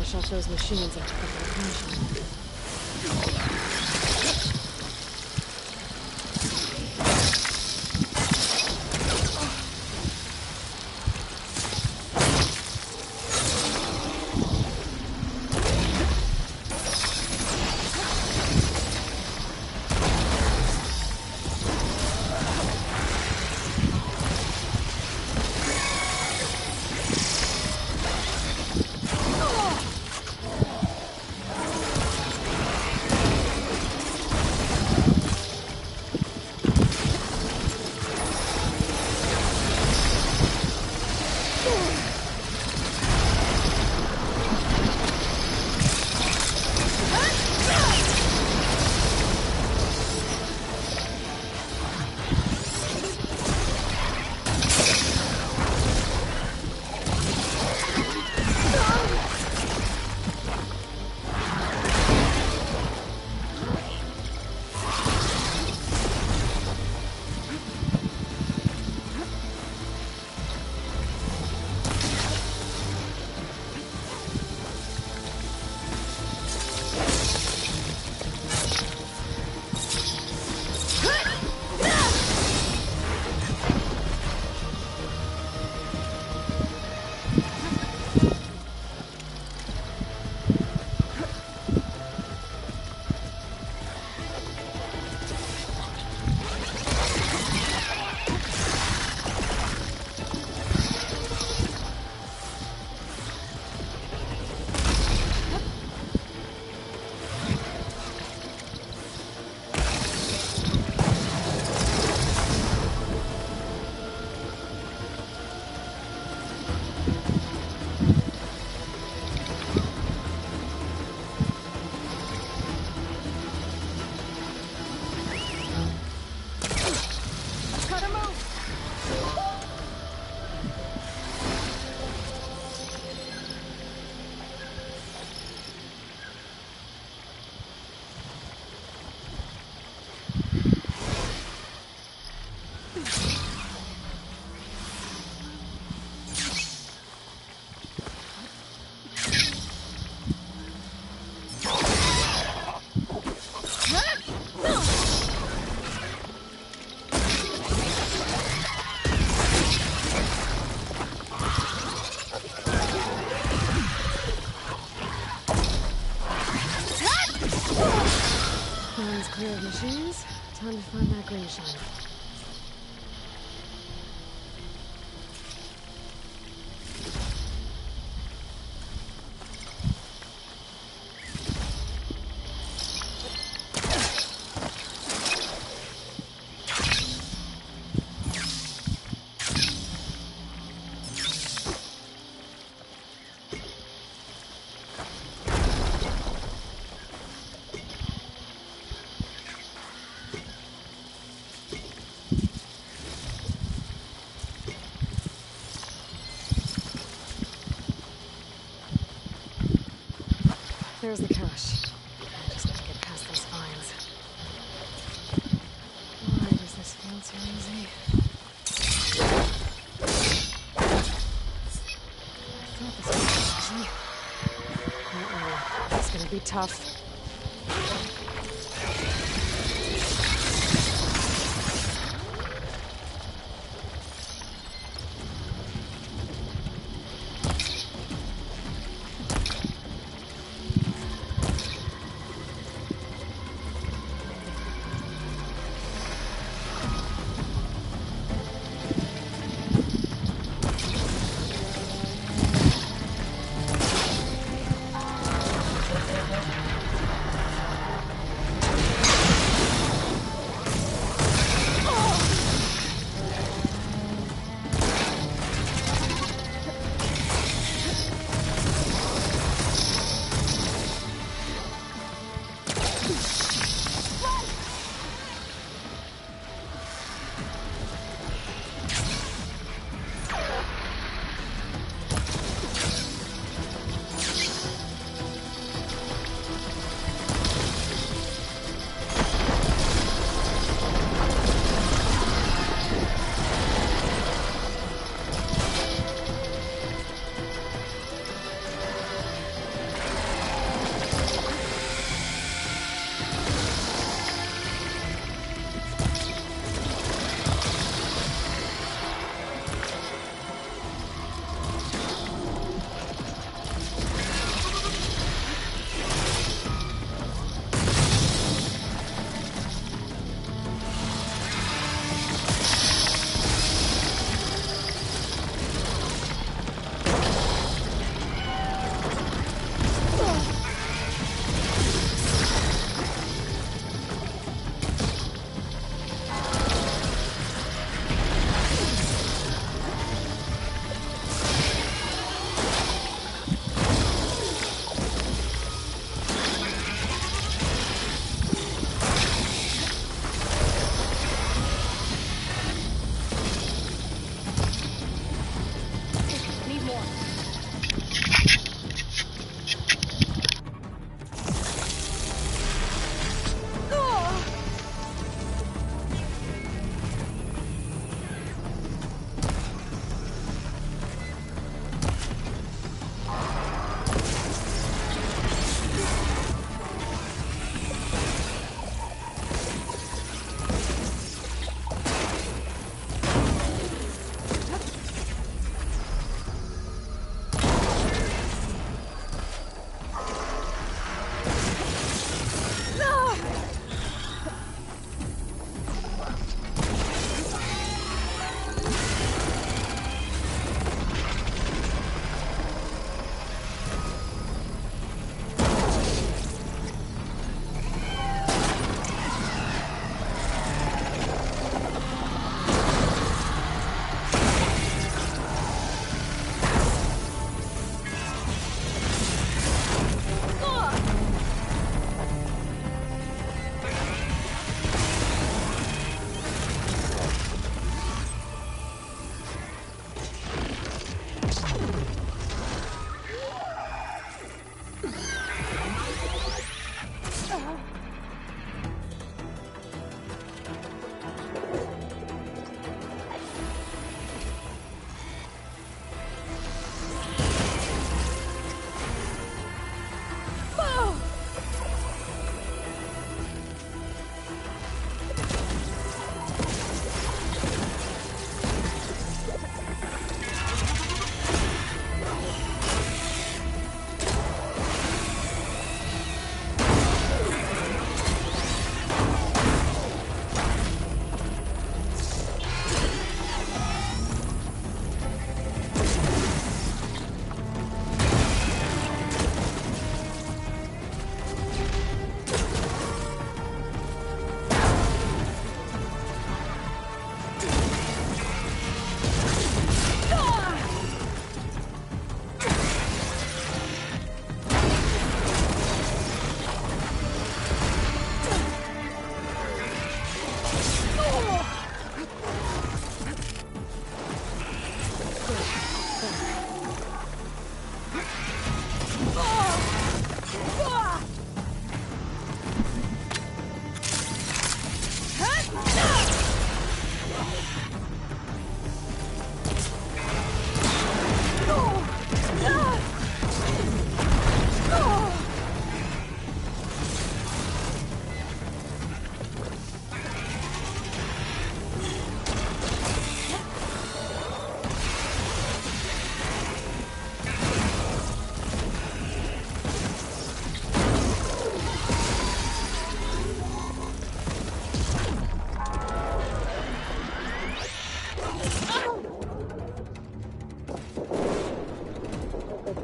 finish off those machines after the crashing. Clear of machines. Time to find that green shine. There's the cache. I just gotta get past those vines. Why does this feel so easy? I thought this was easy. Uh-oh. It's gonna be tough.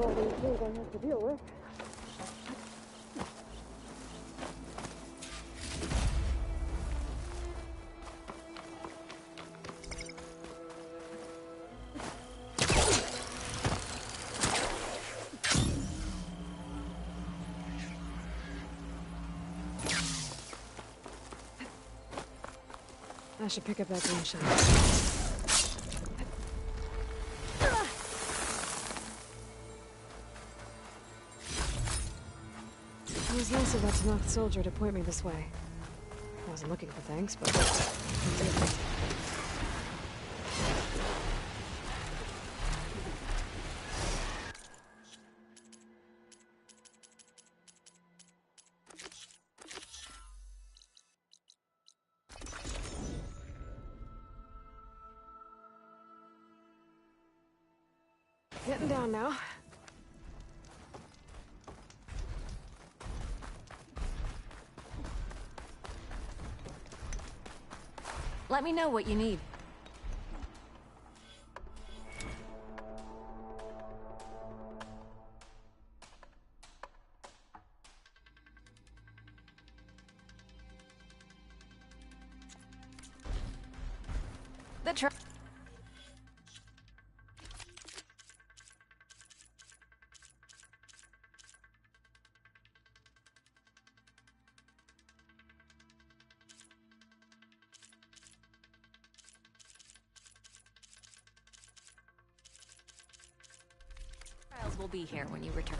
all these things I have to deal with. I should pick up that green shot. It was nice of that Tanakh soldier to point me this way. I wasn't looking for thanks, but... Getting down now. Let me know what you need. Trials will be here when you return.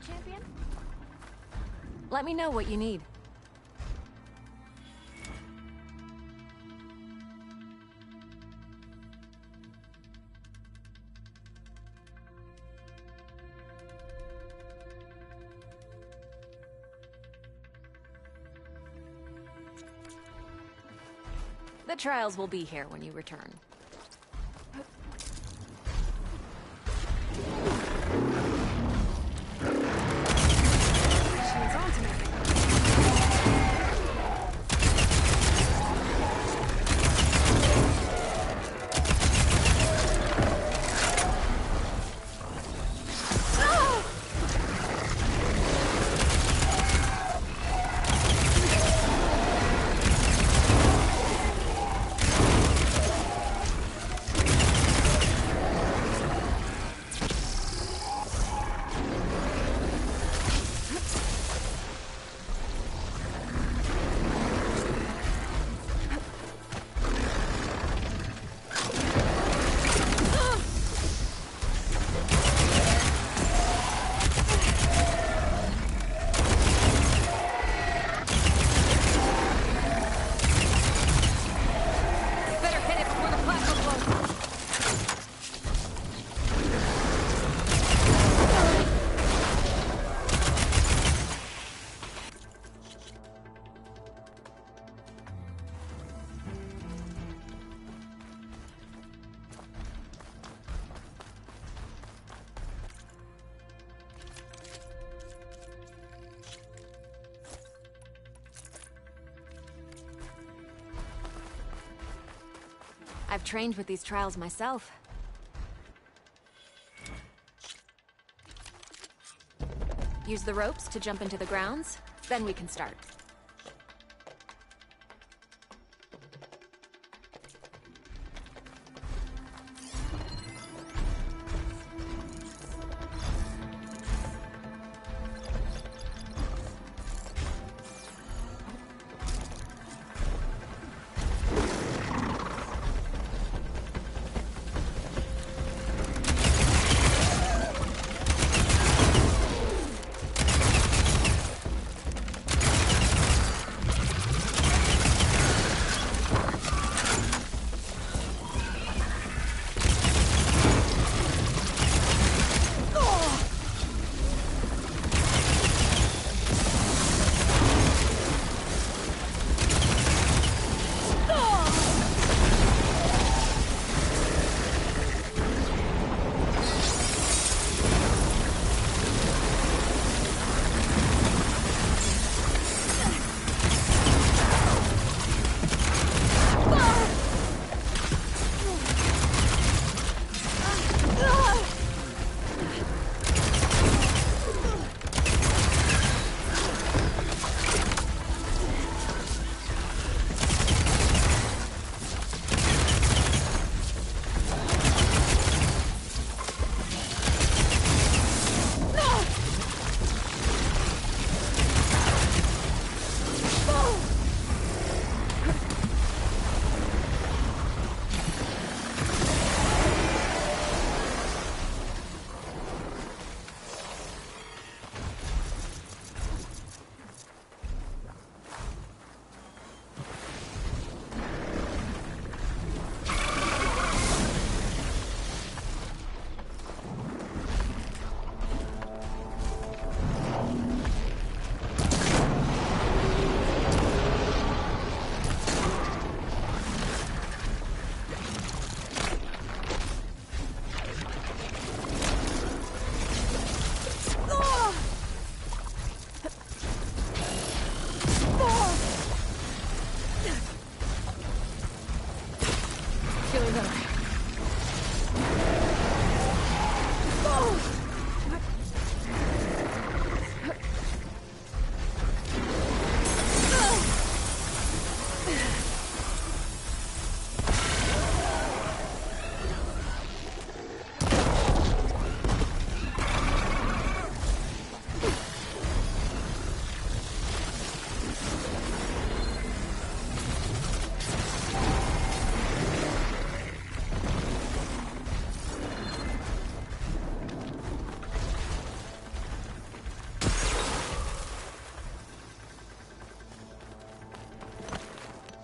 Champion? Let me know what you need. The trials will be here when you return. I've trained with these trials myself. Use the ropes to jump into the grounds, then we can start.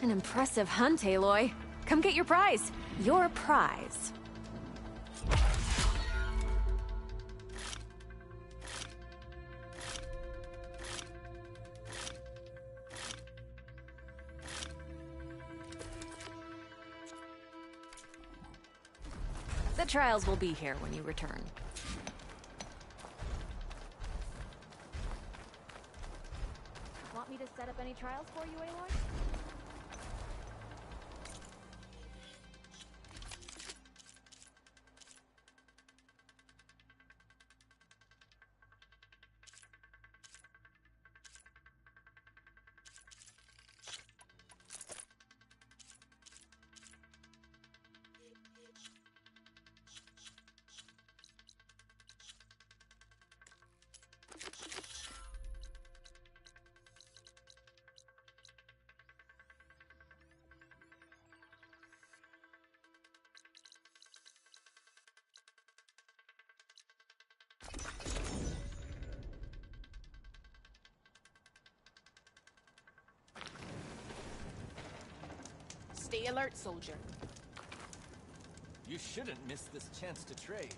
An impressive hunt, Aloy. Come get your prize. Your prize. The trials will be here when you return. Want me to set up any trials for you, Aloy? Stay alert, soldier. You shouldn't miss this chance to trade.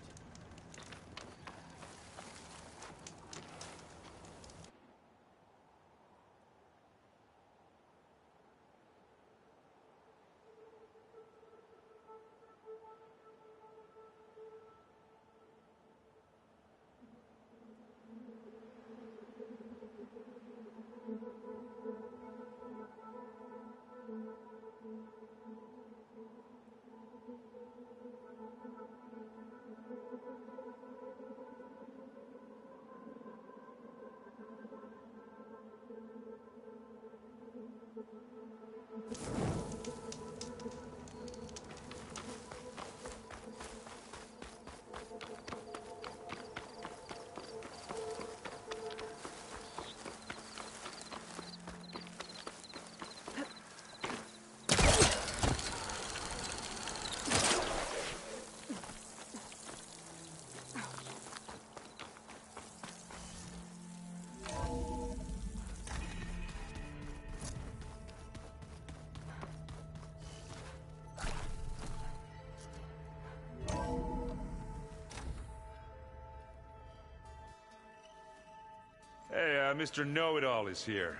Hey, Mr. Know-It-All is here.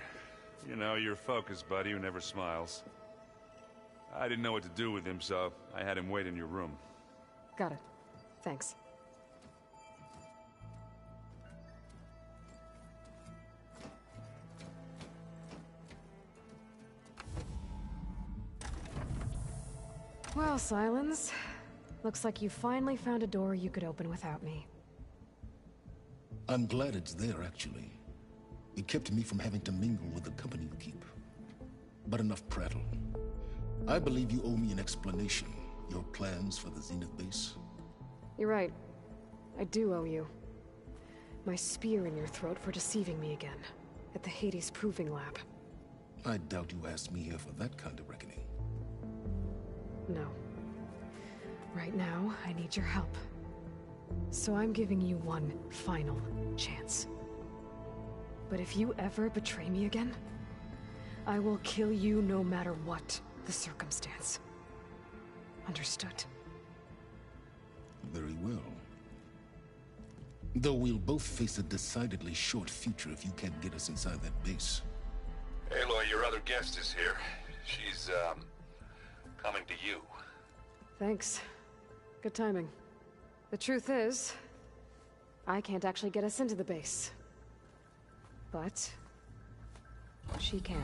You know, your focus buddy who never smiles. I didn't know what to do with him, so I had him wait in your room. Got it. Thanks. Well, Silence. Looks like you finally found a door you could open without me. I'm glad it's there, actually. It kept me from having to mingle with the company you keep. But enough prattle. I believe you owe me an explanation. Your plans for the Zenith base? You're right. I do owe you. My spear in your throat for deceiving me again. At the Hades Proving Lab. I doubt you asked me here for that kind of reckoning. No. Right now, I need your help. So I'm giving you one final chance. But if you ever betray me again, I will kill you no matter what the circumstance. Understood? Very well. Though we'll both face a decidedly short future if you can't get us inside that base. Aloy, your other guest is here. She's, coming to you. Thanks. Good timing. The truth is, I can't actually get us into the base. But she can.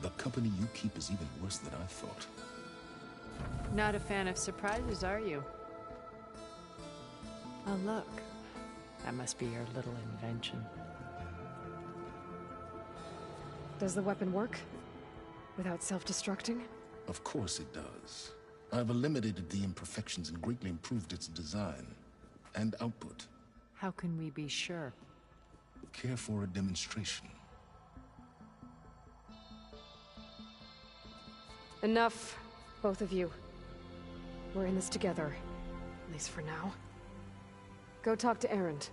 The company you keep is even worse than I thought. Not a fan of surprises, are you? Oh, look. That must be your little invention. Does the weapon work? Without self-destructing? Of course it does. I've eliminated the imperfections and greatly improved its design and output. How can we be sure? Care for a demonstration? Enough, both of you. We're in this together, at least for now. Go talk to Erend.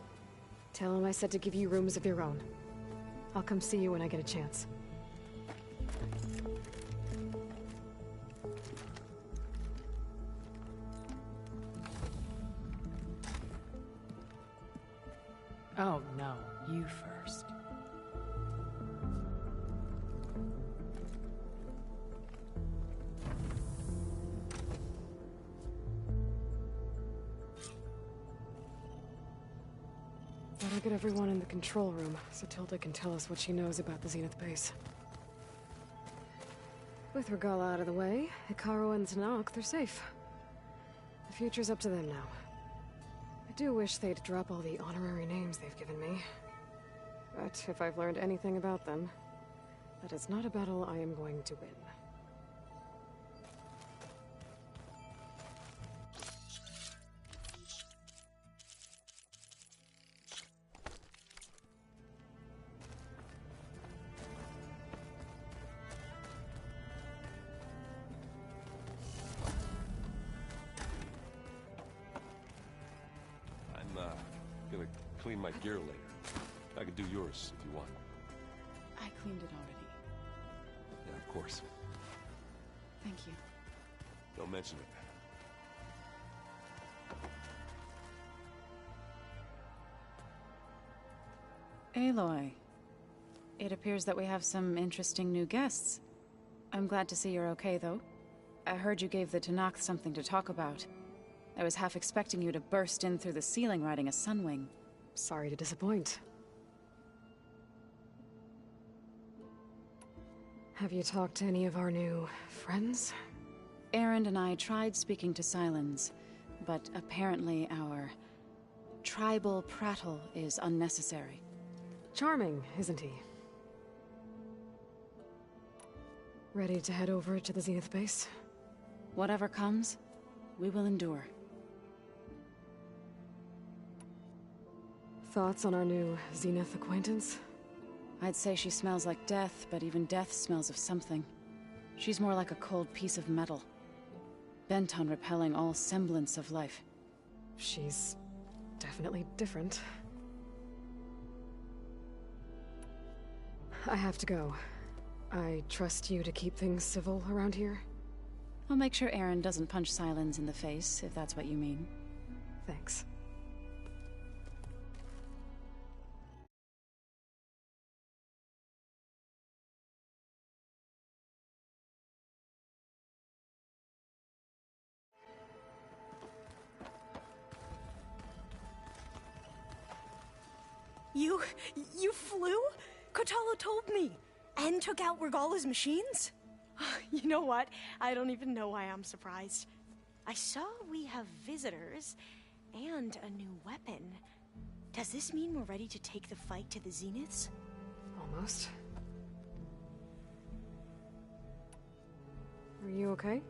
Tell him I said to give you rooms of your own. I'll come see you when I get a chance. Oh, no. You first. Better get everyone in the control room so Tilda can tell us what she knows about the Zenith base. With Regala out of the way, Hikaru and Zanok, they're safe. The future's up to them now. I do wish they'd drop all the honorary names they've given me. But if I've learned anything about them, that is not a battle I am going to win. Gonna clean my gear later. I can do yours if you want. I cleaned it already. Yeah, of course. Thank you. Don't mention it. Aloy, it appears that we have some interesting new guests. I'm glad to see you're okay, though. I heard you gave the Tanakh something to talk about. I was half expecting you to burst in through the ceiling riding a sunwing. Sorry to disappoint. Have you talked to any of our new friends? Erend and I tried speaking to Silence, but apparently our tribal prattle is unnecessary. Charming, isn't he? Ready to head over to the Zenith base? Whatever comes, we will endure. Thoughts on our new Zenith acquaintance? I'd say she smells like death, but even death smells of something. She's more like a cold piece of metal, bent on repelling all semblance of life. She's definitely different. I have to go. I trust you to keep things civil around here? I'll make sure Erend doesn't punch Silence in the face, if that's what you mean. Thanks. You flew? Kotalo told me. And took out Regala's machines? You know what? I don't even know why I'm surprised. I saw we have visitors and a new weapon. Does this mean we're ready to take the fight to the Zeniths? Almost. Are you okay?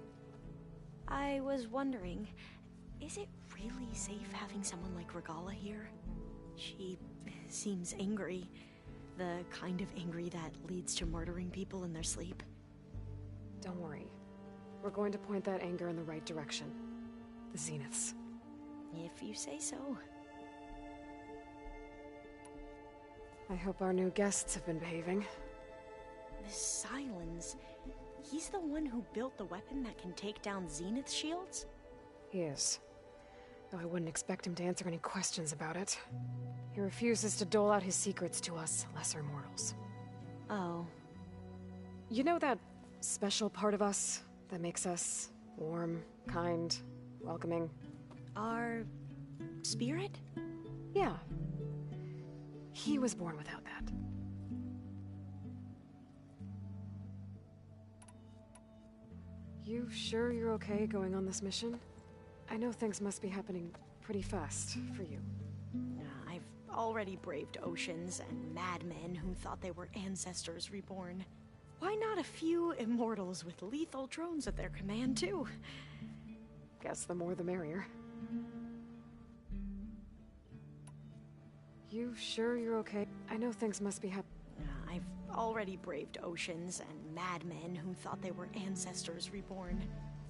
I was wondering, is it really safe having someone like Regala here? She seems angry. The kind of angry that leads to murdering people in their sleep. Don't worry. We're going to point that anger in the right direction. The Zeniths. If you say so. I hope our new guests have been behaving. This Silence, he's the one who built the weapon that can take down Zenith shields? He is. Though I wouldn't expect him to answer any questions about it. He refuses to dole out his secrets to us lesser mortals. Oh. You know that special part of us that makes us warm, kind, welcoming? Our spirit? Yeah. He was born without that. You sure you're okay going on this mission? I know things must be happening pretty fast for you. I've already braved oceans and madmen who thought they were ancestors reborn. Why not a few immortals with lethal drones at their command, too? Guess the more the merrier. You sure you're okay? I know things must be I've already braved oceans and madmen who thought they were ancestors reborn.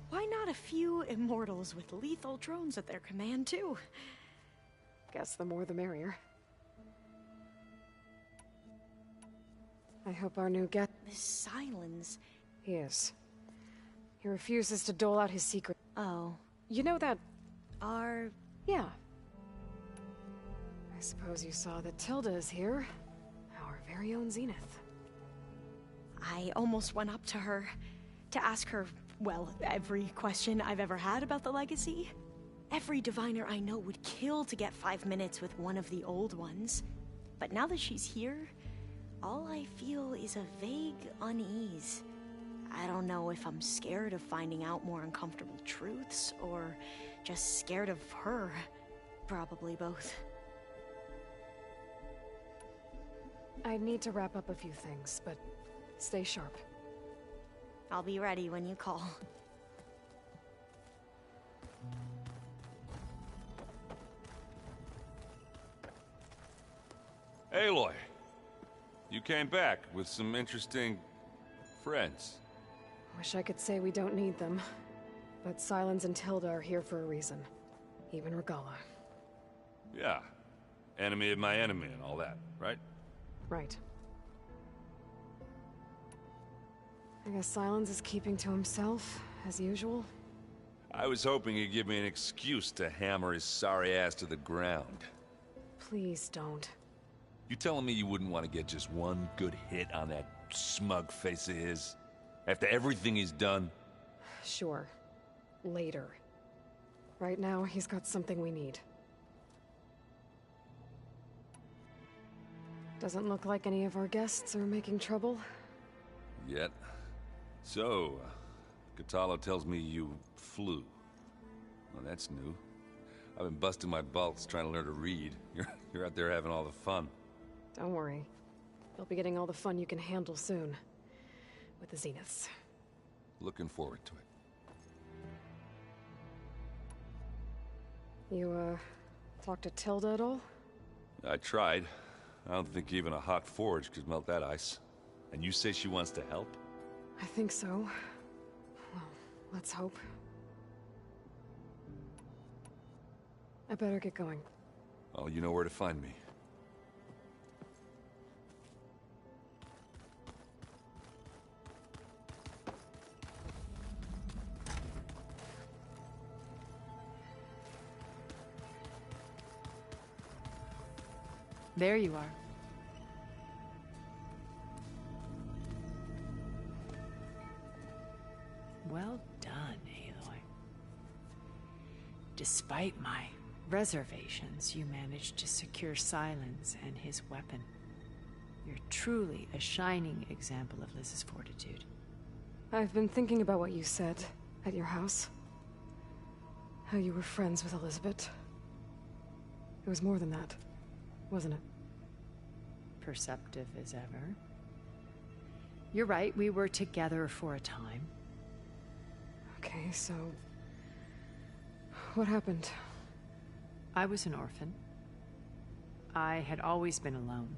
Why not a few immortals with lethal drones at their command, too? Guess the more the merrier. I hope our new guest... This silence... He is. He refuses to dole out his secret. Oh. You know that... Our... Yeah. I suppose you saw that Tilda is here. Our very own Zenith. I almost went up to her to ask her, well, every question I've ever had about the legacy. Every diviner I know would kill to get 5 minutes with one of the old ones. But now that she's here, all I feel is a vague unease. I don't know if I'm scared of finding out more uncomfortable truths, or just scared of her. Probably both. I need to wrap up a few things, but stay sharp. I'll be ready when you call. Aloy, you came back with some interesting friends. Wish I could say we don't need them, but Silence and Tilda are here for a reason. Even Regala. Yeah. Enemy of my enemy and all that, right? Right. I guess Silence is keeping to himself, as usual. I was hoping he'd give me an excuse to hammer his sorry ass to the ground. Please don't. You telling me you wouldn't want to get just one good hit on that smug face of his? After everything he's done? Sure. Later. Right now, he's got something we need. Doesn't look like any of our guests are making trouble. Yet. So, Kotallo tells me you flew. Well, that's new. I've been busting my balls trying to learn to read. You're out there having all the fun. Don't worry. You'll be getting all the fun you can handle soon. With the Zeniths. Looking forward to it. You, talked to Tilda at all? I tried. I don't think even a hot forge could melt that ice. And you say she wants to help? I think so. Well, let's hope. I better get going. Oh, you know where to find me. There you are. Well done, Aloy. Despite my reservations, you managed to secure Silence and his weapon. You're truly a shining example of Liz's fortitude. I've been thinking about what you said at your house. How you were friends with Elizabeth. It was more than that, wasn't it? Perceptive as ever. You're right, we were together for a time. Okay, so... what happened? I was an orphan. I had always been alone.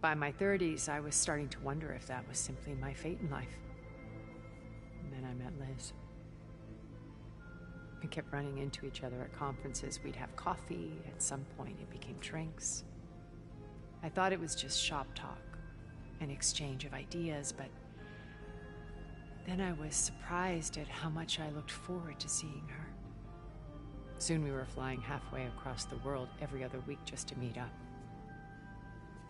By my 30s, I was starting to wonder if that was simply my fate in life. And then I met Liz. We kept running into each other at conferences. We'd have coffee. At some point, it became drinks. I thought it was just shop talk, an exchange of ideas, but then I was surprised at how much I looked forward to seeing her. Soon we were flying halfway across the world every other week just to meet up.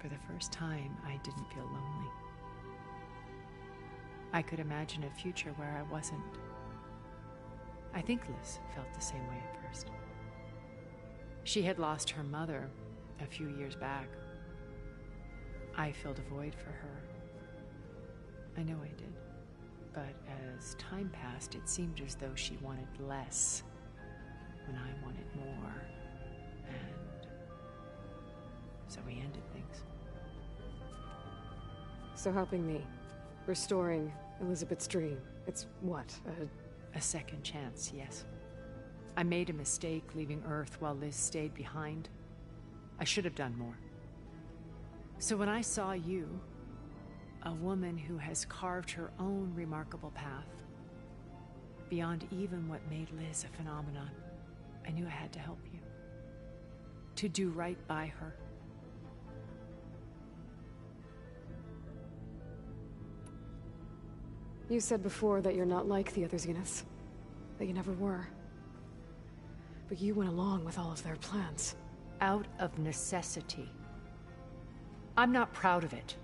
For the first time, I didn't feel lonely. I could imagine a future where I wasn't. I think Liz felt the same way at first. She had lost her mother a few years back. I filled a void for her. I know I did. But as time passed, it seemed as though she wanted less when I wanted more. And so we ended things. So helping me. Restoring Elizabeth's dream. It's what? A second chance, yes. I made a mistake leaving Earth while Liz stayed behind. I should have done more. So when I saw you, a woman who has carved her own remarkable path, beyond even what made Liz a phenomenon, I knew I had to help you. To do right by her. You said before that you're not like the other Zeniths. That you never were. But you went along with all of their plans. Out of necessity. I'm not proud of it.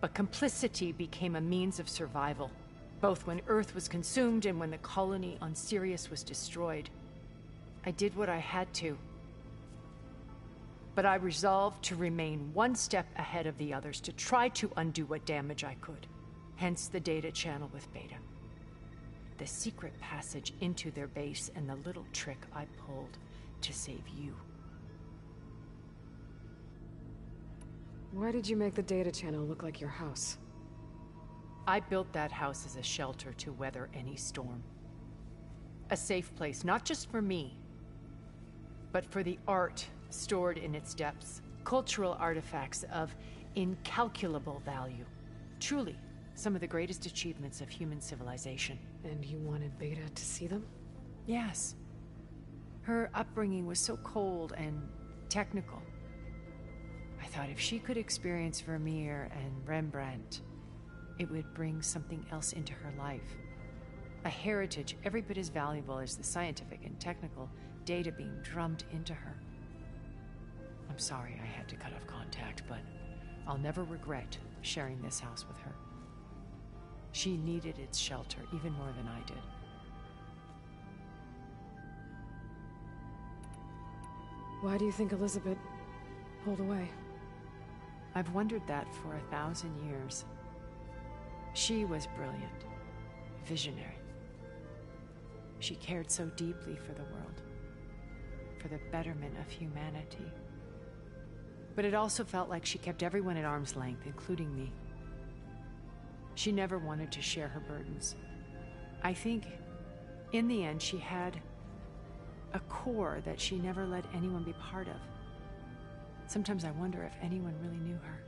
But complicity became a means of survival, both when Earth was consumed and when the colony on Sirius was destroyed. I did what I had to. But I resolved to remain one step ahead of the others, to try to undo what damage I could. Hence the data channel with Beta. The secret passage into their base and the little trick I pulled to save you. Why did you make the data channel look like your house? I built that house as a shelter to weather any storm. A safe place, not just for me, but for the art stored in its depths. Cultural artifacts of incalculable value. Truly, some of the greatest achievements of human civilization. And you wanted Beta to see them? Yes. Her upbringing was so cold and technical. I thought if she could experience Vermeer and Rembrandt, it would bring something else into her life. A heritage every bit as valuable as the scientific and technical data being drummed into her. I'm sorry I had to cut off contact, but I'll never regret sharing this house with her. She needed its shelter even more than I did. Why do you think Elizabeth pulled away? I've wondered that for 1,000 years. She was brilliant, visionary. She cared so deeply for the world, for the betterment of humanity. But it also felt like she kept everyone at arm's length, including me. She never wanted to share her burdens. I think, in the end, she had a core that she never let anyone be part of. Sometimes I wonder if anyone really knew her.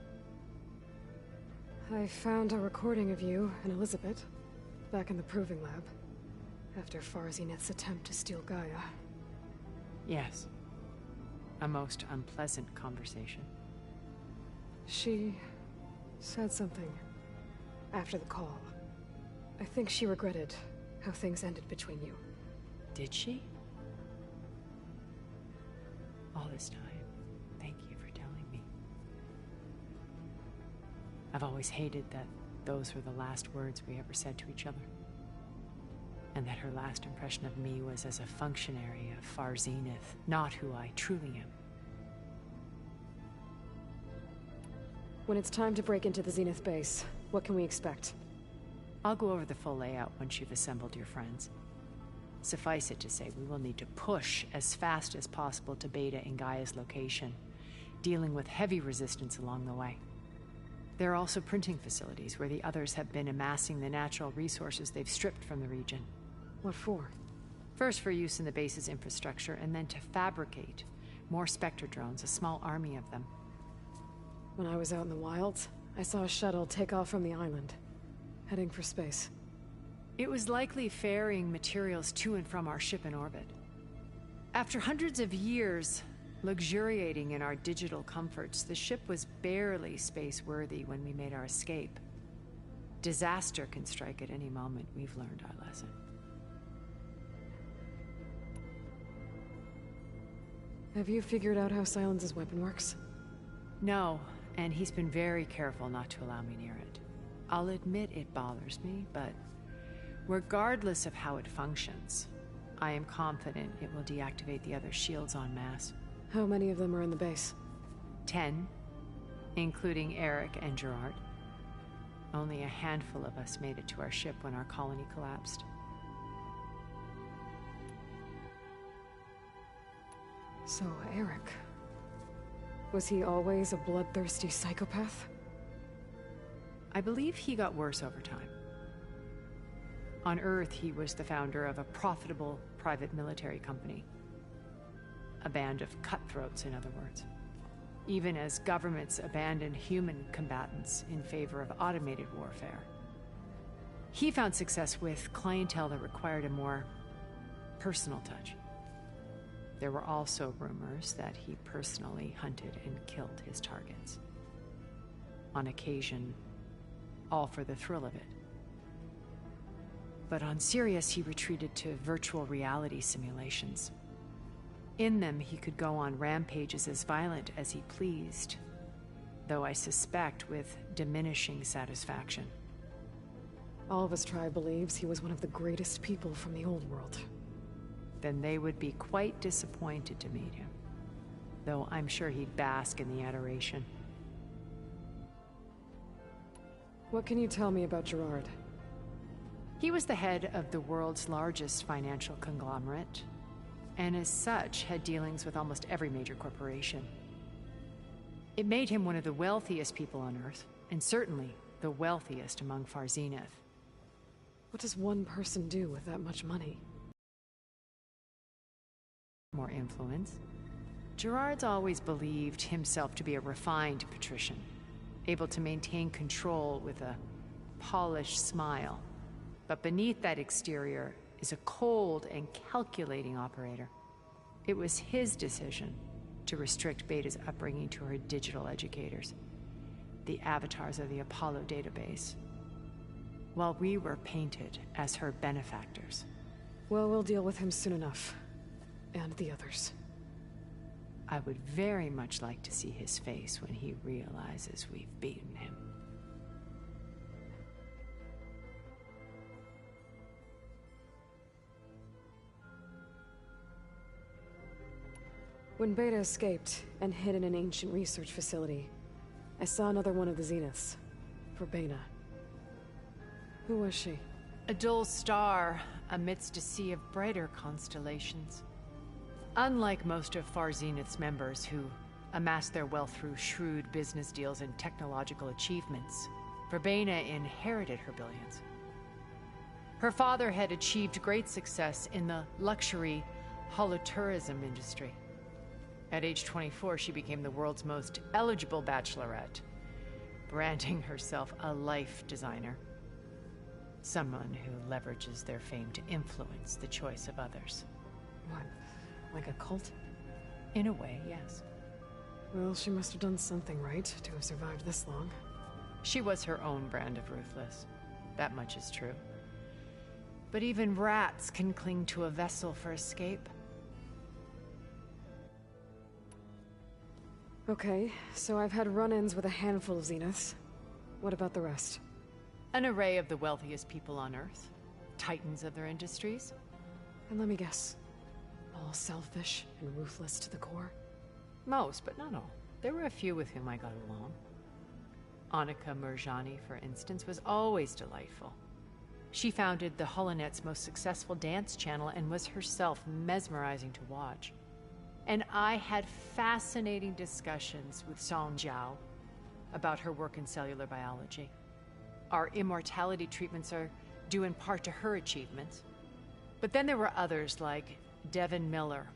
I found a recording of you and Elizabeth back in the Proving Lab after Far Zenith's attempt to steal Gaia. Yes. A most unpleasant conversation. She said something after the call. I think she regretted how things ended between you. Did she? All this time, thank you for telling me. I've always hated that those were the last words we ever said to each other. And that her last impression of me was as a functionary of Far Zenith, not who I truly am. When it's time to break into the Zenith base, what can we expect? I'll go over the full layout once you've assembled your friends. Suffice it to say, we will need to push as fast as possible to Beta in Gaia's location, dealing with heavy resistance along the way. There are also printing facilities where the others have been amassing the natural resources they've stripped from the region. What for? First for use in the base's infrastructure, and then to fabricate more Spectre drones, a small army of them. When I was out in the wilds, I saw a shuttle take off from the island, heading for space. It was likely ferrying materials to and from our ship in orbit. After hundreds of years luxuriating in our digital comforts, the ship was barely space-worthy when we made our escape. Disaster can strike at any moment. We've learned our lesson. Have you figured out how Silence's weapon works? No, and he's been very careful not to allow me near it. I'll admit it bothers me, but regardless of how it functions, I am confident it will deactivate the other shields en masse. How many of them are in the base? 10, including Eric and Gerard. Only a handful of us made it to our ship when our colony collapsed. So, Eric... was he always a bloodthirsty psychopath? I believe he got worse over time. On Earth, he was the founder of a profitable private military company. A band of cutthroats, in other words. Even as governments abandoned human combatants in favor of automated warfare. He found success with clientele that required a more personal touch. There were also rumors that he personally hunted and killed his targets. On occasion, all for the thrill of it. But on Sirius, he retreated to virtual reality simulations. In them, he could go on rampages as violent as he pleased, though I suspect with diminishing satisfaction. All of his tribe believes he was one of the greatest people from the old world. Then they would be quite disappointed to meet him, though I'm sure he'd bask in the adoration. What can you tell me about Gerard? He was the head of the world's largest financial conglomerate, and as such had dealings with almost every major corporation. It made him one of the wealthiest people on Earth, and certainly the wealthiest among Far Zenith. What does one person do with that much money? More influence. Gerard's always believed himself to be a refined patrician, able to maintain control with a polished smile. But beneath that exterior is a cold and calculating operator. It was his decision to restrict Beta's upbringing to her digital educators, the avatars of the Apollo database, while we were painted as her benefactors. Well, we'll deal with him soon enough. And the others. I would very much like to see his face when he realizes we've beaten him. When Beta escaped and hid in an ancient research facility, I saw another one of the Zeniths. Verbena. Who was she? A dull star amidst a sea of brighter constellations. Unlike most of Far Zenith's members who amassed their wealth through shrewd business deals and technological achievements, Verbena inherited her billions. Her father had achieved great success in the luxury holotourism industry. At age 24, she became the world's most eligible bachelorette, branding herself a life designer. Someone who leverages their fame to influence the choice of others. What? Like a cult? In a way, yes. Well, she must have done something right to have survived this long. She was her own brand of ruthless. That much is true. But even rats can cling to a vessel for escape. Okay, so I've had run-ins with a handful of Zeniths. What about the rest? An array of the wealthiest people on Earth. Titans of their industries. And let me guess. All selfish and ruthless to the core? Most, but not all. There were a few with whom I got along. Annika Murjani, for instance, was always delightful. She founded the HoloNet's most successful dance channel and was herself mesmerizing to watch. And I had fascinating discussions with Song Jiao about her work in cellular biology. Our immortality treatments are due in part to her achievements. But then there were others like Devin Miller,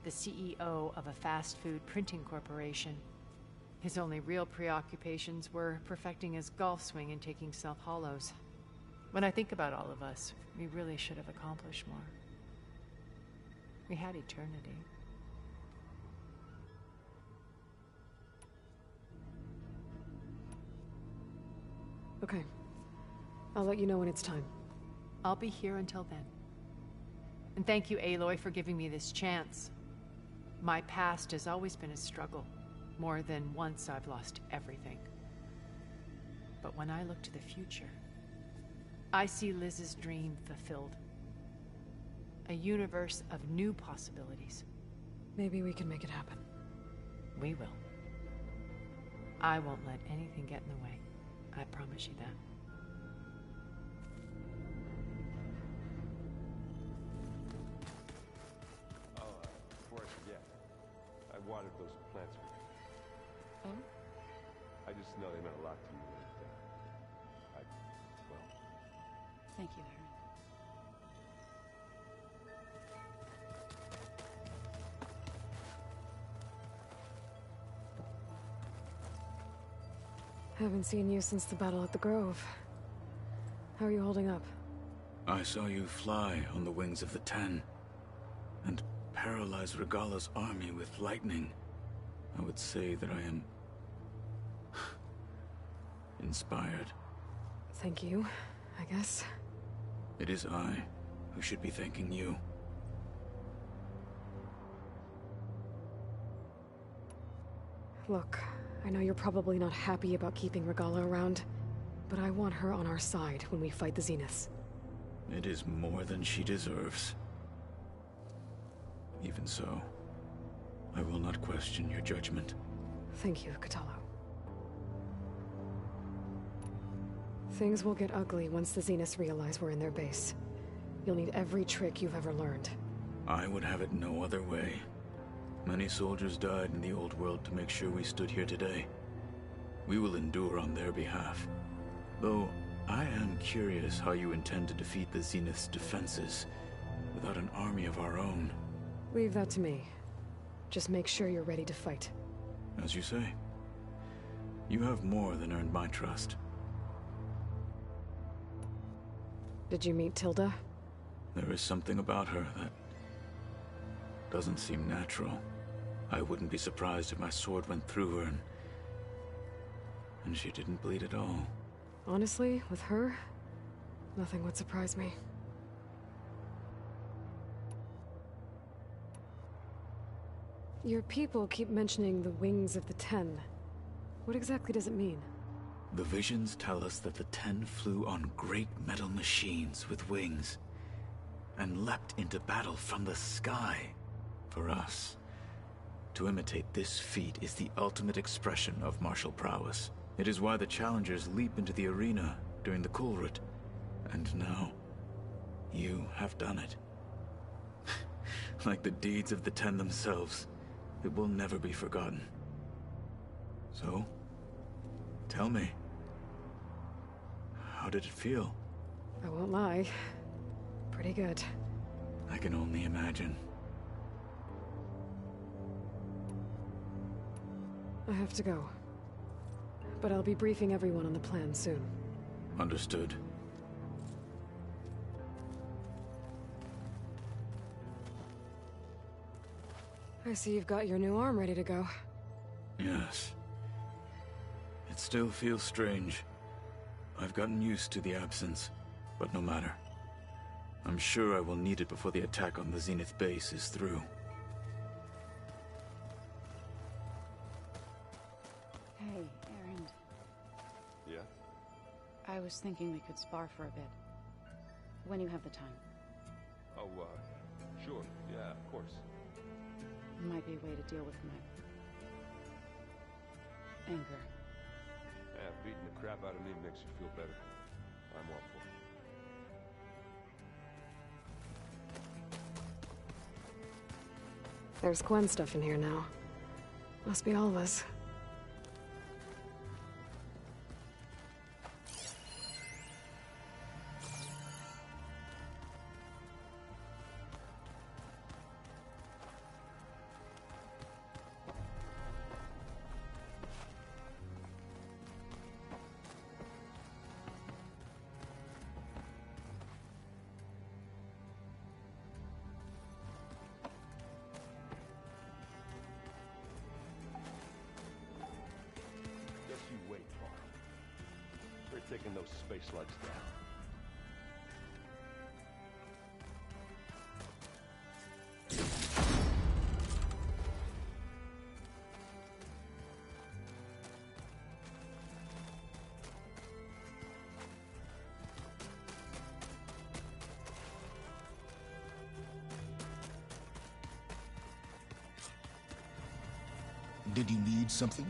the CEO of a fast food printing corporation. His only real preoccupations were perfecting his golf swing and taking self-hollows. When I think about all of us, we really should have accomplished more. We had eternity. Okay. I'll let you know when it's time. I'll be here until then. And thank you, Aloy, for giving me this chance. My past has always been a struggle. More than once I've lost everything. But when I look to the future, I see Liz's dream fulfilled. A universe of new possibilities. Maybe we can make it happen. We will. I won't let anything get in the way. I promise you that. Before I forget, I watered those plants for you. Oh? I just know they meant a lot to you, and, well... Thank you, Aaron. Haven't seen you since the battle at the Grove. How are you holding up? I saw you fly on the wings of the Ten, and paralyze Regala's army with lightning. I would say that I am... inspired. Thank you, I guess. It is I who should be thanking you. Look, I know you're probably not happy about keeping Regala around, but I want her on our side when we fight the Zeniths. It is more than she deserves. Even so, I will not question your judgment. Thank you, Kotallo. Things will get ugly once the Zeniths realize we're in their base. You'll need every trick you've ever learned. I would have it no other way. Many soldiers died in the old world to make sure we stood here today. We will endure on their behalf. Though, I am curious how you intend to defeat the Zenith's defenses without an army of our own. Leave that to me. Just make sure you're ready to fight. As you say. You have more than earned my trust. Did you meet Tilda? There is something about her that doesn't seem natural. I wouldn't be surprised if my sword went through her and she didn't bleed at all. Honestly, with her, nothing would surprise me. Your people keep mentioning the wings of the Ten. What exactly does it mean? The visions tell us that the Ten flew on great metal machines with wings and leapt into battle from the sky. For us, to imitate this feat is the ultimate expression of martial prowess. It is why the challengers leap into the arena during the Kulrut. And now, you have done it. Like the deeds of the Ten themselves, it will never be forgotten. So, tell me, how did it feel? I won't lie. Pretty good. I can only imagine. I have to go. But I'll be briefing everyone on the plan soon. Understood. I see you've got your new arm ready to go. Yes. It still feels strange. I've gotten used to the absence, but no matter. I'm sure I will need it before the attack on the Zenith base is through. Hey, Erend. Yeah? I was thinking we could spar for a bit. When you have the time. Oh, sure. Yeah, of course. Might be a way to deal with my anger. Yeah, beating the crap out of me makes you feel better. I'm all for it. There's Gwen stuff in here now. Must be all of us. Taking those space slugs down. Did you need something?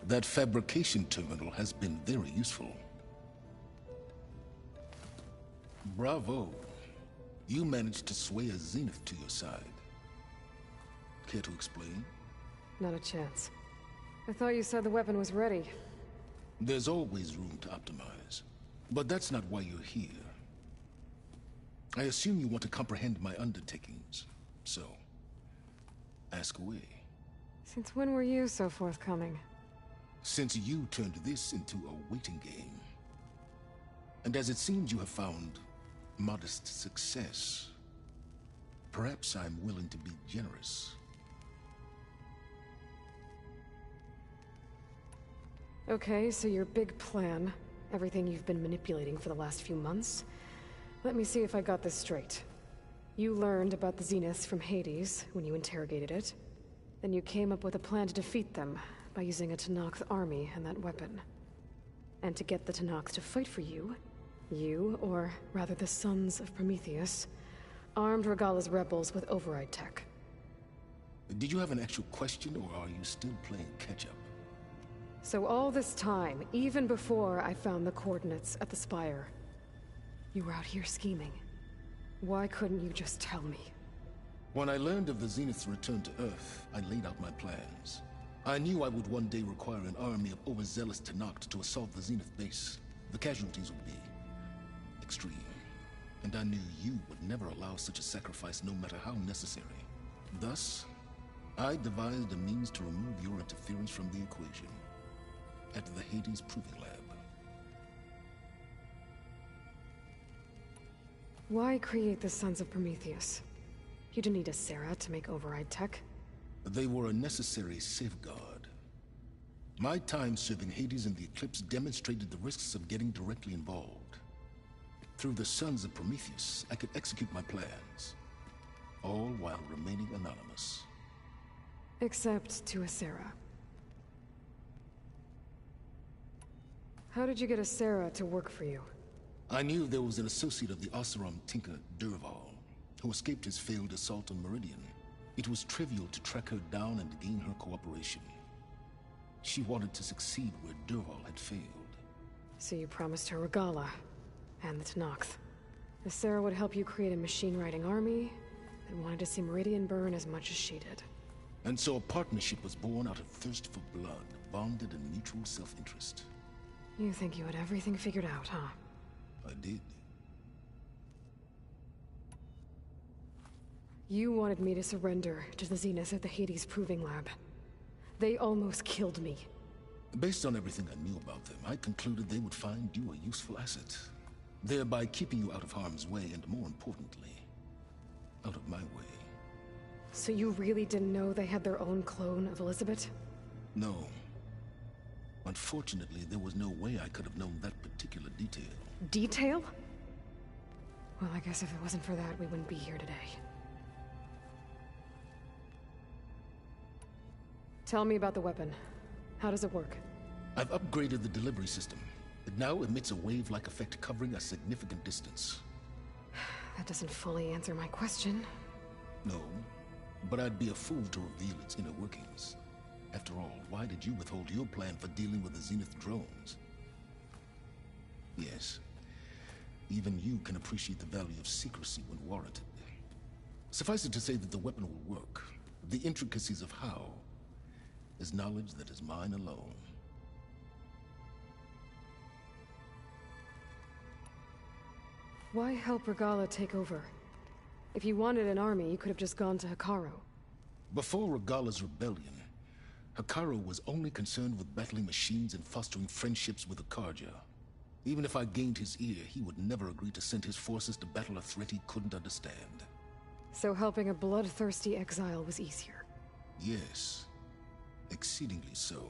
That fabrication terminal has been very useful. Bravo. You managed to sway a Zenith to your side. Care to explain? Not a chance. I thought you said the weapon was ready. There's always room to optimize. But that's not why you're here. I assume you want to comprehend my undertakings. So, ask away. Since when were you so forthcoming? Since you turned this into a waiting game. And as it seems you have found modest success, perhaps I'm willing to be generous. Okay, so your big plan, everything you've been manipulating for the last few months. Let me see if I got this straight. You learned about the Zeniths from Hades when you interrogated it. Then you came up with a plan to defeat them by using a Tenakth army and that weapon. And to get the Tenakth to fight for you, or rather the Sons of Prometheus, armed Regalla's rebels with override tech. Did you have an actual question, or are you still playing catch-up? So all this time, even before I found the coordinates at the Spire, you were out here scheming. Why couldn't you just tell me? When I learned of the Zenith's return to Earth, I laid out my plans. I knew I would one day require an army of overzealous Tenakth to assault the Zenith base. The casualties would be extreme. And I knew you would never allow such a sacrifice, no matter how necessary. Thus, I devised a means to remove your interference from the equation. At the Hades Proving Lab. Why create the Sons of Prometheus? You didn't need a Sarah to make override tech. They were a necessary safeguard. My time serving Hades and the Eclipse demonstrated the risks of getting directly involved. Through the Sons of Prometheus, I could execute my plans, all while remaining anonymous. Except to a Sarah. How did you get a Sarah to work for you? I knew there was an associate of the Oseram tinker, Durval, who escaped his failed assault on Meridian. It was trivial to track her down and gain her cooperation. She wanted to succeed where Durval had failed. So you promised her Regalla, and the Tenakth. The Sarah would help you create a machine-riding army that wanted to see Meridian burn as much as she did. And so a partnership was born out of thirst for blood, bonded in mutual self-interest. You think you had everything figured out, huh? I did. You wanted me to surrender to the Zeniths at the Hades Proving Lab. They almost killed me. Based on everything I knew about them, I concluded they would find you a useful asset, thereby keeping you out of harm's way and, more importantly, out of my way. So you really didn't know they had their own clone of Elizabeth? No. Unfortunately, there was no way I could have known that particular detail. Detail? Well, I guess if it wasn't for that, we wouldn't be here today. Tell me about the weapon. How does it work? I've upgraded the delivery system. It now emits a wave-like effect covering a significant distance. That doesn't fully answer my question. No, but I'd be a fool to reveal its inner workings. After all, why did you withhold your plan for dealing with the Zenith drones? Yes, even you can appreciate the value of secrecy when warranted. Suffice it to say that the weapon will work. The intricacies of how is knowledge that is mine alone. Why help Regalla take over? If you wanted an army, you could have just gone to Hekarro. Before Regalla's rebellion, Hekarro was only concerned with battling machines and fostering friendships with Akarja. Even if I gained his ear, he would never agree to send his forces to battle a threat he couldn't understand. So helping a bloodthirsty exile was easier? Yes, exceedingly so.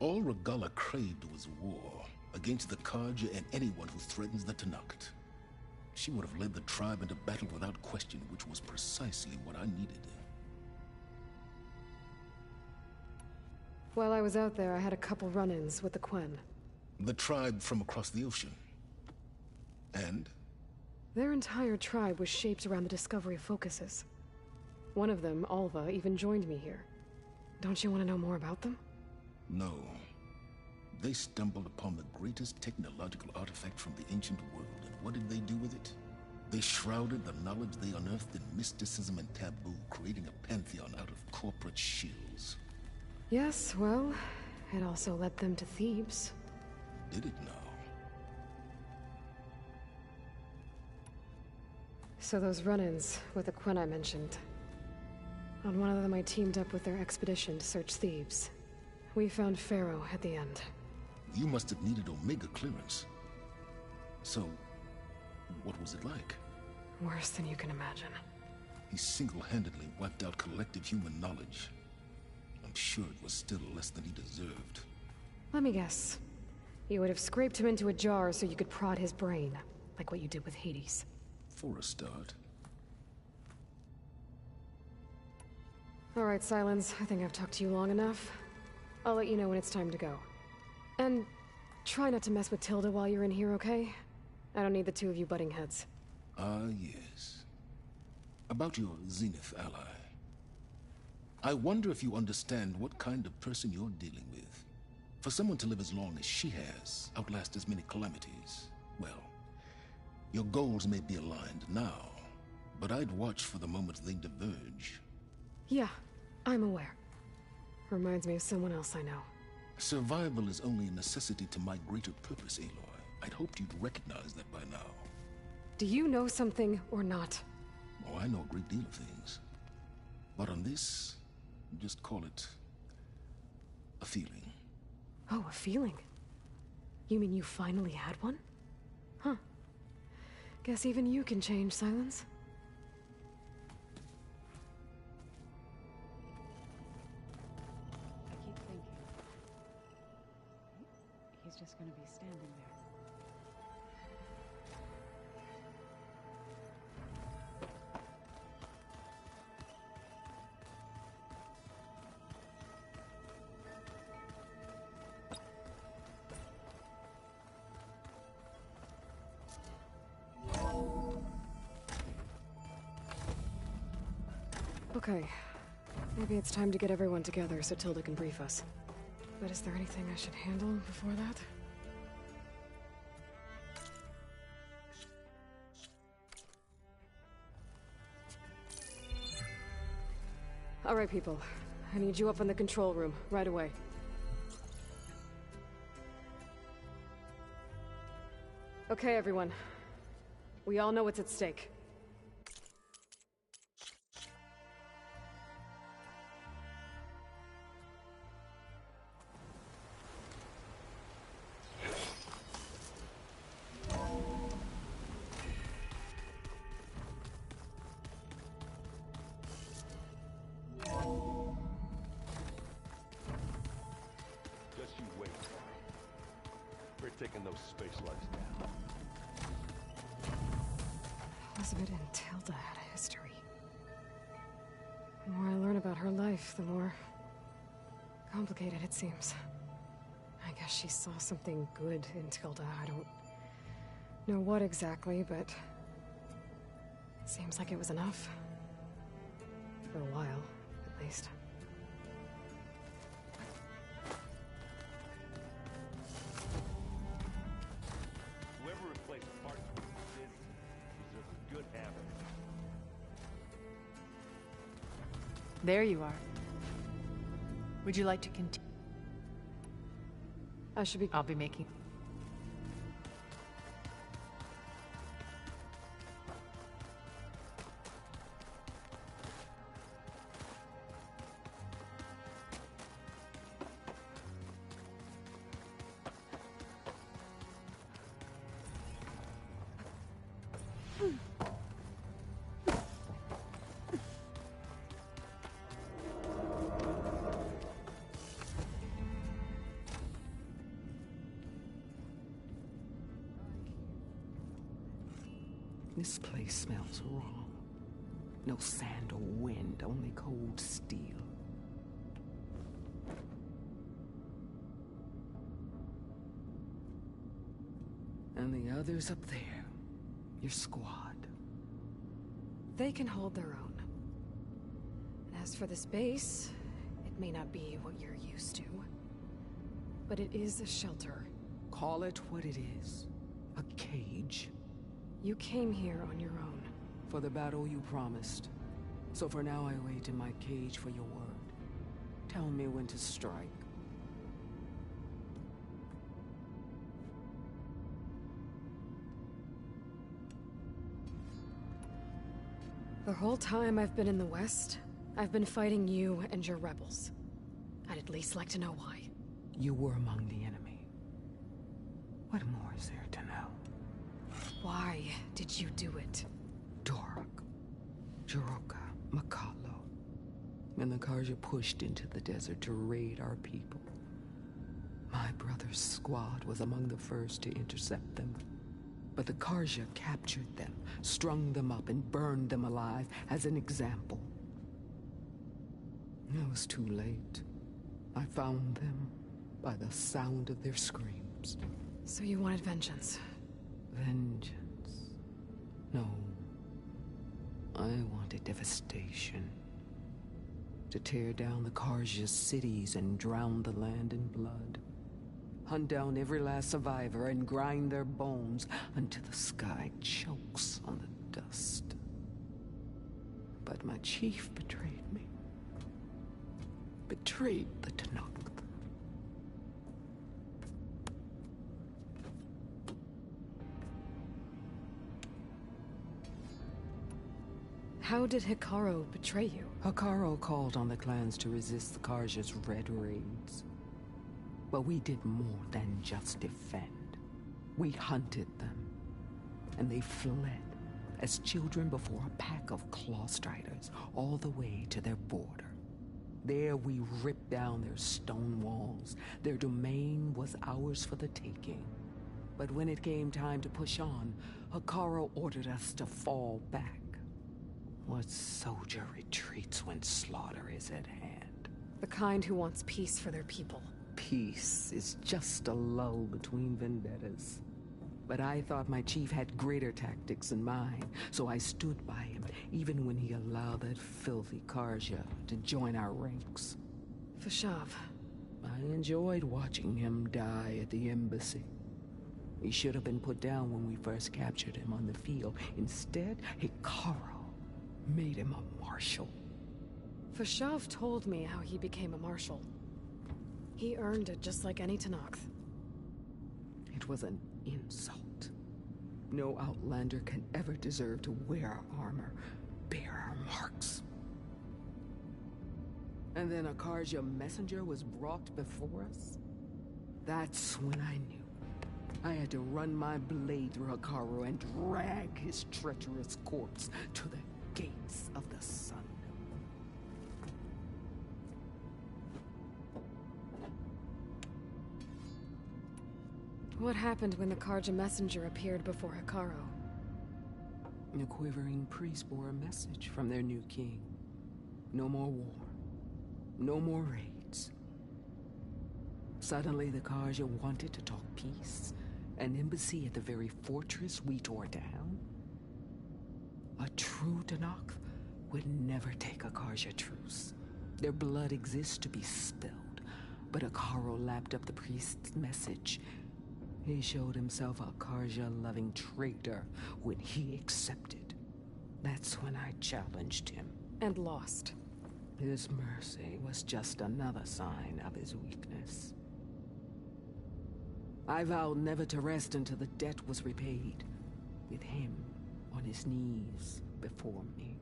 All Regalla craved was war, against the Karja and anyone who threatens the Tenakth. She would have led the tribe into battle without question, which was precisely what I needed. While I was out there, I had a couple run-ins with the Quen. The tribe from across the ocean. And? Their entire tribe was shaped around the discovery of focuses. One of them, Alva, even joined me here. Don't you want to know more about them? No. They stumbled upon the greatest technological artifact from the ancient world, and what did they do with it? They shrouded the knowledge they unearthed in mysticism and taboo, creating a pantheon out of corporate shills. Yes, well, it also led them to Thebes. Did it now? So those run-ins with the Quen I mentioned. On one of them I teamed up with their expedition to search Thebes. We found Pharaoh at the end. You must have needed Omega clearance. So, what was it like? Worse than you can imagine. He single-handedly wiped out collective human knowledge. I'm sure it was still less than he deserved. Let me guess. You would have scraped him into a jar so you could prod his brain, like what you did with Hades. For a start. All right, Silence. I think I've talked to you long enough. I'll let you know when it's time to go. And try not to mess with Tilda while you're in here, okay? I don't need the two of you butting heads. Ah, yes. About your Zenith ally. I wonder if you understand what kind of person you're dealing with. For someone to live as long as she has, outlast as many calamities, well, your goals may be aligned now, but I'd watch for the moment they diverge. Yeah, I'm aware. Reminds me of someone else I know. Survival is only a necessity to my greater purpose, Aloy. I'd hoped you'd recognize that by now. Do you know something or not? Oh, I know a great deal of things. But on this, just call it a feeling. Oh, a feeling? You mean you finally had one? Huh. Guess even you can change, Silence. I keep thinking. He's just gonna be standing there. Okay. Maybe it's time to get everyone together so Tilda can brief us. But is there anything I should handle before that? All right, people. I need you up in the control room, right away. Okay, everyone. We all know what's at stake. Just you wait. We're taking those space lights down. Elizabeth and Tilda had a history. The more I learn about her life, the more complicated it seems. I guess she saw something good in Tilda. I don't know what exactly, but it seems like it was enough. For a while, at least. Whoever replaced parts with this deserves a good hammer. There you are. Would you like to continue? I'll be making... This place smells wrong. No sand or wind, only cold steel. And the others up there, your squad. They can hold their own. And as for this base, it may not be what you're used to. But it is a shelter. Call it what it is. A cage. You came here on your own. For the battle you promised. So for now I wait in my cage for your word. Tell me when to strike. The whole time I've been in the West, I've been fighting you and your rebels. I'd at least like to know why. You were among the enemy. What more is there to know? Why did you do it? Dorok, Jiroka, Makalo, and the Karja pushed into the desert to raid our people. My brother's squad was among the first to intercept them. But the Karja captured them, strung them up, and burned them alive as an example. It was too late. I found them by the sound of their screams. So you wanted vengeance? Vengeance? No. I wanted devastation. To tear down the Karja's cities and drown the land in blood. Hunt down every last survivor and grind their bones until the sky chokes on the dust. But my chief betrayed me. Betrayed the Tanakh. How did Hikaru betray you? Hikaru called on the clans to resist the Karja's red raids. But we did more than just defend. We hunted them, and they fled as children before a pack of claw striders all the way to their border. There we ripped down their stone walls. Their domain was ours for the taking. But when it came time to push on, Hikaru ordered us to fall back. What soldier retreats when slaughter is at hand? The kind who wants peace for their people. Peace is just a lull between vendettas. But I thought my chief had greater tactics in mind, so I stood by him, even when he allowed that filthy Karja to join our ranks. Fashav. I enjoyed watching him die at the embassy. He should have been put down when we first captured him on the field. Instead, Hikaru made him a marshal. Fashav told me how he became a marshal. He earned it just like any Tanakh. It was an insult. No Outlander can ever deserve to wear our armor, bear our marks. And then a Karja messenger was brought before us? That's when I knew. I had to run my blade through Hikaru and drag his treacherous corpse to the gates of the sun. What happened when the Karja messenger appeared before Hikaru? A quivering priest bore a message from their new king. No more war. No more raids. Suddenly the Karja wanted to talk peace. An embassy at the very fortress we tore down? A true Tanakh would never take a Karja truce. Their blood exists to be spilled. But Hikaru lapped up the priest's message. He showed himself a Karja-loving traitor when he accepted. That's when I challenged him. And lost. His mercy was just another sign of his weakness. I vowed never to rest until the debt was repaid, with him on his knees before me.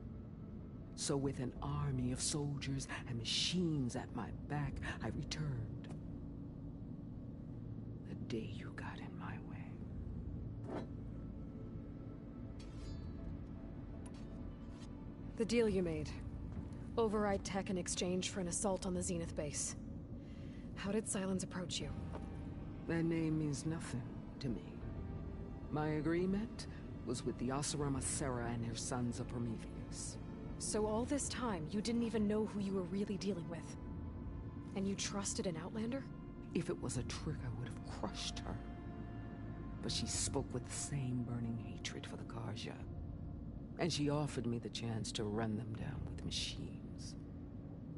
So with an army of soldiers and machines at my back, I returned. The day you got in my way. The deal you made. Override tech in exchange for an assault on the Zenith base. How did Silence approach you? That name means nothing to me. My agreement was with the Oseram Asera and her sons of Prometheus. So all this time, you didn't even know who you were really dealing with? And you trusted an Outlander? If it was a trick, I would have crushed her. But she spoke with the same burning hatred for the Karja. And she offered me the chance to run them down with machines.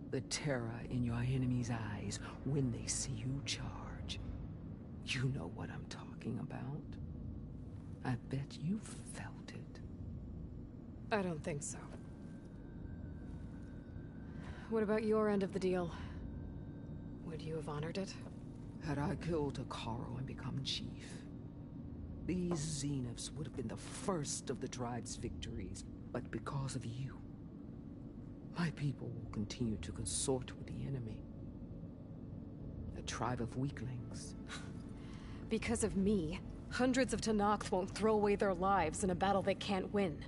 The terror in your enemy's eyes when they see you charge. You know what I'm talking about. I bet you felt it. I don't think so. What about your end of the deal? Would you have honored it? Had I killed Hekarro and become chief, these Zeniths would have been the first of the tribe's victories. But because of you, my people will continue to consort with the enemy. A tribe of weaklings. Because of me, hundreds of Tenakth won't throw away their lives in a battle they can't win.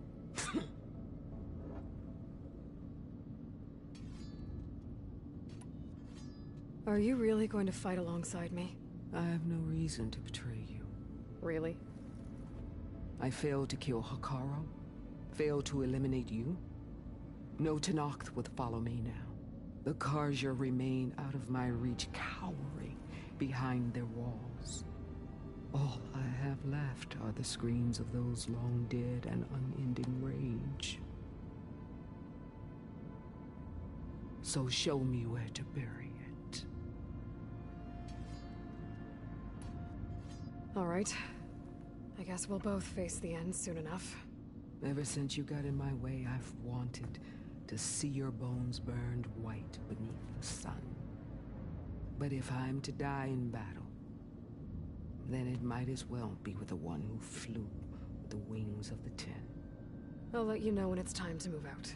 Are you really going to fight alongside me? I have no reason to betray you. Really? I failed to kill Hekarro, failed to eliminate you. No Tenakth would follow me now. The Karja remain out of my reach, cowering behind their walls. All I have left are the screams of those long dead and unending rage. So show me where to bury it. All right. I guess we'll both face the end soon enough. Ever since you got in my way, I've wanted to see your bones burned white beneath the sun. But if I'm to die in battle, then it might as well be with the one who flew with the wings of the Ten. I'll let you know when it's time to move out.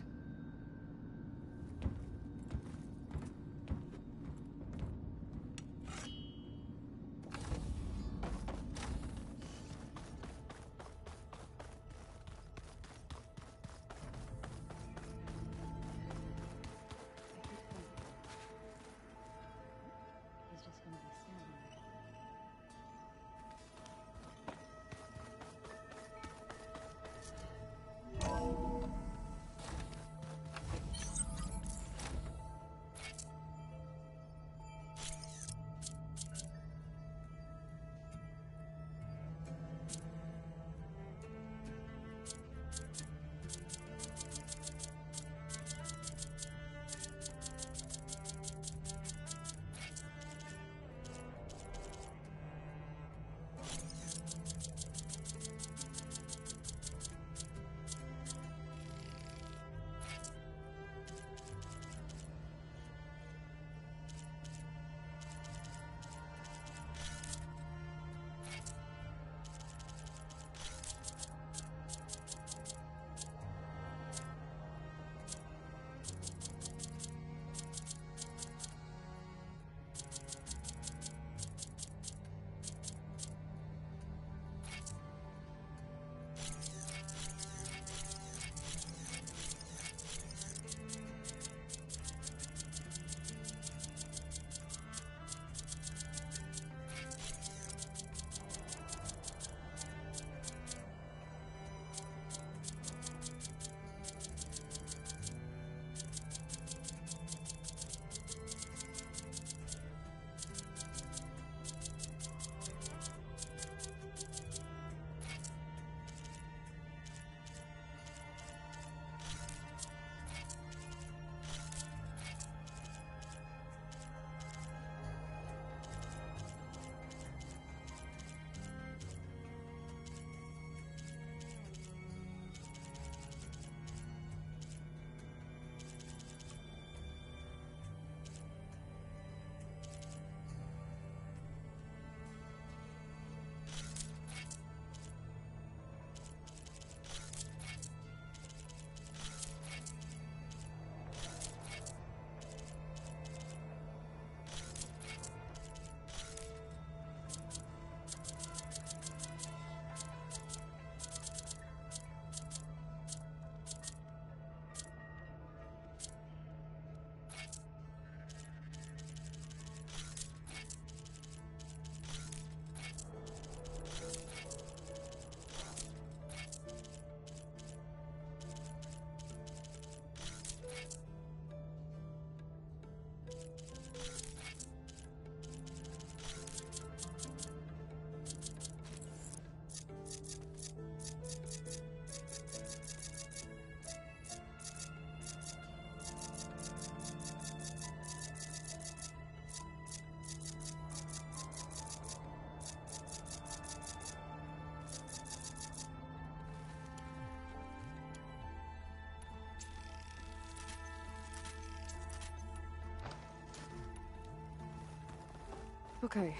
Okay.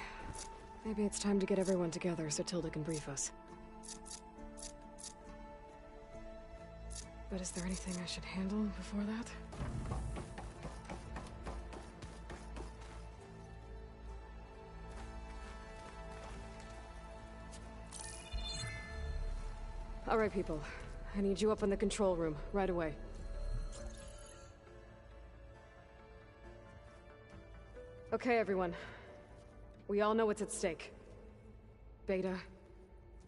Maybe it's time to get everyone together so Tilda can brief us. But is there anything I should handle before that? All right, people. I need you up in the control room, right away. Okay, everyone. We all know what's at stake. Beta,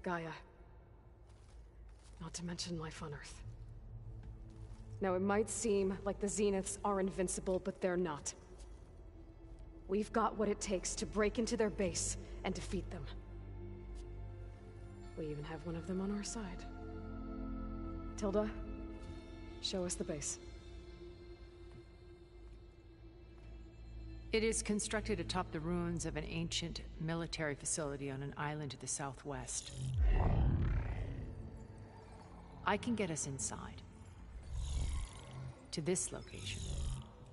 Gaia. Not to mention life on Earth. Now, it might seem like the Zeniths are invincible, but they're not. We've got what it takes to break into their base and defeat them. We even have one of them on our side. Tilda, show us the base. It is constructed atop the ruins of an ancient military facility on an island to the southwest. I can get us inside. To this location.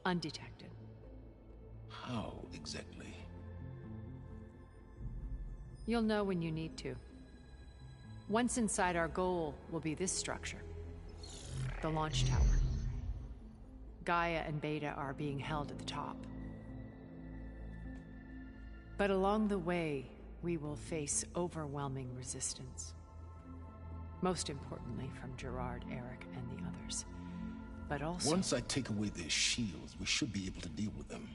Undetected. How exactly? You'll know when you need to. Once inside, our goal will be this structure. The launch tower. Gaia and Beta are being held at the top. But along the way, we will face overwhelming resistance. Most importantly from Gerard, Eric, and the others. But also... Once I take away their shields, we should be able to deal with them.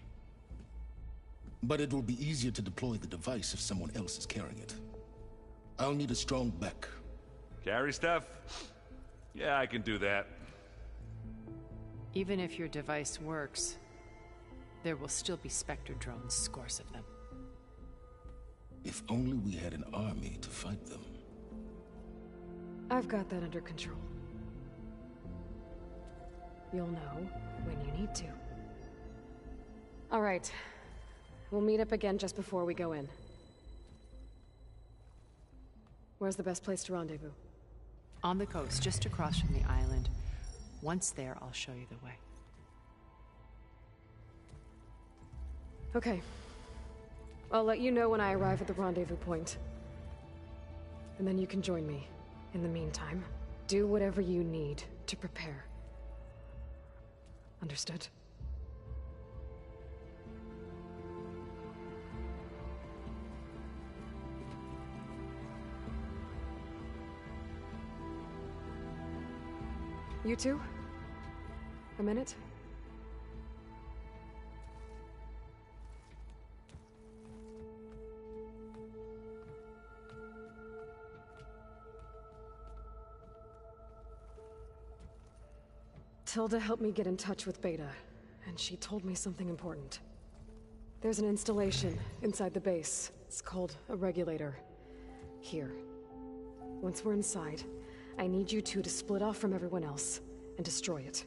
But it will be easier to deploy the device if someone else is carrying it. I'll need a strong back. Carry stuff? Yeah, I can do that. Even if your device works, there will still be Spectre drones, scores of them. If only we had an army to fight them. I've got that under control. You'll know when you need to. All right. We'll meet up again just before we go in. Where's the best place to rendezvous? On the coast, just across from the island. Once there, I'll show you the way. Okay. I'll let you know when I arrive at the rendezvous point. And then you can join me. In the meantime, do whatever you need to prepare. Understood? You two? A minute? Tilda helped me get in touch with Beta, and she told me something important. There's an installation inside the base. It's called a regulator. Here. Once we're inside, I need you two to split off from everyone else and destroy it.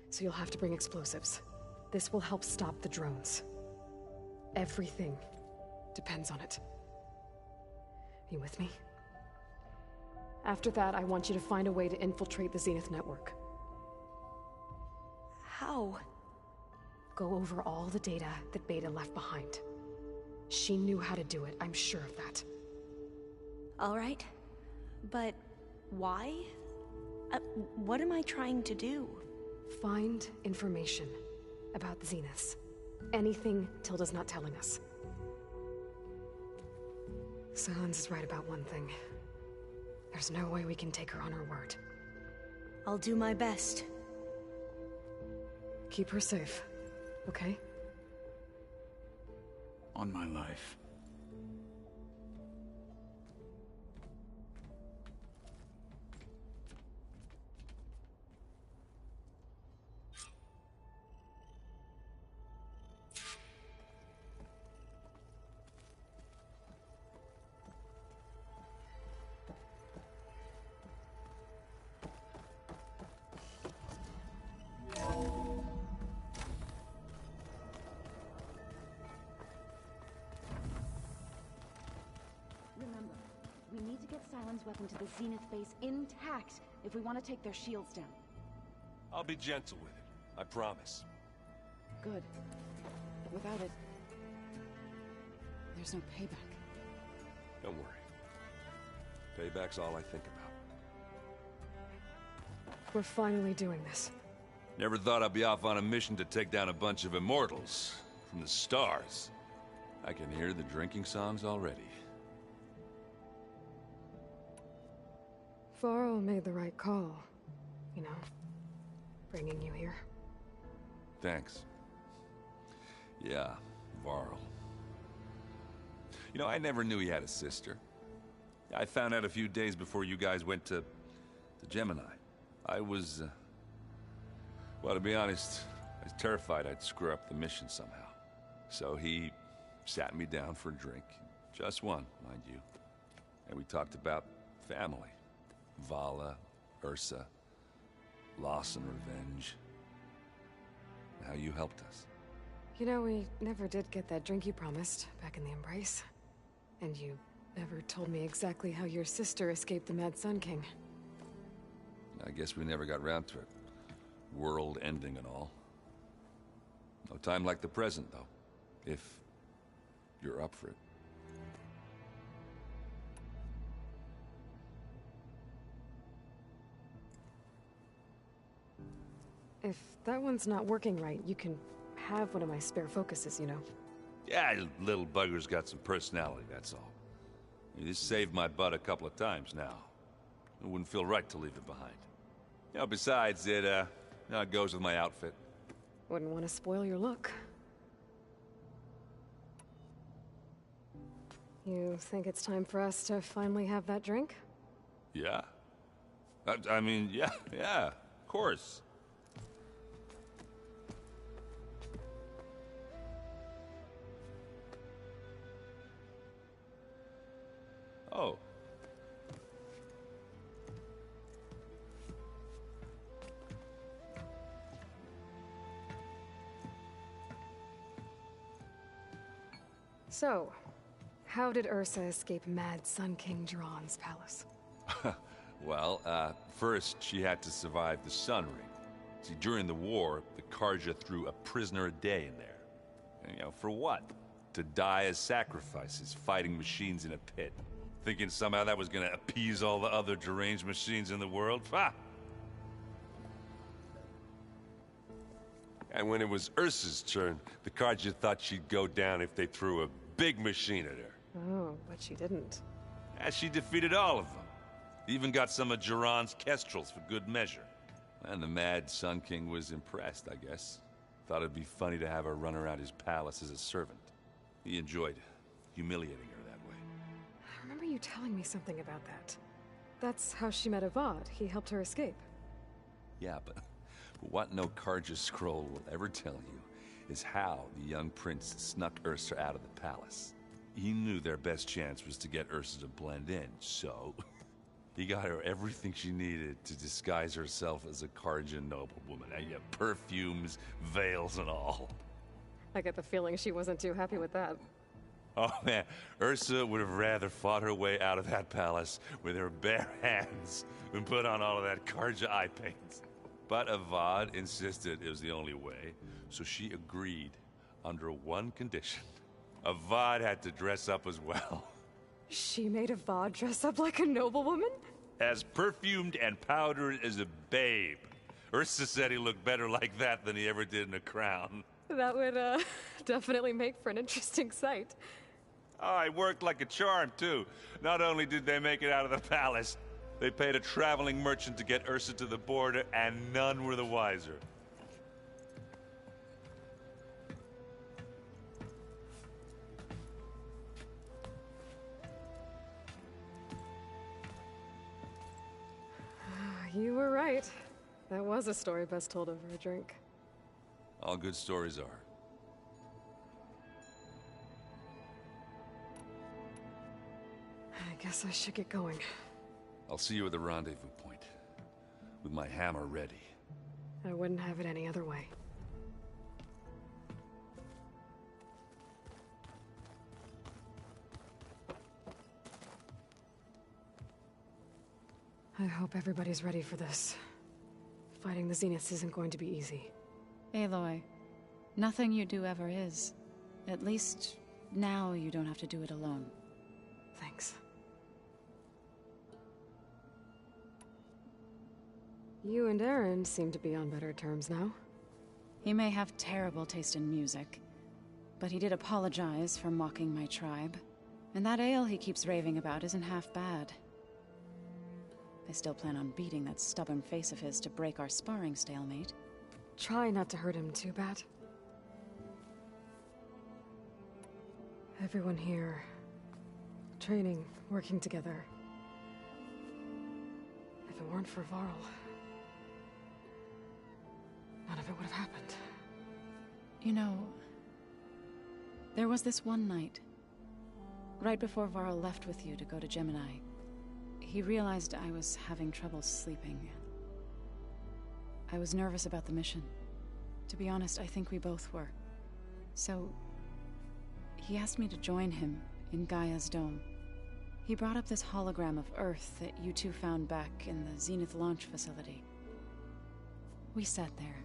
So you'll have to bring explosives. This will help stop the drones. Everything depends on it. You with me? After that, I want you to find a way to infiltrate the Zenith network. How? Go over all the data that Beta left behind. She knew how to do it, I'm sure of that. All right. But why? What am I trying to do? Find information about the Zeniths. Anything Tilda's not telling us. Silence is right about one thing. There's no way we can take her on her word. I'll do my best. Keep her safe, okay? On my life. Remember, we need to get Silent's weapon to the Zenith base intact if we want to take their shields down. I'll be gentle with it, I promise. Good. Without it... there's no payback. Don't worry. Payback's all I think about. We're finally doing this. Never thought I'd be off on a mission to take down a bunch of immortals from the stars. I can hear the drinking songs already. Varl made the right call. You know, bringing you here. Thanks. Yeah, Varl. You know, I never knew he had a sister. I found out a few days before you guys went to Gemini. I was, well, to be honest, I was terrified I'd screw up the mission somehow. So he sat me down for a drink. Just one, mind you. And we talked about family. Vala, Ursa, loss and revenge. How you helped us. You know, we never did get that drink you promised back in the Embrace. And you never told me exactly how your sister escaped the Mad Sun King. I guess we never got round to it. World ending and all. No time like the present, though. If you're up for it. If that one's not working right, you can have one of my spare focuses, you know. Yeah, little bugger's got some personality, that's all. This saved my butt a couple of times now. It wouldn't feel right to leave it behind. You know, besides, it goes with my outfit. Wouldn't want to spoil your look. You think it's time for us to finally have that drink? Yeah. I mean, yeah, of course. Oh. So, how did Ursa escape Mad Sun King Jiran's palace? Well, first she had to survive the Sun Ring. See, during the war, the Karja threw a prisoner a day in there. And, you know, for what? To die as sacrifices, fighting machines in a pit. Thinking somehow that was gonna appease all the other deranged machines in the world? Ha! And when it was Ursa's turn, the Karja thought she'd go down if they threw a big machine at her. Oh, but she didn't. And she defeated all of them. Even got some of Jiran's kestrels for good measure. And the Mad Sun King was impressed, I guess. Thought it'd be funny to have her run around his palace as a servant. He enjoyed humiliating her that way. I remember you telling me something about that. That's how she met Avad. He helped her escape. Yeah, but what no Karja scroll will ever tell you is how the young prince snuck Ursa out of the palace. He knew their best chance was to get Ursa to blend in, so he got her everything she needed to disguise herself as a Karja noblewoman. And yeah, perfumes, veils, and all. I get the feeling she wasn't too happy with that. Oh man, Ursa would have rather fought her way out of that palace with her bare hands than put on all of that Karja eye paint. But Avad insisted it was the only way, so she agreed under one condition. Avad had to dress up as well. She made Avad dress up like a noblewoman? As perfumed and powdered as a babe. Ursa said he looked better like that than he ever did in a crown. That would, definitely make for an interesting sight. Oh, it worked like a charm, too. Not only did they make it out of the palace, they paid a traveling merchant to get Ursa to the border, and none were the wiser. You were right. That was a story best told over a drink. All good stories are. I guess I should get going. I'll see you at the rendezvous point, with my hammer ready. I wouldn't have it any other way. I hope everybody's ready for this. Fighting the Zeniths isn't going to be easy. Aloy, nothing you do ever is. At least, now you don't have to do it alone. Thanks. You and Aaron seem to be on better terms now. He may have terrible taste in music, but he did apologize for mocking my tribe. And that ale he keeps raving about isn't half bad. I still plan on beating that stubborn face of his to break our sparring stalemate. Try not to hurt him too bad. Everyone here, training, working together. If it weren't for Varl, none of it would have happened. You know, there was this one night, right before Varl left with you to go to Gemini. He realized I was having trouble sleeping. I was nervous about the mission. To be honest, I think we both were. So, he asked me to join him in Gaia's dome. He brought up this hologram of Earth that you two found back in the Zenith launch facility. We sat there,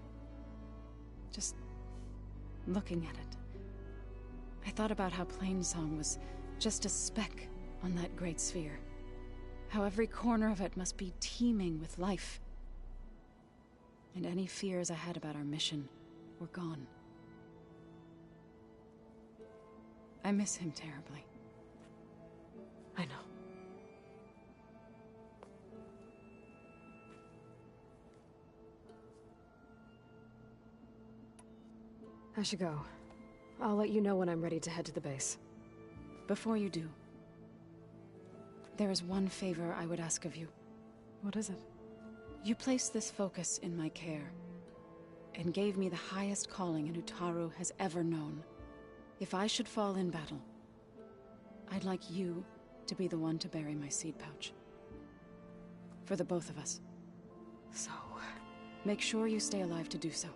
just looking at it. I thought about how Plainsong was just a speck on that great sphere. How every corner of it must be teeming with life. And any fears I had about our mission were gone. I miss him terribly. I know. I should go. I'll let you know when I'm ready to head to the base. Before you do, there is one favor I would ask of you. What is it? You placed this focus in my care, and gave me the highest calling an Utaru has ever known. If I should fall in battle, I'd like you to be the one to bury my seed pouch. For the both of us. So... make sure you stay alive to do so.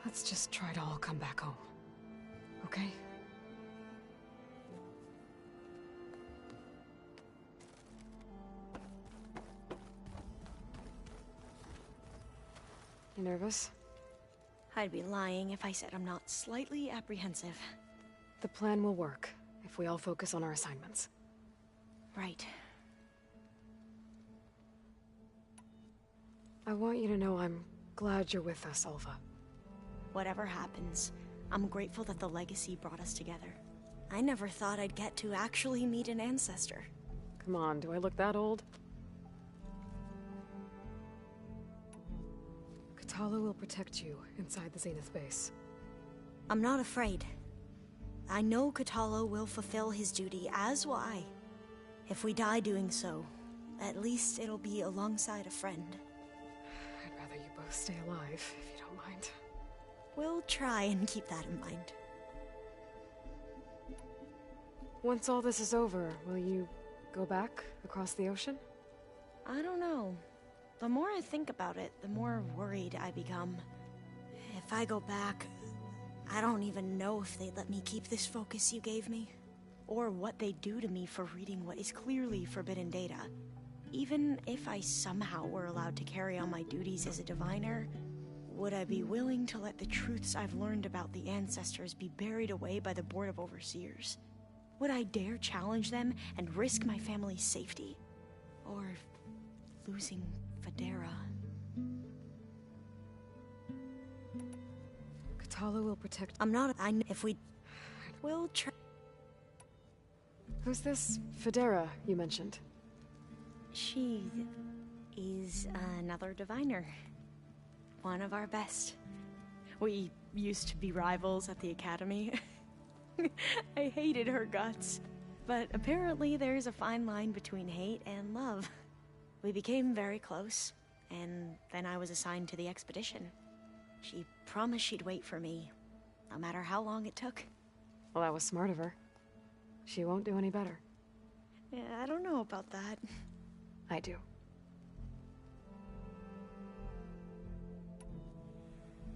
let's just try to all come back home. Okay? You nervous? I'd be lying if I said I'm not slightly apprehensive. The plan will work, if we all focus on our assignments. Right. I want you to know I'm glad you're with us, Alva. Whatever happens, I'm grateful that the legacy brought us together. I never thought I'd get to actually meet an ancestor. Come on, do I look that old? Katala will protect you inside the Zenith base. I'm not afraid. I know Katala will fulfill his duty, as will I. If we die doing so, at least it'll be alongside a friend. I'd rather you both stay alive, if you don't mind. We'll try and keep that in mind. Once all this is over, will you go back across the ocean? I don't know. The more I think about it, the more worried I become. If I go back, I don't even know if they'd let me keep this focus you gave me, or what they'd do to me for reading what is clearly forbidden data. Even if I somehow were allowed to carry on my duties as a diviner, would I be willing to let the truths I've learned about the ancestors be buried away by the Board of Overseers? Would I dare challenge them and risk my family's safety? Or losing Federa? Katala will protect... I'm not... if we... we'll try... Who's this Federa you mentioned? She... is another diviner. One of our best. We used to be rivals at the academy. I hated her guts. But apparently there's a fine line between hate and love. We became very close, and then I was assigned to the expedition. She promised she'd wait for me, no matter how long it took. Well, that was smart of her. She won't do any better. Yeah, I don't know about that. I do.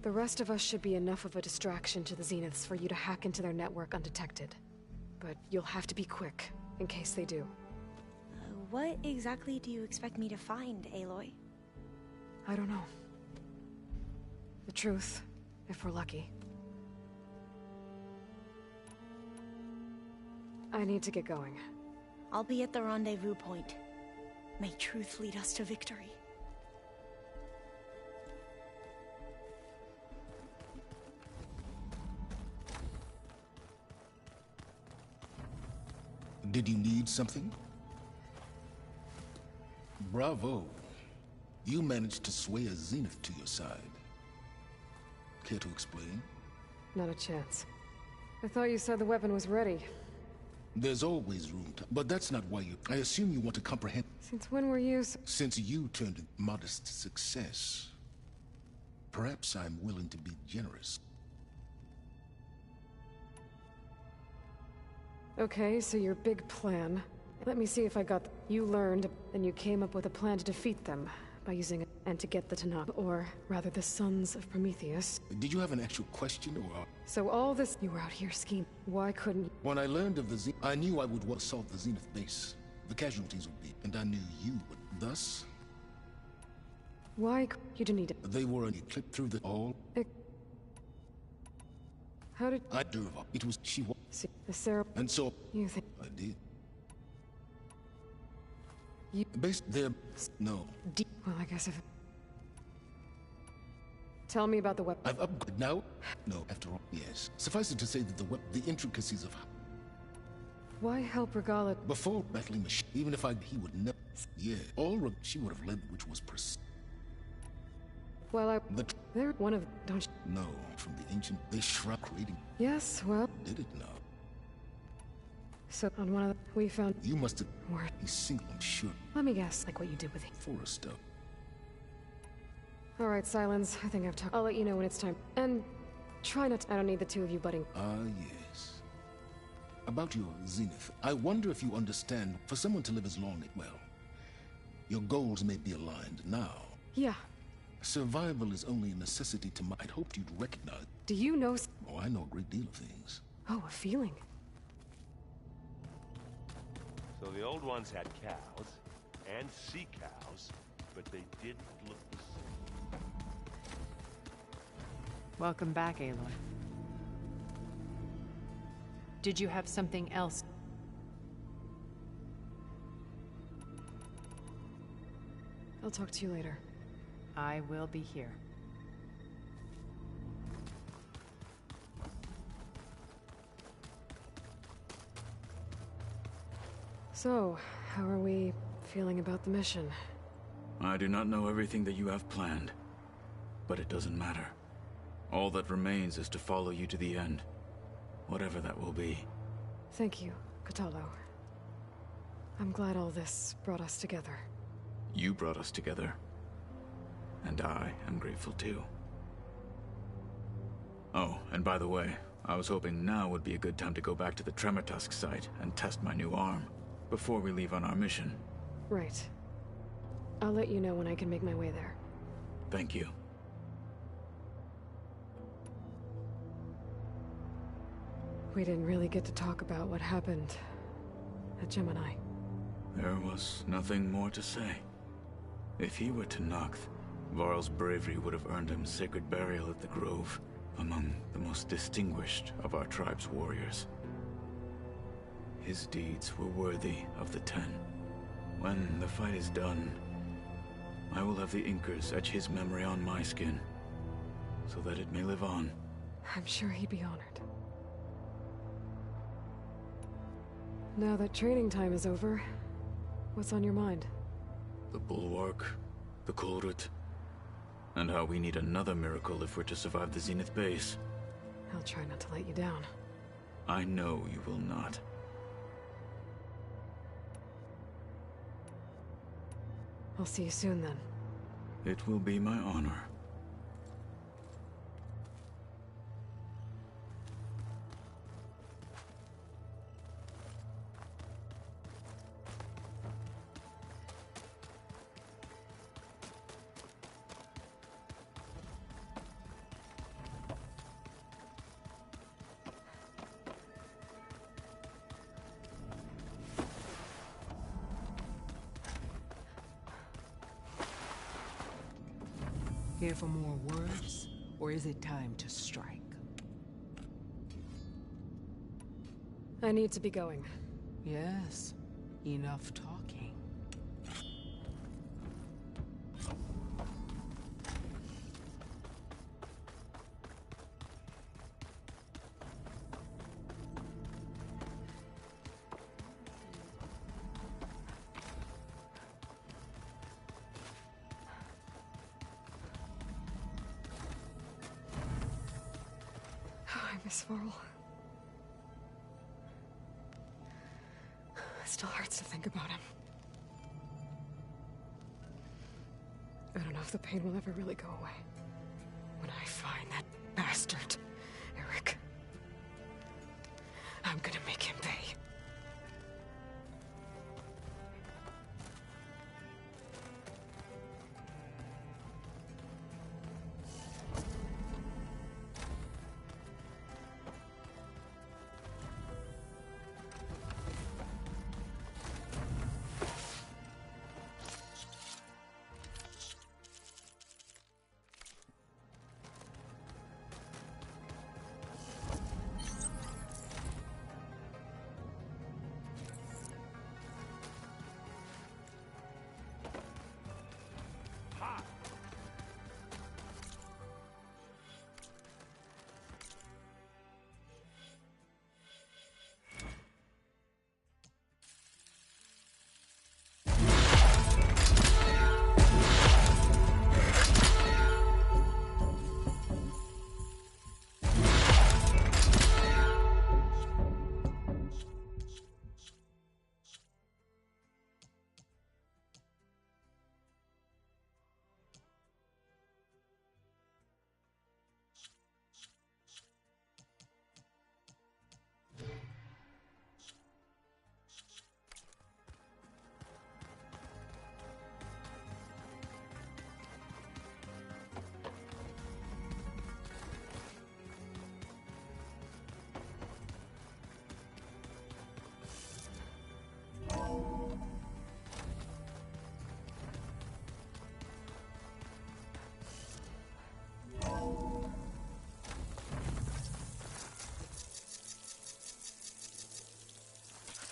The rest of us should be enough of a distraction to the Zeniths for you to hack into their network undetected. But you'll have to be quick, in case they do. What exactly do you expect me to find, Aloy? I don't know. The truth, if we're lucky. I need to get going. I'll be at the rendezvous point. May truth lead us to victory. Did you need something? Bravo. You managed to sway a Zenith to your side. Care to explain? Not a chance. I thought you said the weapon was ready. There's always room to... But that's not why you... I assume you want to comprehend... Since when were you... Since you turned modest success. Perhaps I'm willing to be generous. Okay, so your big plan. Let me see if I got... You learned, and you came up with a plan to defeat them. By using it, and to get the Tanakh, or rather the Sons of Prometheus. Did you have an actual question, or... So all this... You were out here scheming. Why couldn't you... When I learned of the Zenith, I knew I would assault the Zenith base. The casualties would be, and I knew you would. Thus... Why... You didn't need it. They were an eclipse through the all... How did... I drove up. It was... She was... See, the Sarah... And so... You think... I did. You... Based there... No. Well, I guess if... Tell me about the weapon. I've upgraded now? No, after all, yes. Suffice it to say that the intricacies of... Why help Regala? Before battling machine, even if he would never... Yeah, she would have led, which was precise. Well, they're one of... Don't you... No, from the ancient... They shroud creating... Yes, well... Did it now? So, on one of the... We found... You must have... Word. He's single, I'm sure. Let me guess, like what you did with it. Forrester. Alright, Silence. I think I've talked. I'll let you know when it's time. And... Try not to... I don't need the two of you butting. Ah, yes. About your Zenith, I wonder if you understand, for someone to live as long... Well... Your goals may be aligned now. Yeah. Survival is only a necessity to I'd hoped you'd recognize... Do you know... Oh, I know a great deal of things. Oh, a feeling. So the old ones had cows, and sea cows, but they didn't look the same. Welcome back, Aloy. Did you have something else? I'll talk to you later. I will be here. So, how are we feeling about the mission? I do not know everything that you have planned, but it doesn't matter. All that remains is to follow you to the end, whatever that will be. Thank you, Kotallo. I'm glad all this brought us together. You brought us together. And I am grateful too. Oh, and by the way, I was hoping now would be a good time to go back to the Tremortusk site and test my new arm, before we leave on our mission. Right. I'll let you know when I can make my way there. Thank you. We didn't really get to talk about what happened at Gemini. There was nothing more to say. If he were Tanakh, Varl's bravery would have earned him sacred burial at the Grove, among the most distinguished of our tribe's warriors. His deeds were worthy of the Ten. When the fight is done, I will have the Inkers etch his memory on my skin, so that it may live on. I'm sure he'd be honored. Now that training time is over, what's on your mind? The Bulwark, the Kulrut, and how we need another miracle if we're to survive the Zenith base. I'll try not to let you down. I know you will not. I'll see you soon then. It will be my honor. Here for more words, or is it time to strike? I need to be going. Yes, enough talking. I miss Varl. It still hurts to think about him. I don't know if the pain will ever really go away. When I find that bastard, Eric, I'm gonna make him pay.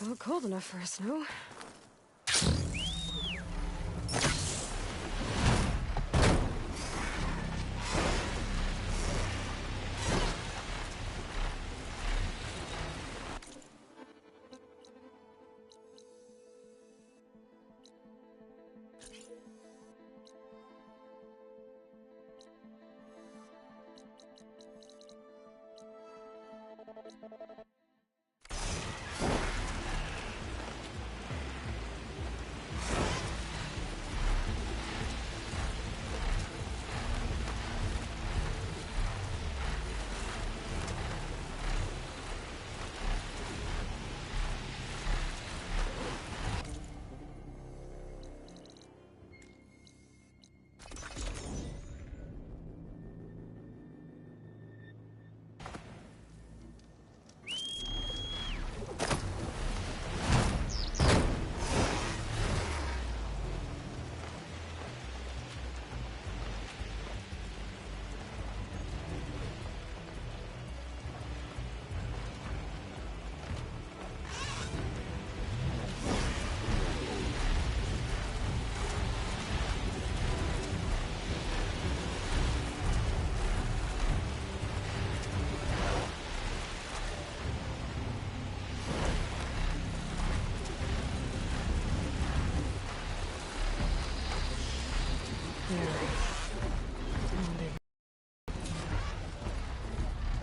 Felt cold enough for a snow.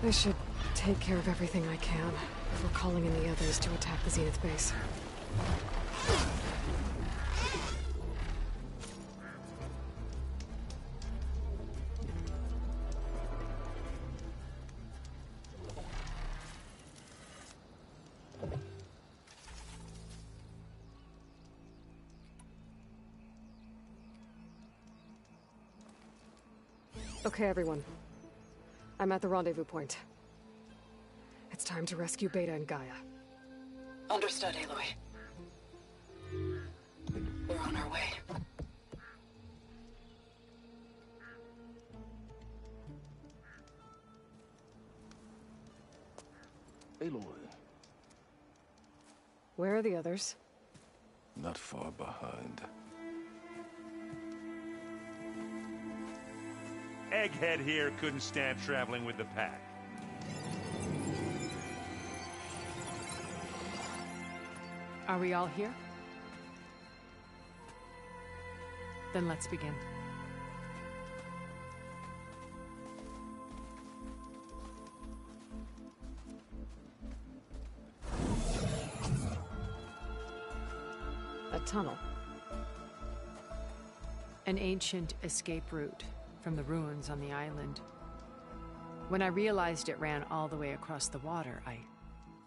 I should take care of everything I can before calling in the others to attack the Zenith base. Okay, everyone. I'm at the rendezvous point. It's time to rescue Beta and Gaia. Understood, Aloy. We're on our way. Aloy. Where are the others? Not far behind. Egghead here couldn't stand traveling with the pack. Are we all here? Then let's begin. A tunnel. An ancient escape route from the ruins on the island. When I realized it ran all the way across the water,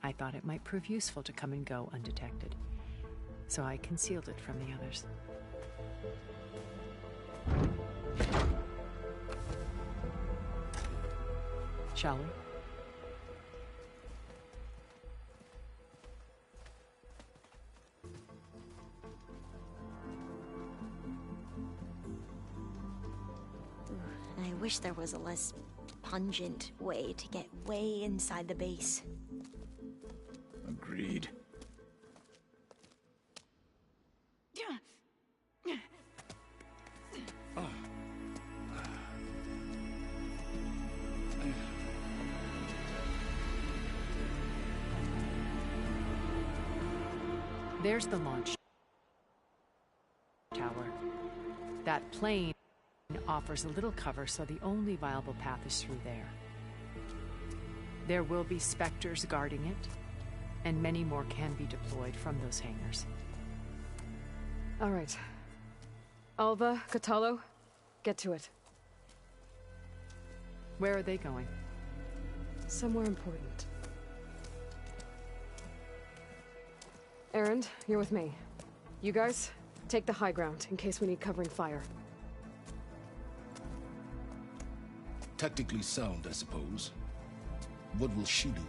I thought it might prove useful to come and go undetected. So I concealed it from the others. Shall we? I wish there was a less pungent way to get way inside the base. Agreed. There's the launch tower. That plane offers a little cover, so the only viable path is through there. There will be specters guarding it, and many more can be deployed from those hangars. All right. Alva, Catalo, get to it. Where are they going? Somewhere important. Erend, you're with me. You guys, take the high ground in case we need covering fire. Tactically sound, I suppose. What will she do?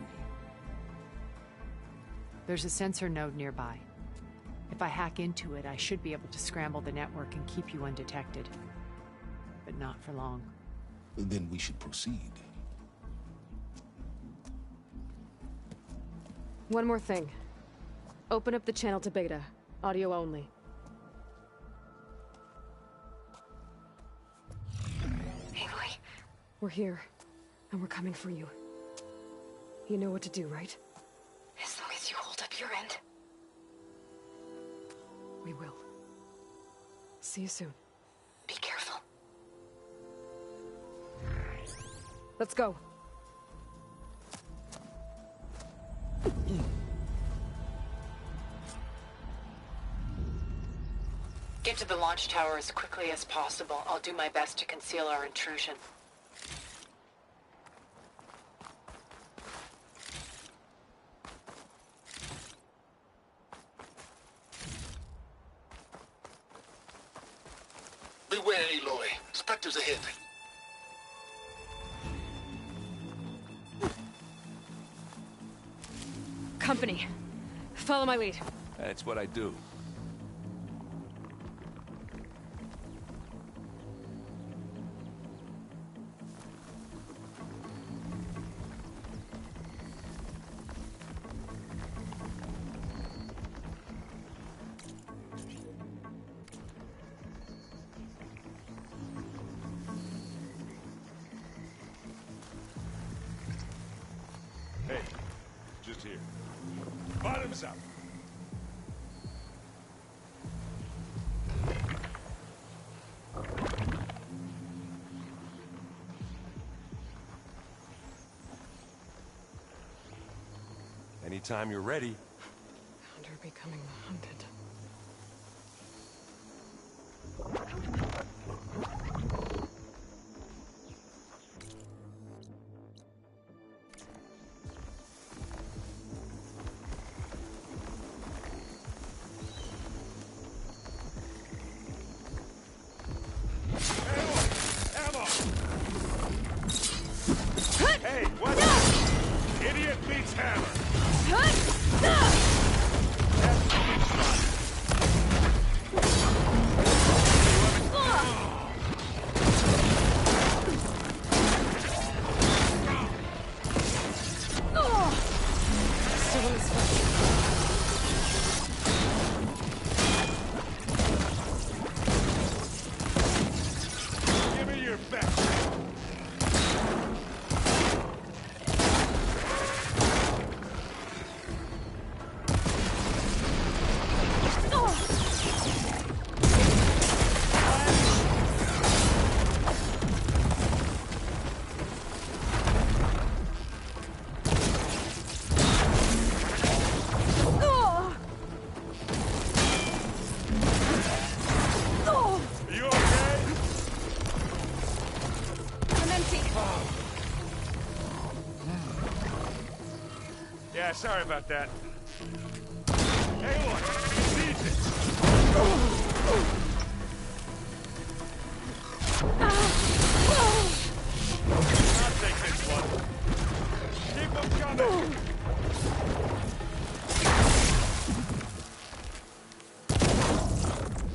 There's a sensor node nearby. If I hack into it, I should be able to scramble the network and keep you undetected. But not for long. Then we should proceed. One more thing. Open up the channel to beta. Audio only. Aloy. We're here, and we're coming for you. You know what to do, right? As long as you hold up your end. We will. See you soon. Be careful. Let's go. Get to the launch tower as quickly as possible. I'll do my best to conceal our intrusion. Beware, Aloy. Spectres ahead. Company. Follow my lead. That's what I do. Hey, just here. Bottoms up. Anytime you're ready. Found her becoming the hunted. Hey, what? No! Idiot beats hammer. Still in his face. Yeah, sorry about that. Hey, look! He needs it! I'll take this one. Keep them coming!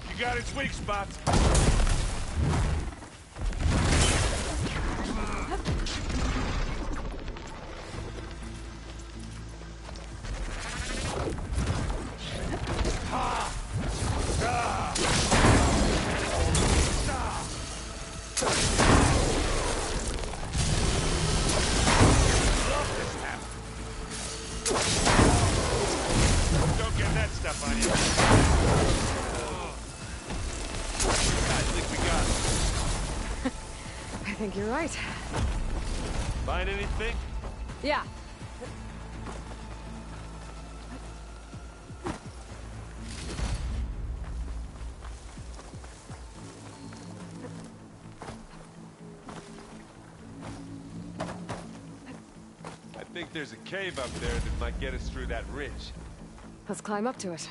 You got its weak spots. I think you're right. Find anything? Yeah. I think there's a cave up there that might get us through that ridge. Let's climb up to it.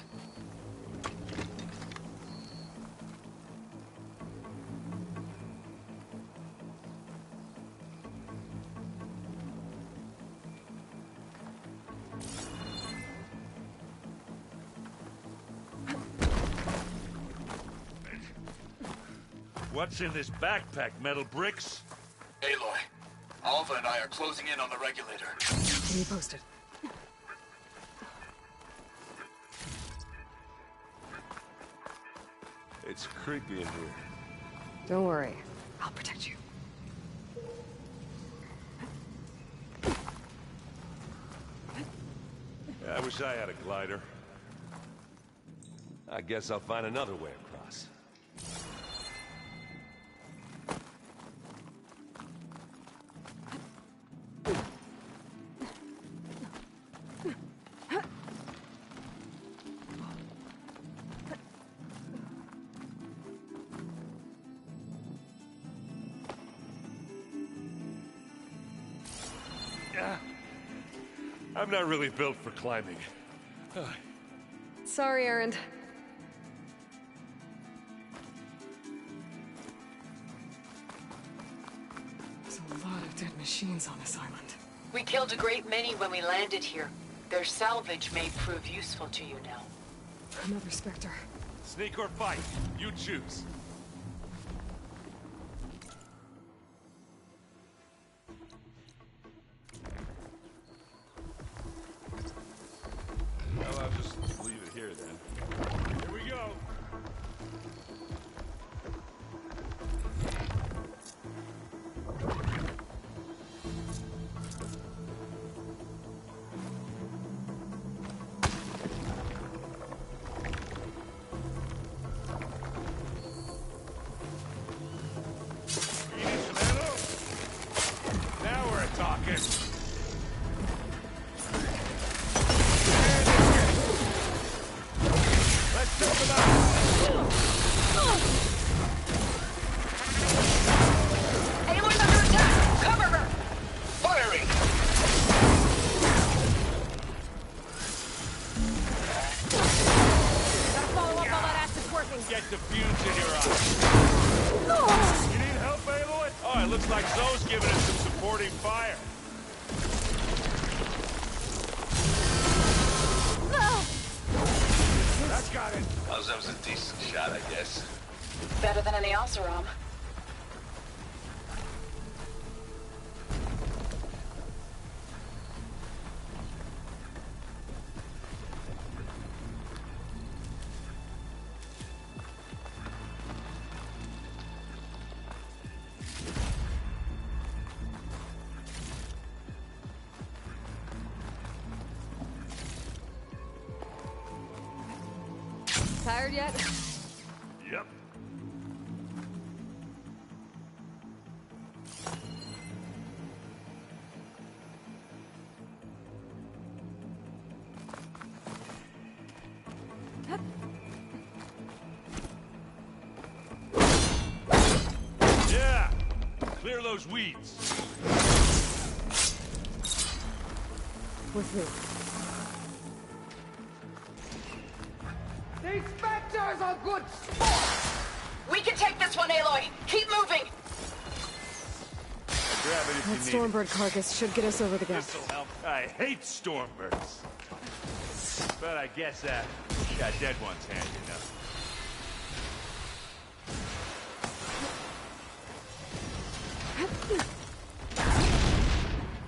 What's in this backpack, metal bricks? Aloy, Alva and I are closing in on the regulator. Can you post it? It's creepy in here. Don't worry. I'll protect you. I wish I had a glider. I guess I'll find another way across. I'm not really built for climbing. Sorry, Erend. There's a lot of dead machines on this island. We killed a great many when we landed here. Their salvage may prove useful to you now. Another Spectre. Sneak or fight, you choose. Well, I'll just leave it here then. Here we go. Now we're talking. Let's take them out. Aloy's under attack! Cover her! Firing! Gotta follow up all that acid working. Get the fumes in your eyes. You need help, Aloy? Oh, it looks like Zoe's giving us some supporting fire. That's got it. Well, that was a decent shot, I guess. Better than any Oseram. Tired yet? Yep. Yeah! Clear those weeds. with me. These specters are good sport! We can take this one, Aloy! Keep moving! Grab it if That you need Stormbird carcass should get us over the gap. This'll help. I hate Stormbirds. But I guess, got dead ones handy enough.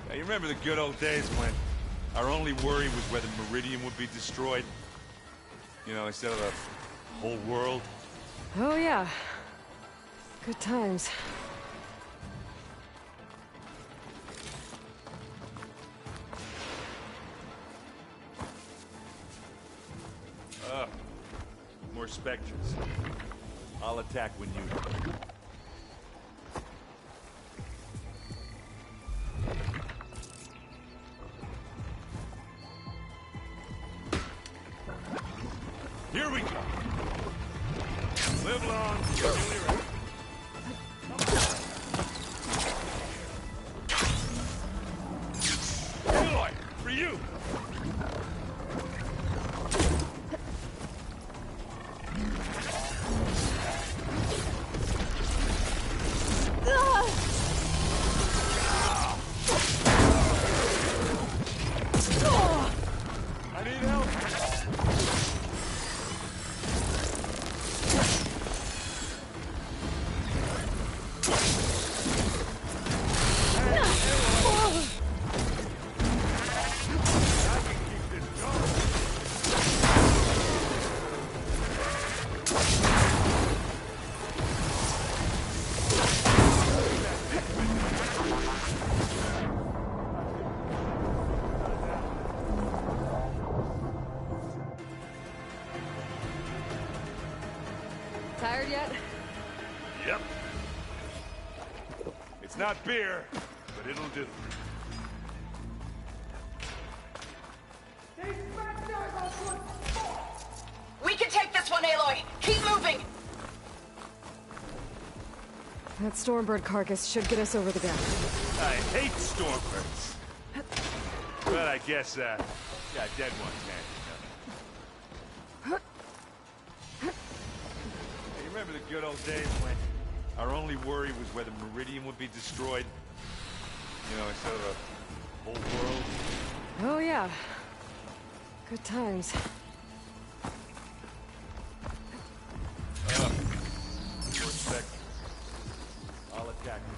Now, you remember the good old days when our only worry was whether Meridian would be destroyed? You know, instead of the whole world? Oh yeah. Good times. More specters. I'll attack when you... Here we go. Live long, Julie Ray. Aloy, for you. I need help. Tired yet? Yep. It's not beer, but it'll do. We can take this one, Aloy! Keep moving! That Stormbird carcass should get us over the gap. I hate Stormbirds. But I guess, got dead ones handy enough. Hey, you remember the good old days when our only worry was whether Meridian would be destroyed? You know, instead of the whole world? Oh yeah. Good times. More specters. I'll attack you.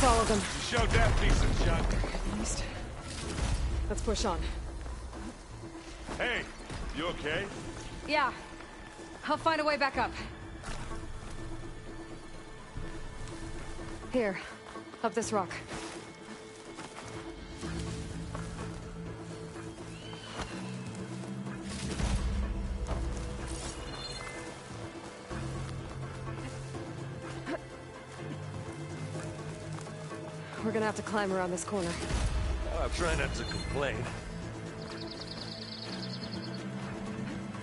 All of them. You showed that decent shot. At least. Let's push on. Hey, you okay? Yeah. I'll find a way back up. Here, up this rock. We're gonna have to climb around this corner. I'll try not to complain.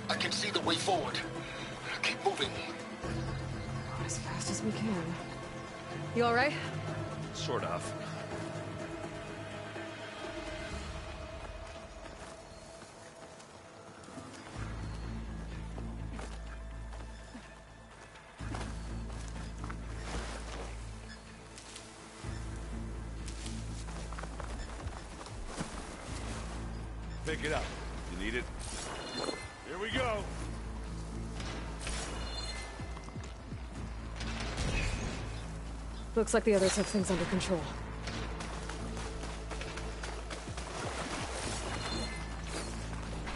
I can see the way forward. Keep moving. As fast as we can. You all right? Sort of. Pick it up. You need it? Here we go. Looks like the others have things under control.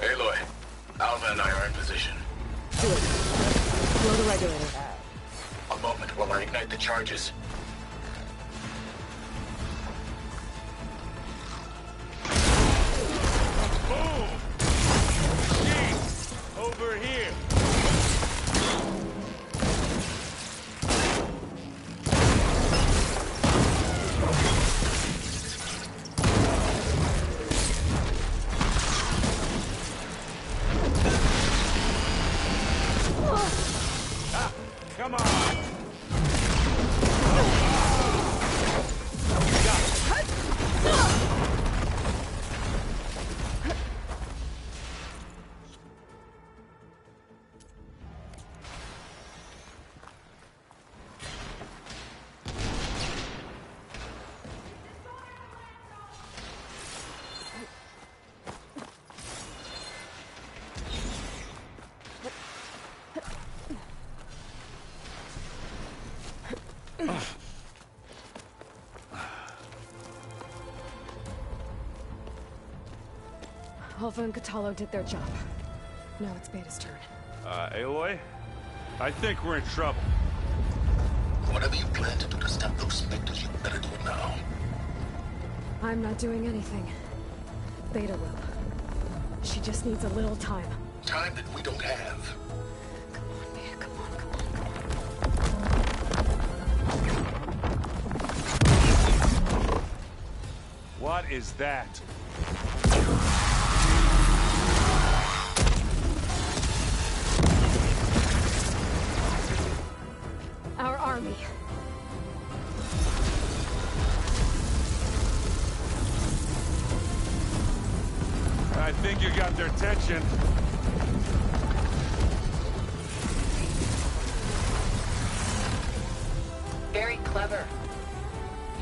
Aloy, Alva and I are in position. Do it. Blow the regulator. A moment while I ignite the charges. Boom! Jeez! Over here! Come on! Alva and Kotallo did their job. Now it's Beta's turn. Aloy? I think we're in trouble. Whatever you plan to do to stop those specters, you better do it now. I'm not doing anything. Beta will. She just needs a little time. Time that we don't have. Come on, Beta, come on, come on. What is that? Our army. I think you got their attention. Very clever.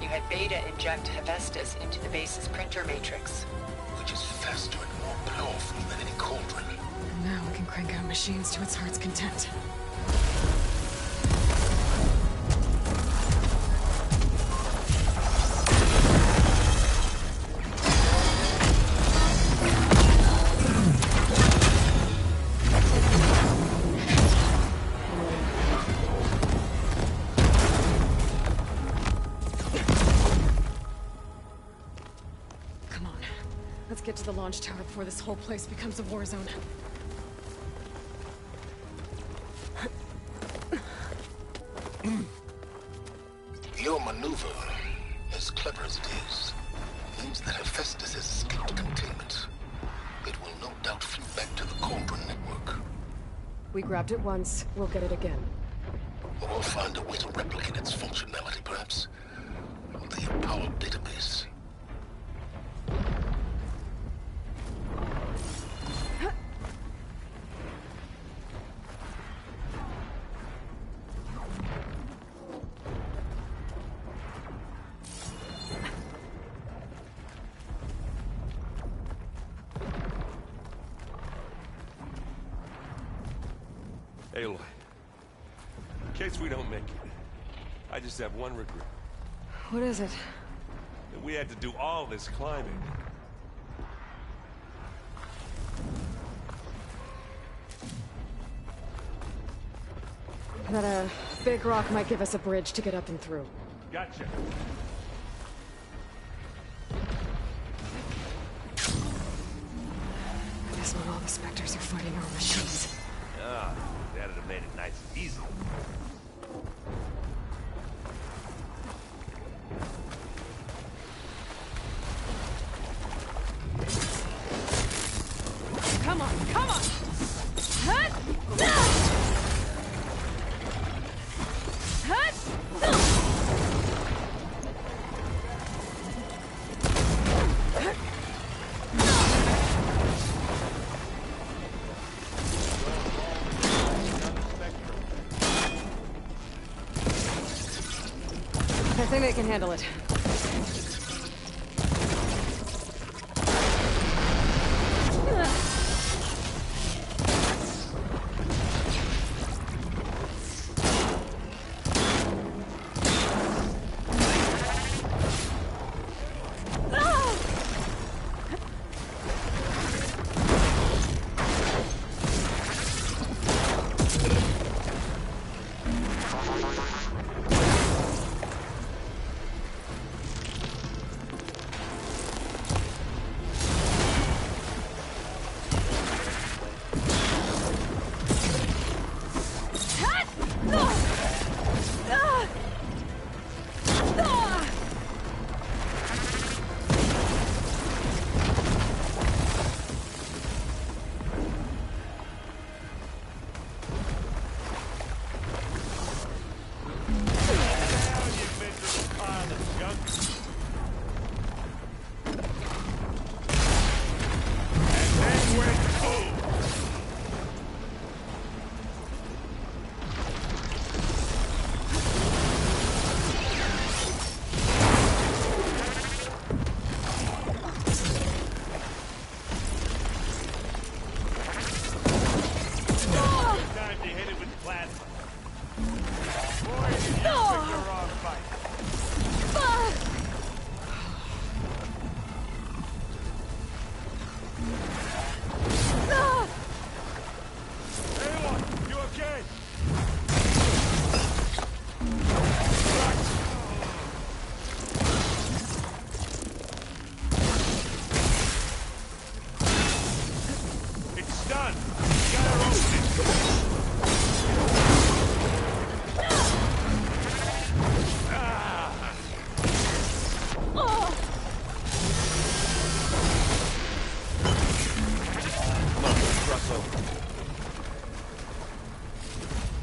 You had Beta inject Hephaestus into the base's printer matrix. Which is faster and more powerful than any cauldron. And now we can crank out machines to its heart's content. Let's get to the launch tower before this whole place becomes a war zone. Your maneuver, as clever as it is, means that Hephaestus has escaped containment. It will no doubt flew back to the Cauldron network. We grabbed it once, we'll get it again. Or we'll find a way to replicate its functionality, perhaps. The Apollo database. Aloy, in case we don't make it, I just have one regret. What is it? That we had to do all this climbing. That big rock might give us a bridge to get up and through. Gotcha. This one, all the specters are fighting our machines. Ah, that'd have made it nice and easy. Come on, come on! Hut! Hut! I think they can handle it.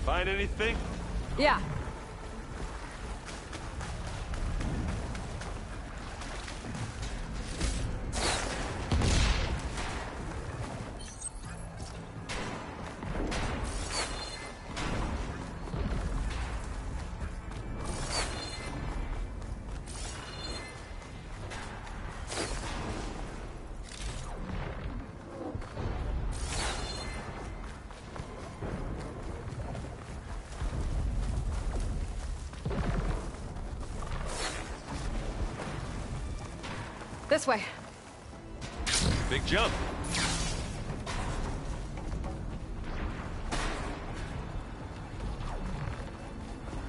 Find anything? Yeah. This way. Big jump.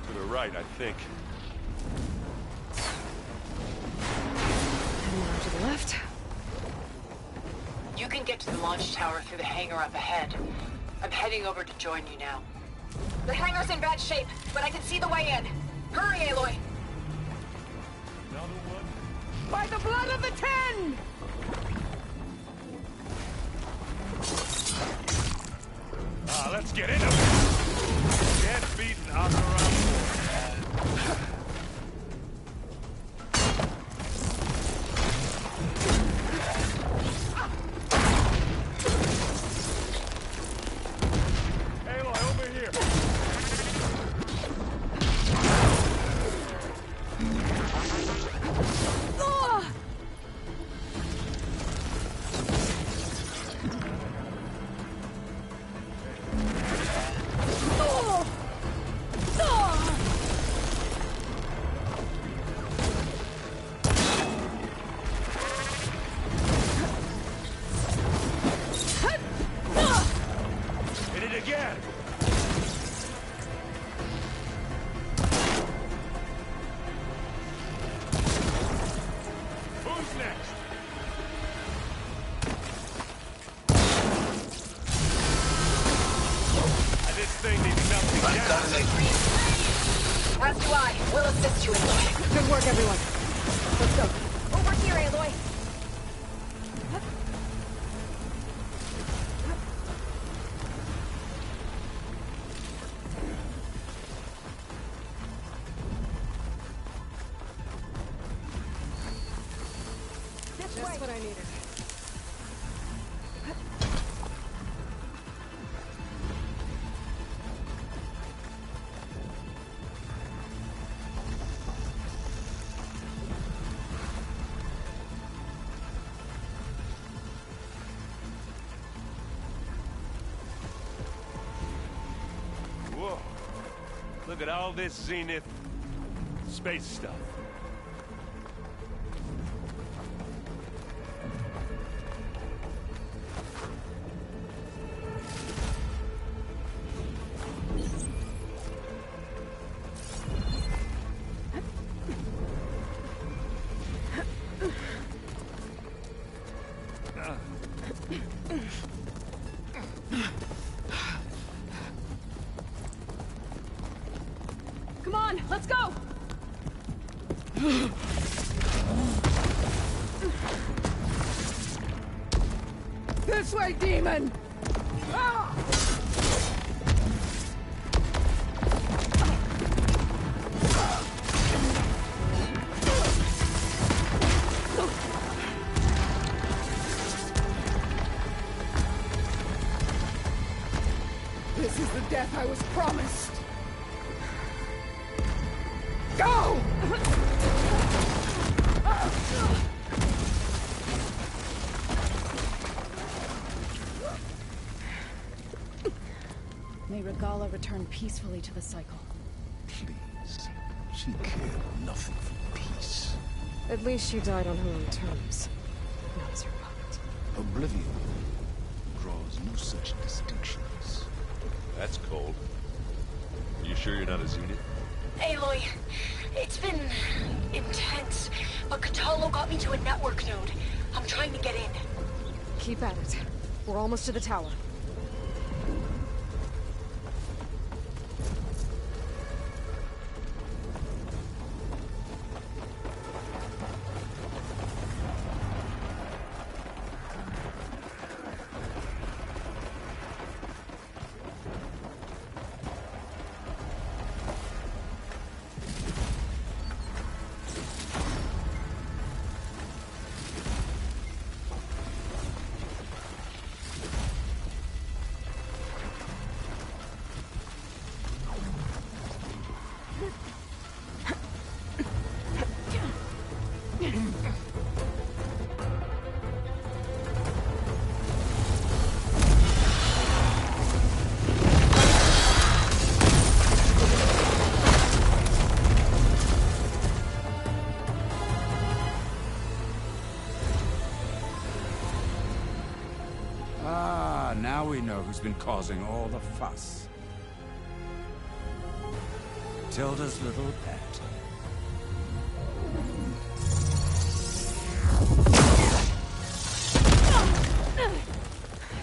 To the right, I think. And more to the left. You can get to the launch tower through the hangar up ahead. I'm heading over to join you now. The hangar's in bad shape, but I can see the way in. Hurry, Aloy! By the blood of the Ten! Let's get into it! Get beaten out around. Aloy, over here! Mark everyone. Let's go. Over here, Aloy. Just what I needed. Whoa. Look at all this Zenith space stuff. Come on, let's go! This way, demon! Ah! This is the death I was promised. Go! May Regala return peacefully to the cycle. Please. She cared nothing for peace. At least she died on her own terms. Not as her puppet. Oblivion draws no such distinctions. That's cold. Are you sure you're not a Zenith? Aloy, it's been intense, but Catalo got me to a network node. I'm trying to get in. Keep at it. We're almost to the tower. Now we know who's been causing all the fuss. Tilda's little pet.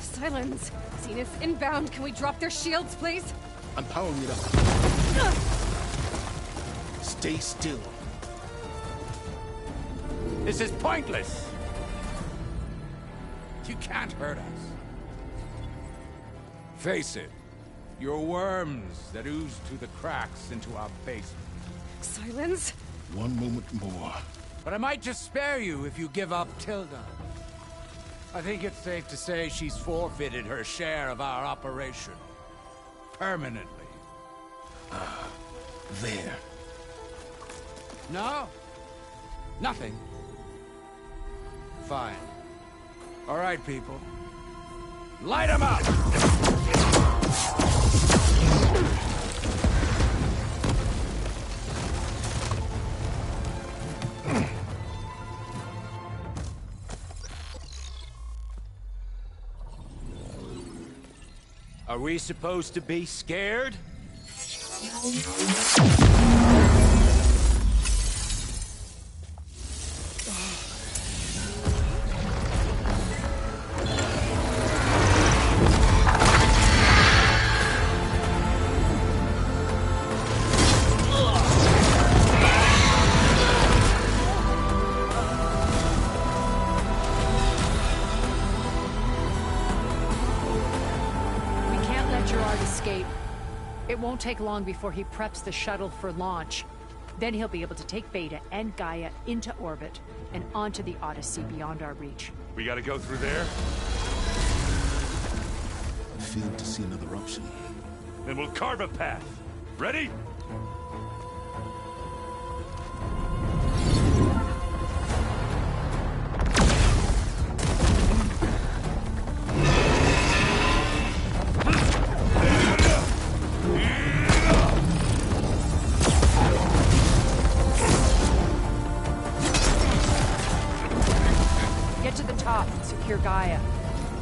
Silence! Zenith inbound. Can we drop their shields, please? I'm powering it up. Stay still. This is pointless. You can't hurt us. Face it, you're worms that ooze through the cracks into our basement. Silence? One moment more. But I might just spare you if you give up Tilda. I think it's safe to say she's forfeited her share of our operation. Permanently. There. No? Nothing? Fine. All right, people. Light 'em up! Are we supposed to be scared? It won't take long before he preps the shuttle for launch. Then he'll be able to take Beta and Gaia into orbit and onto the Odyssey beyond our reach. We gotta go through there? I failed to see another option. Then we'll carve a path. Ready? Get to the top and secure Gaia.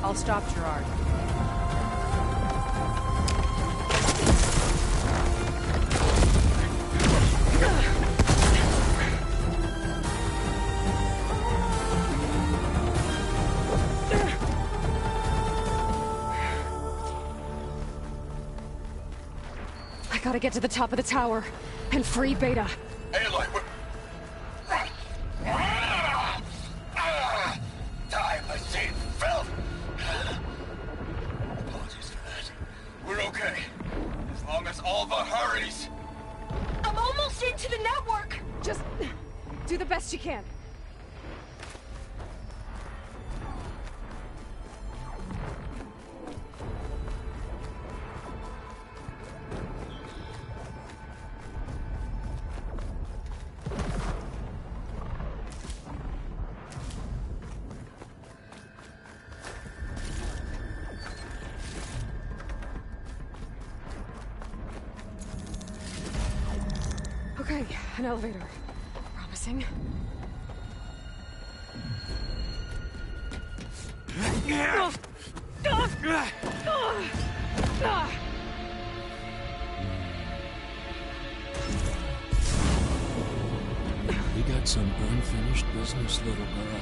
I'll stop Gerard. I gotta get to the top of the tower and free Beta. Aloy, we're... Time machine filth! Apologies for that. We're okay. As long as Alva hurries. I'm almost into the network! Just do the best you can. Okay, an elevator. Promising. We got some unfinished business, little girl.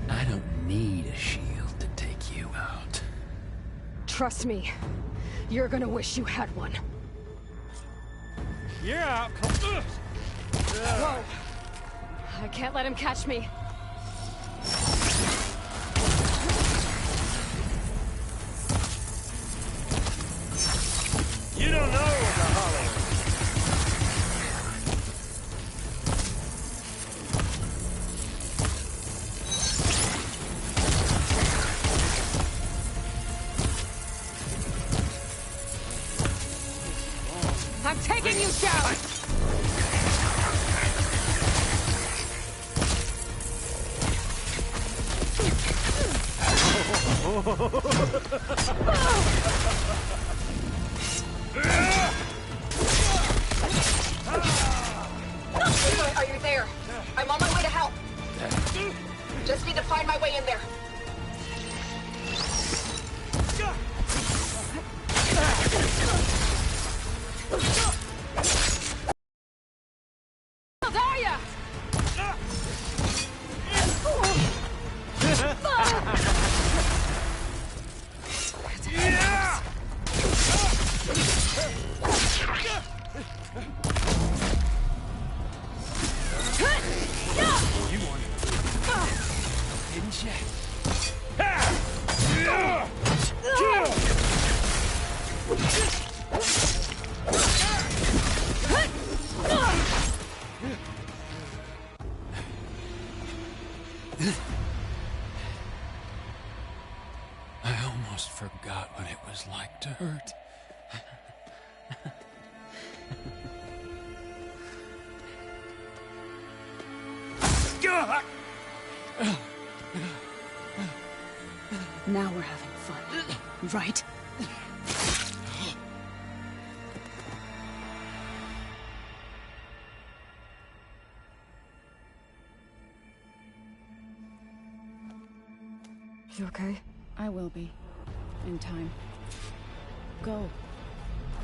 I don't need a shield to take you out. Trust me, you're gonna wish you had one. Yeah. Whoa! I can't let him catch me. You don't know what the hollow is. I'm taking you down! Aloy, are you there? I'm on my way to help. Just need to find my way in there. Gaia! You wanted it, didn't you? I almost forgot what it was like to hurt. Now we're having fun, right? You okay? I will be. In time. Go.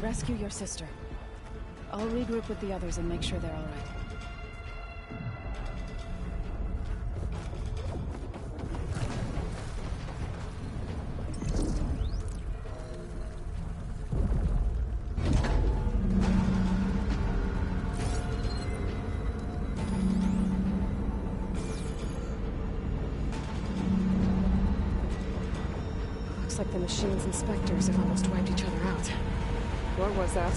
Rescue your sister. I'll regroup with the others and make sure they're all right. like the machine's inspectors have almost wiped each other out. What was that?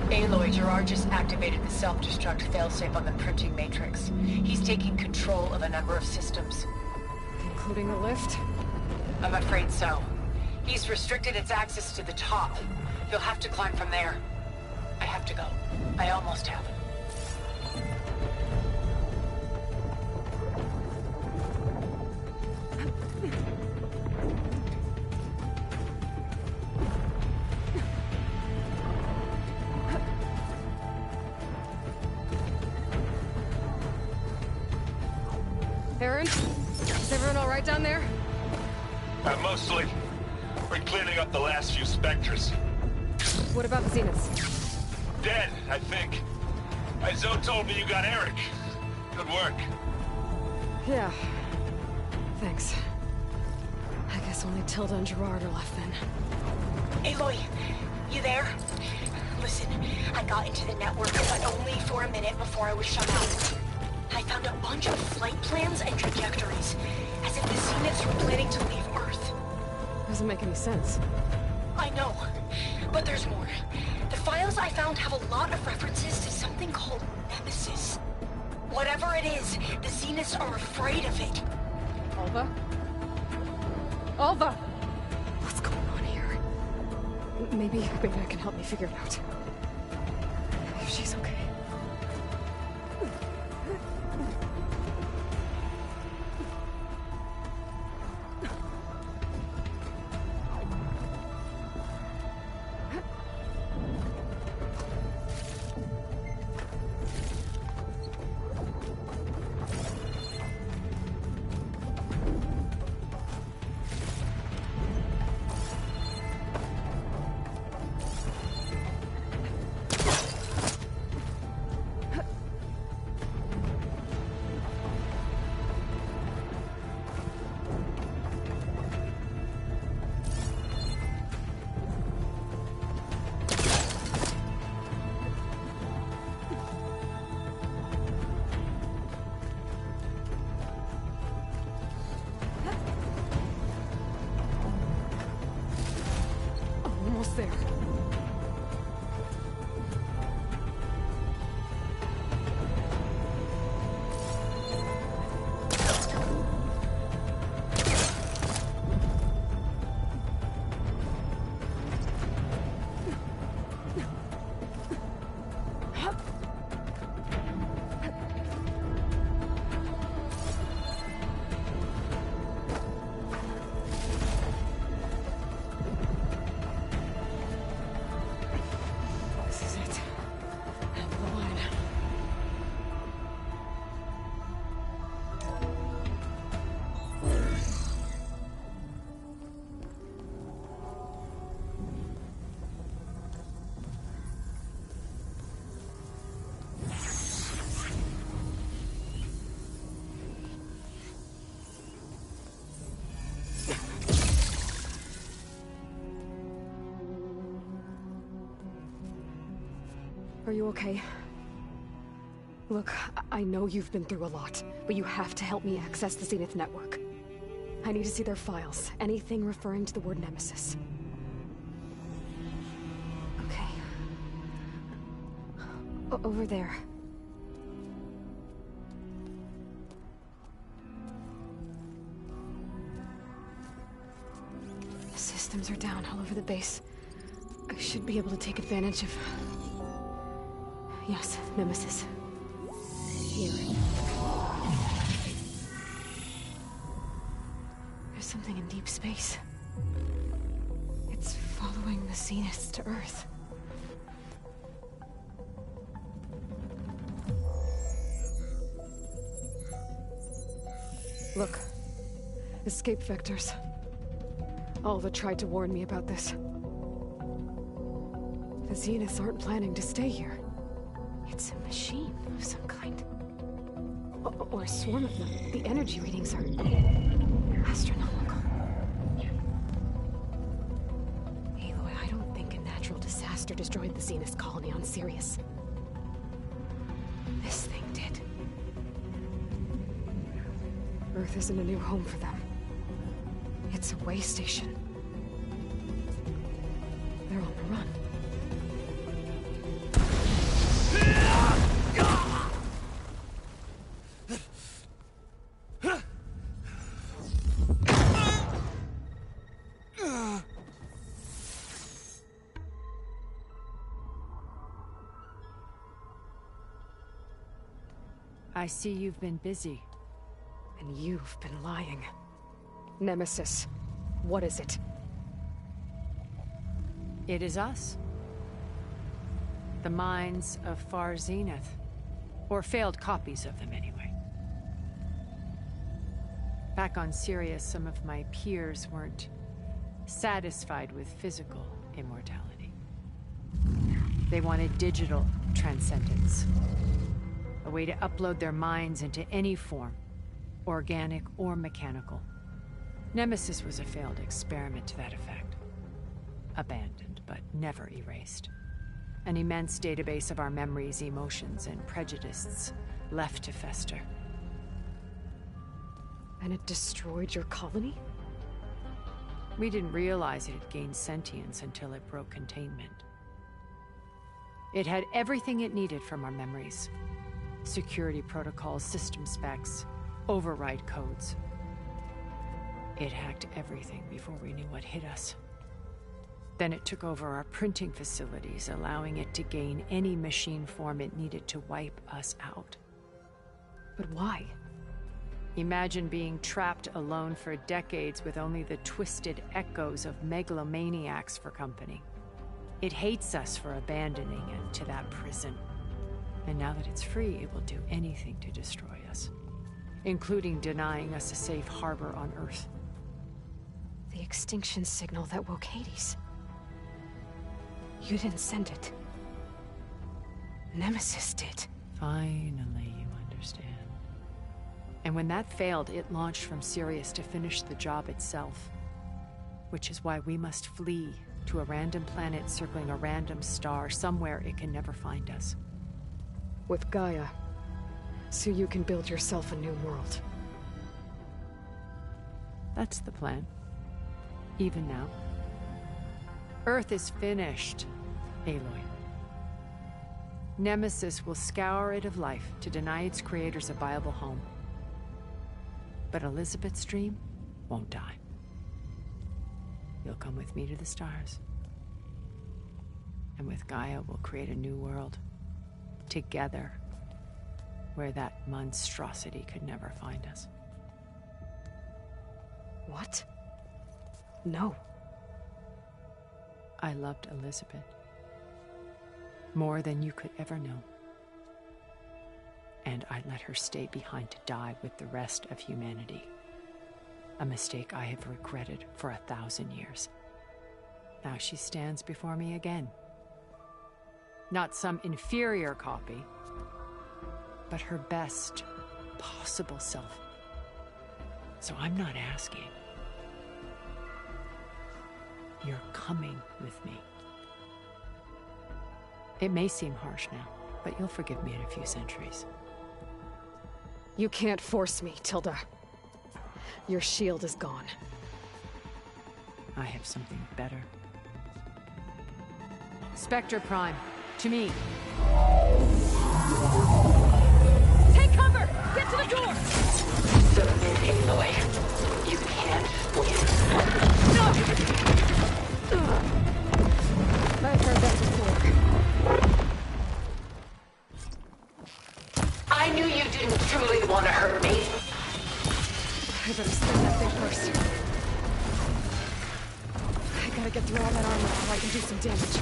Aloy, Gerard just activated the self-destruct failsafe on the printing matrix. He's taking control of a number of systems. Including the lift? I'm afraid so. He's restricted its access to the top. You'll have to climb from there. I have to go. I almost have. Aaron? Is everyone all right down there? Mostly. We're cleaning up the last few specters. What about the Zeniths? Dead, I think. Zoe told me you got Eric. Good work. Yeah. Thanks. I guess only Tilda and Gerard are left then. Aloy, you there? Listen, I got into the network, but only for a minute before I was shut out. I found a bunch of flight plans and trajectories, as if the Zeniths were planning to leave Earth. Doesn't make any sense. I know, but there's more. The files I found have a lot of references to something called Nemesis. Whatever it is, the Zeniths are afraid of it. Alva? Alva! What's going on here? Maybe Beta can help me figure it out. If she's okay. Almost there. Are you okay? Look, I know you've been through a lot, but you have to help me access the Zenith network. I need to see their files, anything referring to the word Nemesis. Okay. Over there. The systems are down all over the base. I should be able to take advantage of... Yes, Nemesis. Here. There's something in deep space. It's following the Zeniths to Earth. Look. Escape vectors. Alva tried to warn me about this. The Zeniths aren't planning to stay here. It's a machine of some kind. Or a swarm of them. The energy readings are... astronomical. Aloy, I don't think a natural disaster destroyed the Zenith colony on Sirius. This thing did. Earth isn't a new home for them. It's a way station. run. I see you've been busy. And you've been lying. Nemesis, what is it? It is us. The minds of Far Zenith. Or failed copies of them, anyway. Back on Sirius, some of my peers weren't satisfied with physical immortality. They wanted digital transcendence. A way to upload their minds into any form, organic or mechanical. Nemesis was a failed experiment to that effect. Abandoned, but never erased. An immense database of our memories, emotions, and prejudices left to fester. And it destroyed your colony? We didn't realize it had gained sentience until it broke containment. It had everything it needed from our memories. Security protocols, system specs, override codes. It hacked everything before we knew what hit us. Then it took over our printing facilities, allowing it to gain any machine form it needed to wipe us out. But why? Imagine being trapped alone for decades with only the twisted echoes of megalomaniacs for company. It hates us for abandoning it to that prison. And now that it's free, it will do anything to destroy us, including denying us a safe harbor on Earth. The extinction signal that woke Hades. You didn't send it. Nemesis did. Finally, you understand. And when that failed, it launched from Sirius to finish the job itself. Which is why we must flee to a random planet circling a random star, somewhere it can never find us. With Gaia, so you can build yourself a new world. That's the plan. Even now. Earth is finished, Aloy. Nemesis will scour it of life to deny its creators a viable home. But Elizabeth's dream won't die. You'll come with me to the stars. And with Gaia, we'll create a new world. Together. Where that monstrosity could never find us. What? No. I loved Elizabeth. More than you could ever know. And I let her stay behind to die with the rest of humanity. A mistake I have regretted for 1,000 years. Now she stands before me again. Not some inferior copy, but her best possible self. So I'm not asking. You're coming with me. It may seem harsh now, but you'll forgive me in a few centuries. You can't force me, Tilda. Your shield is gone. I have something better. Spectre Prime, to me. Take cover! Get to the door! Submit, Aloy. You can't win. No! I've heard that before. I knew you didn't truly want to hurt me. I better spin that thing first. I gotta get through all that armor before I can do some damage.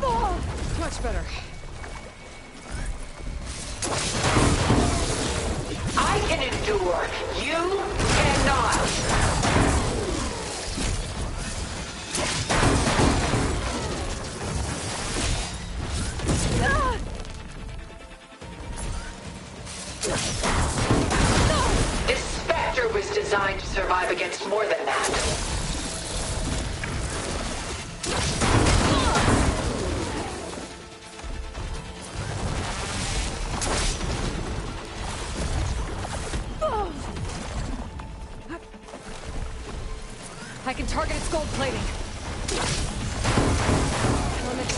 Oh, much better. I can endure. You cannot. This Spectre was designed to survive against more than that. I can target its gold plating.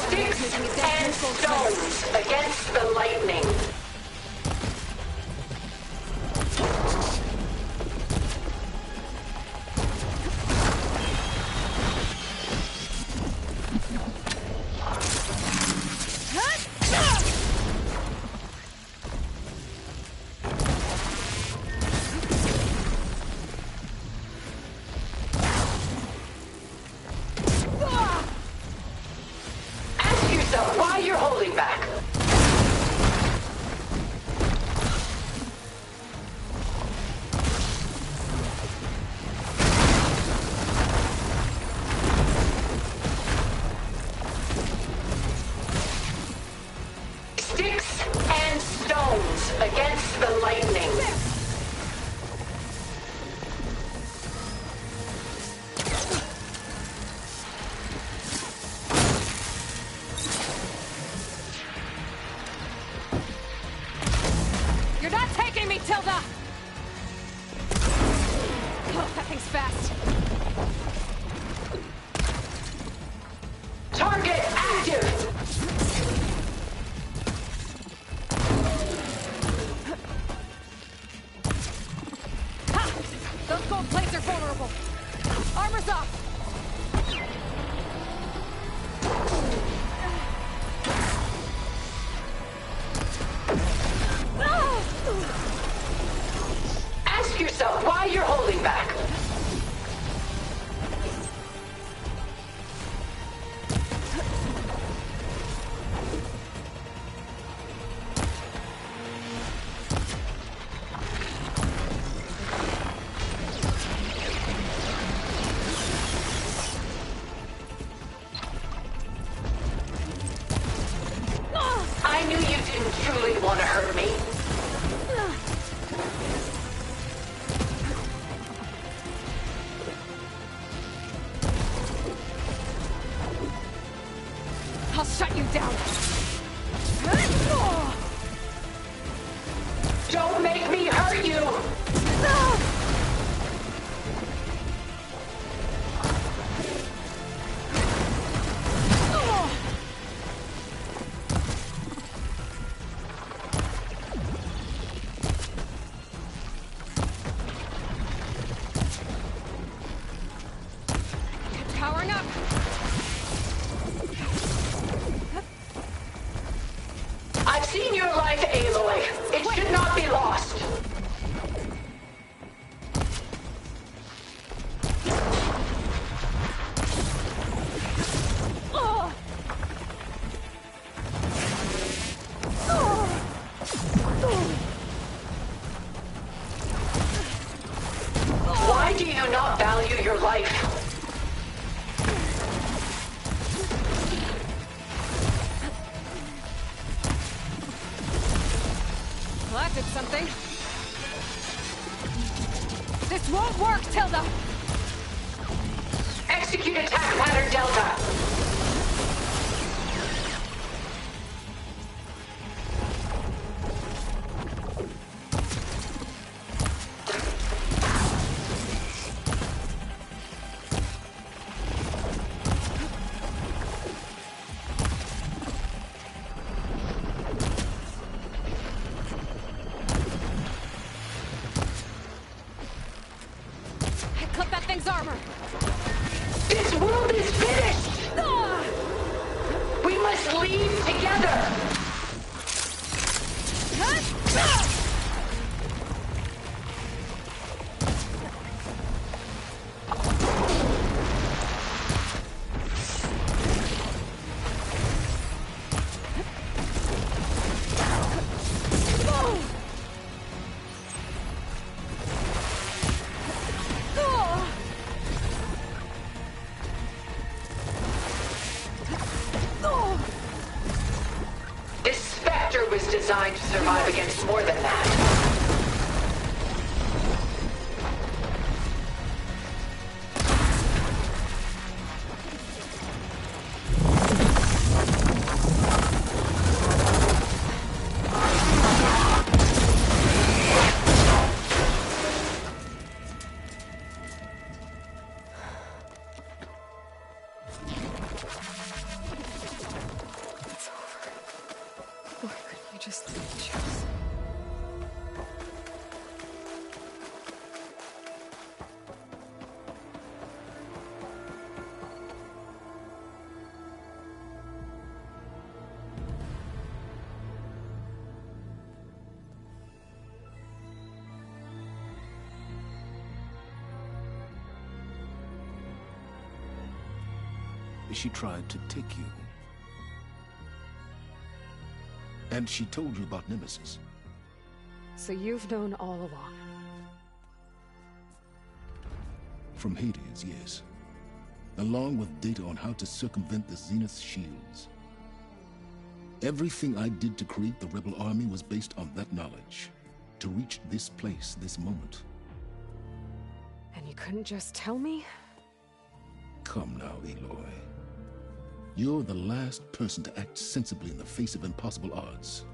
Sticks and stones against the lightning. Armor. This world is finished! We must leave together! Designed to survive against more than that. She tried to take you. And she told you about Nemesis. So you've known all along? From Hades, yes. Along with data on how to circumvent the Zenith shields. Everything I did to create the rebel army was based on that knowledge. To reach this place, this moment. And you couldn't just tell me? Come now, Aloy. You're the last person to act sensibly in the face of impossible odds.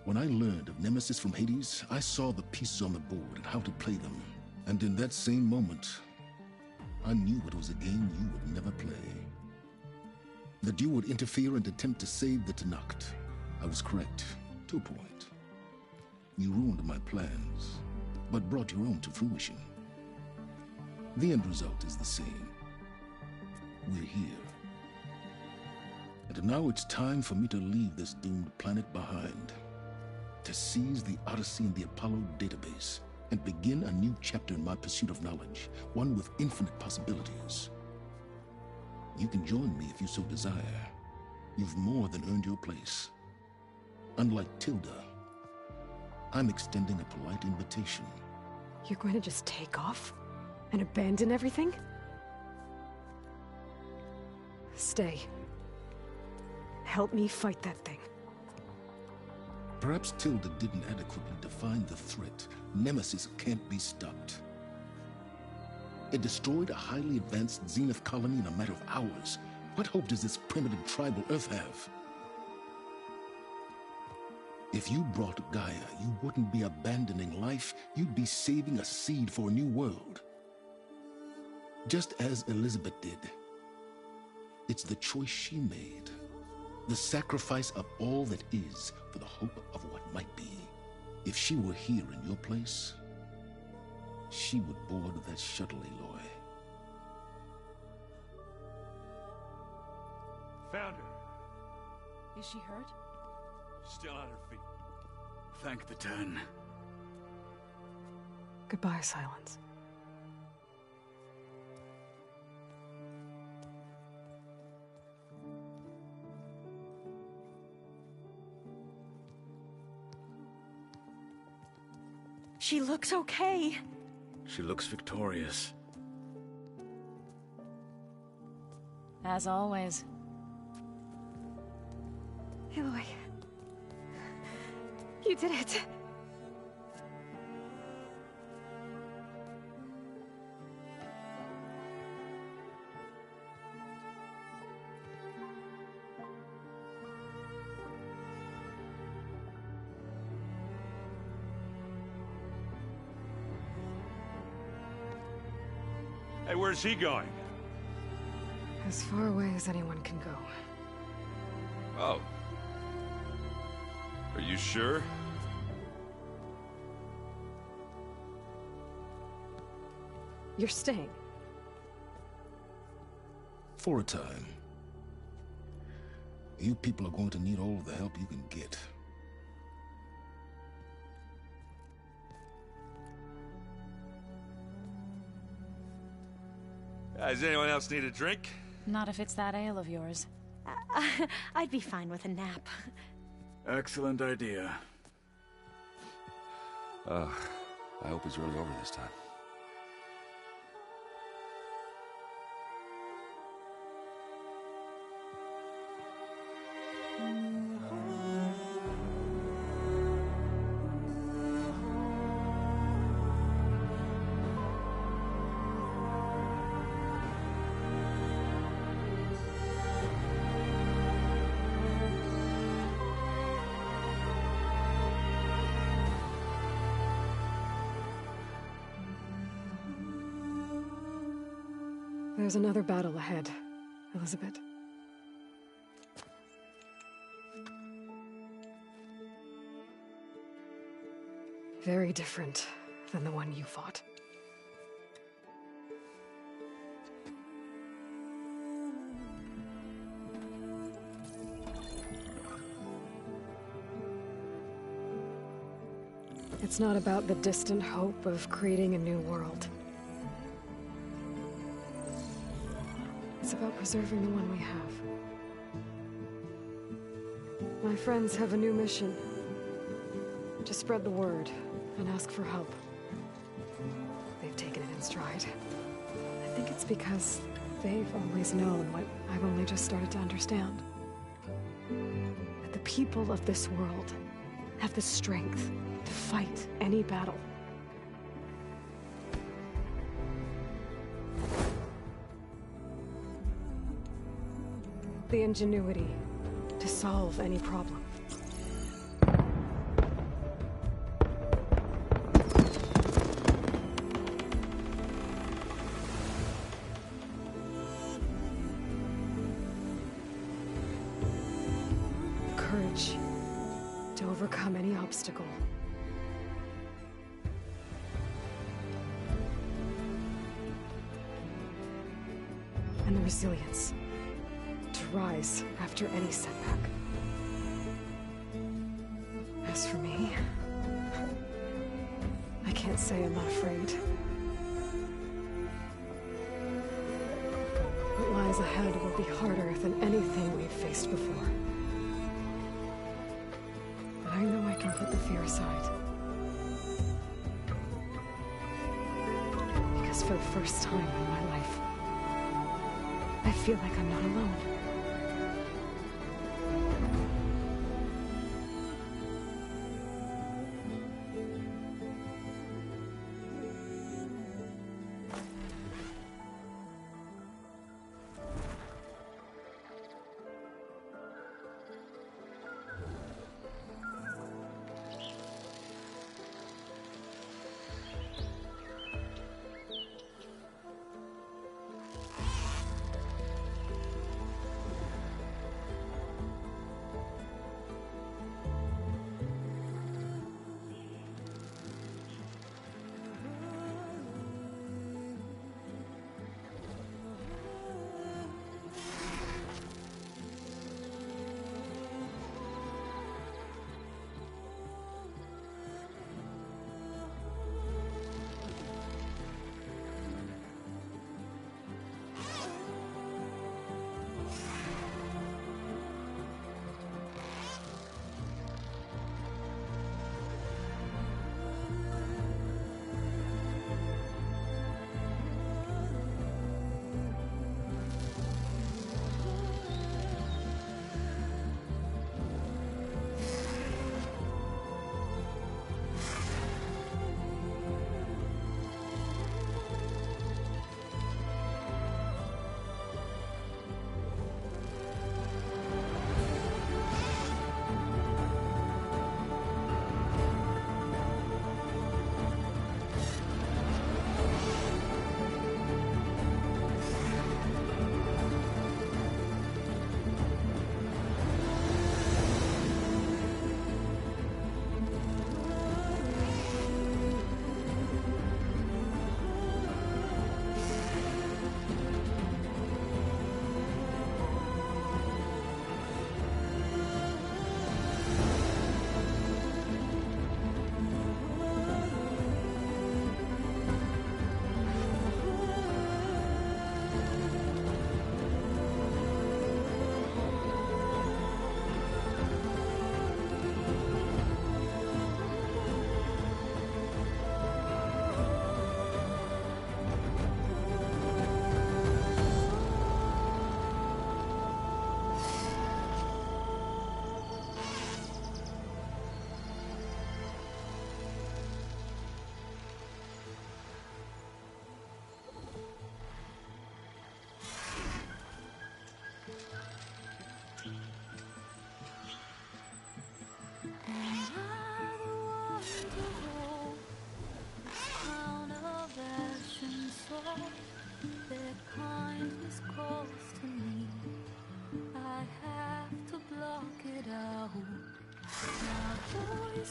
When I learned of Nemesis from Hades, I saw the pieces on the board and how to play them. And in that same moment, I knew it was a game you would never play. That you would interfere and attempt to save the Tenakth. I was correct, to a point. You ruined my plans, but brought your own to fruition. The end result is the same. We're here. And now it's time for me to leave this doomed planet behind. To seize the Odyssey and the Apollo database, and begin a new chapter in my pursuit of knowledge, one with infinite possibilities. You can join me if you so desire. You've more than earned your place. Unlike Tilda, I'm extending a polite invitation. You're going to just take off? And abandon everything? Stay. Help me fight that thing. Perhaps Tilda didn't adequately define the threat. Nemesis can't be stopped. It destroyed a highly advanced Zenith colony in a matter of hours. What hope does this primitive tribal Earth have? If you brought Gaia, you wouldn't be abandoning life, you'd be saving a seed for a new world. Just as Elizabeth did. It's the choice she made. The sacrifice of all that is for the hope of what might be. If she were here in your place, she would board that shuttle, Aloy. Found her. Is she hurt? Still on her feet. Thank the 10. Goodbye, Silence. She looks okay. She looks victorious. As always. Aloy. You did it. Hey, where's he going? As far away as anyone can go. Oh. Are you sure? You're staying. For a time. You people are going to need all the help you can get. Does anyone else need a drink? Not if it's that ale of yours. I'd be fine with a nap. Excellent idea. I hope it's really over this time. There's another battle ahead, Elizabeth. Very different than the one you fought. It's not about the distant hope of creating a new world. It's about preserving the one we have. My friends have a new mission. To spread the word and ask for help. They've taken it in stride. I think it's because they've always known what I've only just started to understand. That the people of this world have the strength to fight any battle. The ingenuity to solve any problem. Courage to overcome any obstacle. And the resilience to rise after any setback. As for me, I can't say I'm not afraid. What lies ahead will be harder than anything we've faced before. But I know I can put the fear aside. Because for the first time in my life, I feel like I'm not alone.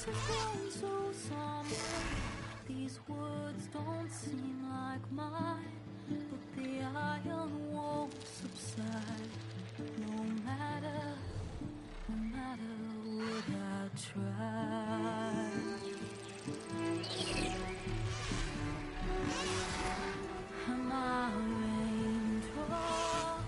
Have grown so somber. These words don't seem like mine, but the iron won't subside. No matter what I try. Am I a raindrop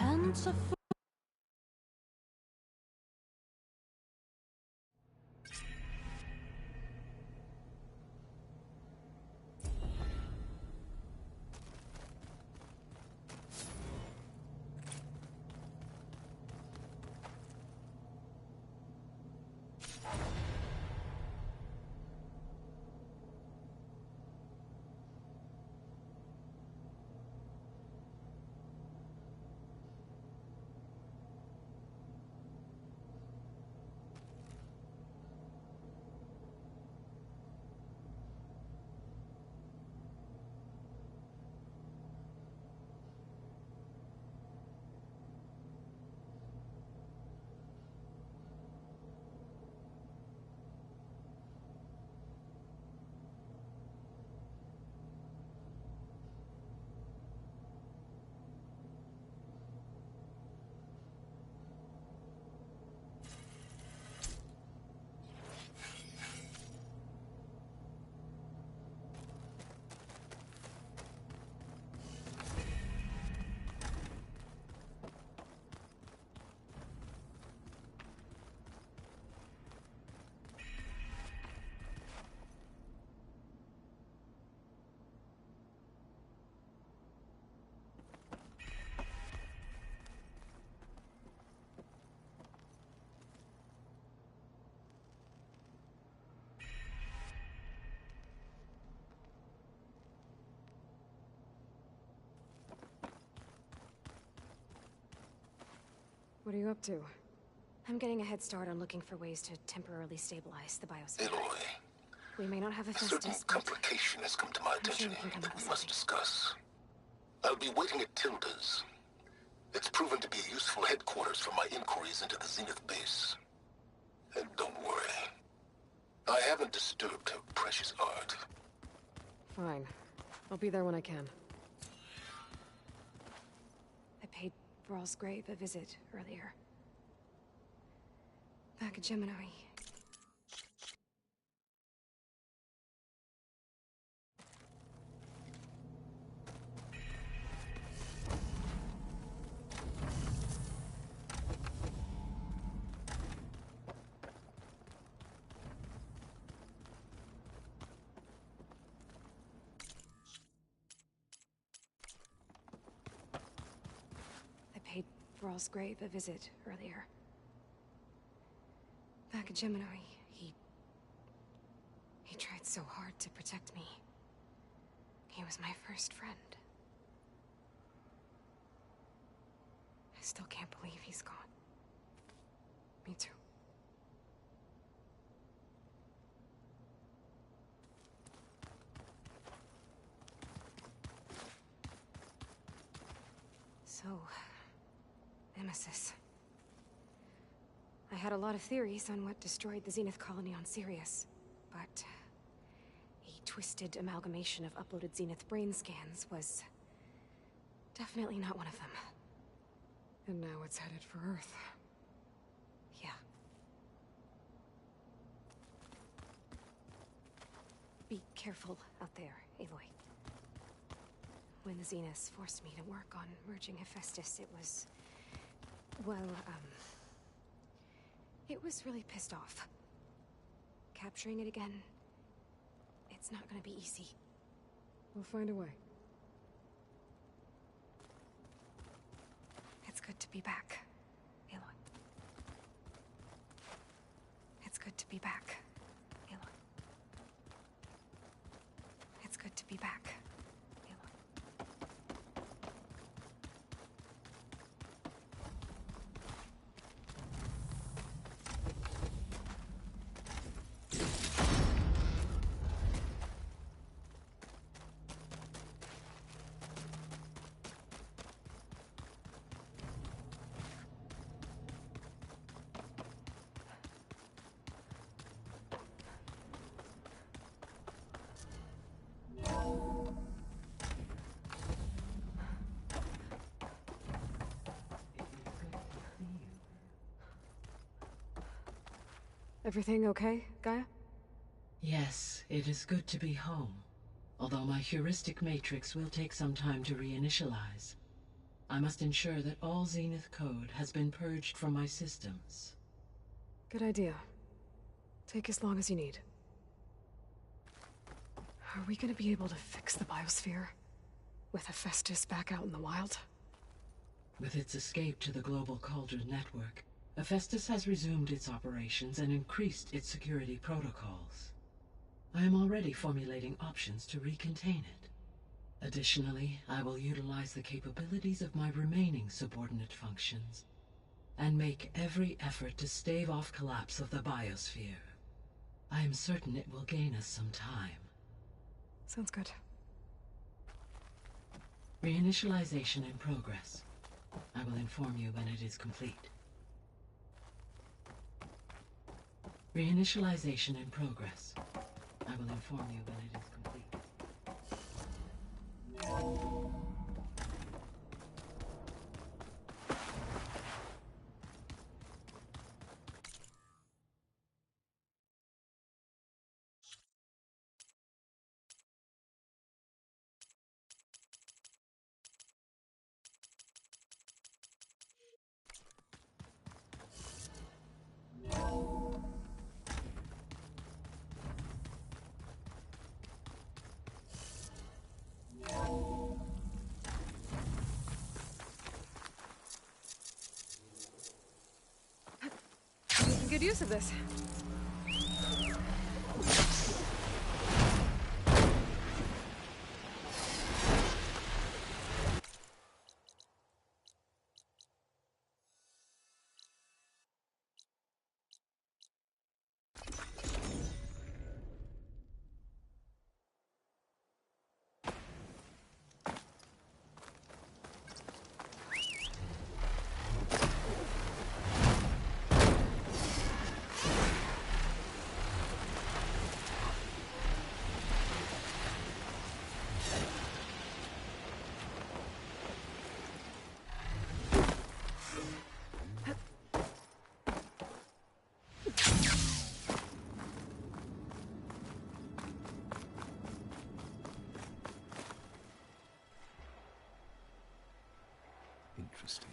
tend to What are you up to? I'm getting a head start on looking for ways to temporarily stabilize the biosphere. Aloy, We may not have a a certain Festus, complication has come to my attention that we must discuss. I'll be waiting at Tilda's. It's proven to be a useful headquarters for my inquiries into the Zenith base. And don't worry, I haven't disturbed her precious art. Fine. I'll be there when I can. I paid Vral's grave a visit earlier. Back at Gemini. Vral's grave a visit earlier. Back at Gemini, he tried so hard to protect me. He was my first friend. I still can't believe he's gone. Me too. So... Nemesis. I had a lot of theories on what destroyed the Zenith colony on Sirius, but a twisted amalgamation of uploaded Zenith brain scans was definitely not one of them. And now it's headed for Earth. Yeah. Be careful out there, Aloy. When the Zeniths forced me to work on merging Hephaestus, it was... well, it was really pissed off. Capturing it again, it's not gonna be easy. We'll find a way. It's good to be back, Aloy. It's good to be back, Aloy. It's good to be back. Everything okay, Gaia? Yes, it is good to be home. Although my heuristic matrix will take some time to reinitialize. I must ensure that all Zenith code has been purged from my systems. Good idea. Take as long as you need. Are we gonna be able to fix the biosphere? With Hephaestus back out in the wild? With its escape to the global Cauldron network, Hephaestus has resumed its operations and increased its security protocols. I am already formulating options to recontain it. Additionally, I will utilize the capabilities of my remaining subordinate functions and make every effort to stave off collapse of the biosphere. I am certain it will gain us some time. Sounds good. Reinitialization in progress. I will inform you when it is complete. Reinitialization in progress. I will inform you when it is complete. Good use of this. Interesting.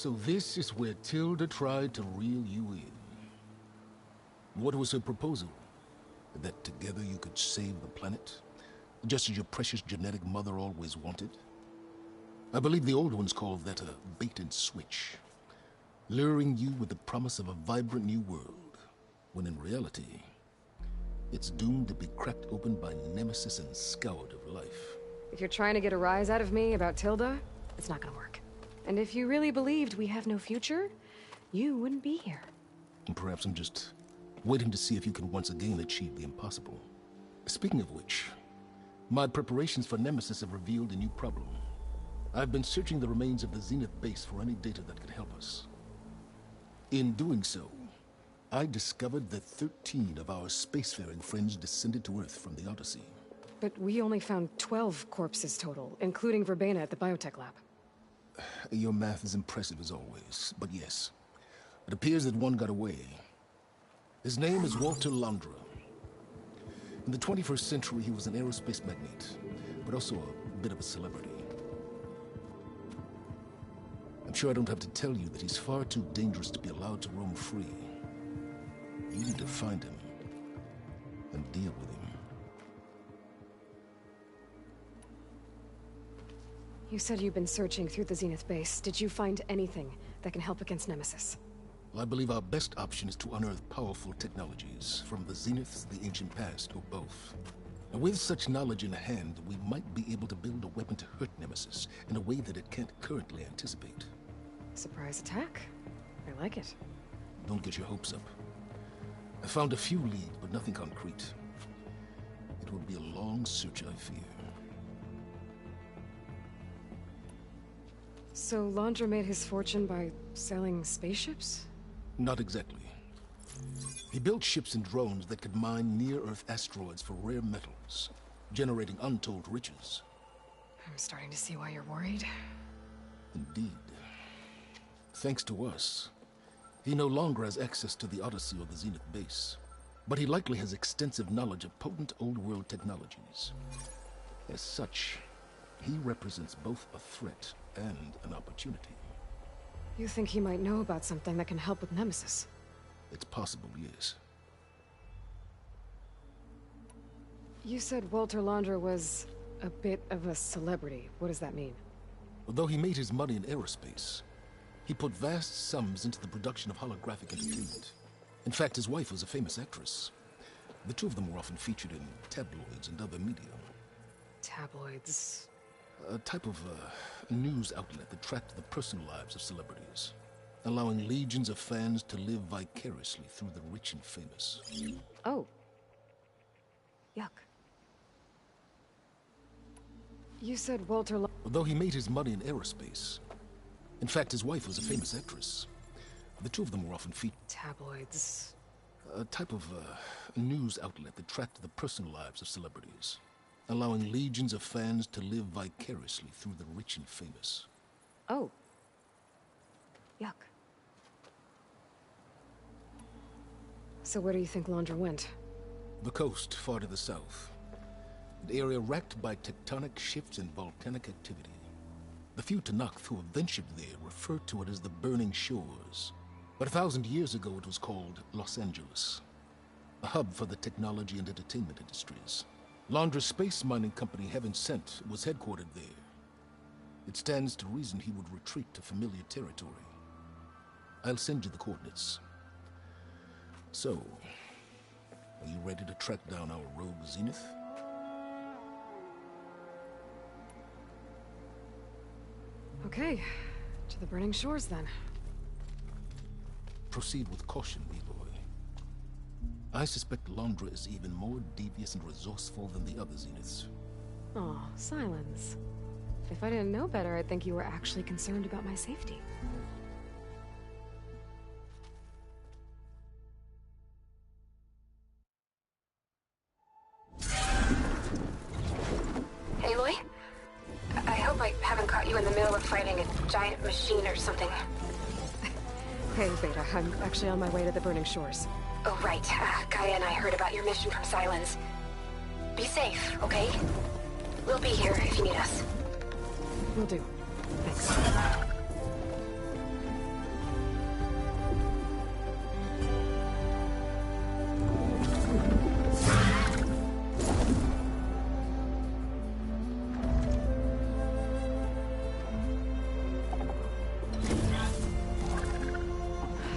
So this is where Tilda tried to reel you in. What was her proposal? That together you could save the planet? Just as your precious genetic mother always wanted? I believe the old ones called that a bait and switch. Luring you with the promise of a vibrant new world, when in reality, it's doomed to be cracked open by nemesis and scoured of life. If you're trying to get a rise out of me about Tilda, it's not gonna work. And if you really believed we have no future, you wouldn't be here. And perhaps I'm just waiting to see if you can once again achieve the impossible. Speaking of which, my preparations for Nemesis have revealed a new problem. I've been searching the remains of the Zenith base for any data that could help us. In doing so, I discovered that 13 of our spacefaring friends descended to Earth from the Odyssey. But we only found 12 corpses total, including Verbena at the biotech lab. Your math is impressive as always, but yes. It appears that one got away. His name is Walter Landra. In the 21st century, he was an aerospace magnate, but also a bit of a celebrity. I'm sure I don't have to tell you that he's far too dangerous to be allowed to roam free. You need to find him and deal with him. You said you've been searching through the Zenith base. Did you find anything that can help against Nemesis? I believe our best option is to unearth powerful technologies from the Zeniths, the ancient past, or both. And with such knowledge in hand, we might be able to build a weapon to hurt Nemesis in a way that it can't currently anticipate. Surprise attack. I like it. Don't get your hopes up. I found a few leads, but nothing concrete. It will be a long search, I fear. So Laundra made his fortune by selling spaceships? Not exactly. He built ships and drones that could mine near-Earth asteroids for rare metals, generating untold riches. I'm starting to see why you're worried. Indeed. Thanks to us, he no longer has access to the Odyssey or the Zenith base, but he likely has extensive knowledge of potent old-world technologies. As such, he represents both a threat and an opportunity. You think he might know about something that can help with Nemesis? It's possible, yes. You said Walter Laundra was a bit of a celebrity. What does that mean? Although he made his money in aerospace, he put vast sums into the production of holographic entertainment. In fact, his wife was a famous actress. The two of them were often featured in tabloids and other media. Tabloids? A type of news outlet that tracked the personal lives of celebrities, allowing legions of fans to live vicariously through the rich and famous. Oh. Yuck. You said Walter Although he made his money in aerospace. In fact, his wife was a famous actress. The two of them were often featured. Tabloids? A type of news outlet that tracked the personal lives of celebrities, allowing legions of fans to live vicariously through the rich and famous. Oh. Yuck. So where do you think Laundra went? The coast, far to the south. An area racked by tectonic shifts and volcanic activity. The few Tanakh who have ventured there refer to it as the Burning Shores. But 1,000 years ago it was called Los Angeles, a hub for the technology and entertainment industries. Laundra's space mining company, Heaven Sent, was headquartered there. It stands to reason he would retreat to familiar territory. I'll send you the coordinates. So, are you ready to track down our rogue Zenith? Okay, to the Burning Shores then. Proceed with caution, Aloy. I suspect Laundra is even more devious and resourceful than the other Zeniths. Aw, silence. If I didn't know better, I'd think you were actually concerned about my safety. Aloy? I hope I haven't caught you in the middle of fighting a giant machine or something. Hey, Beta, I'm actually on my way to the Burning Shores. Oh, right. Gaia and I heard about your mission from Silence. Be safe, okay? We'll be here if you need us. Will do. Thanks.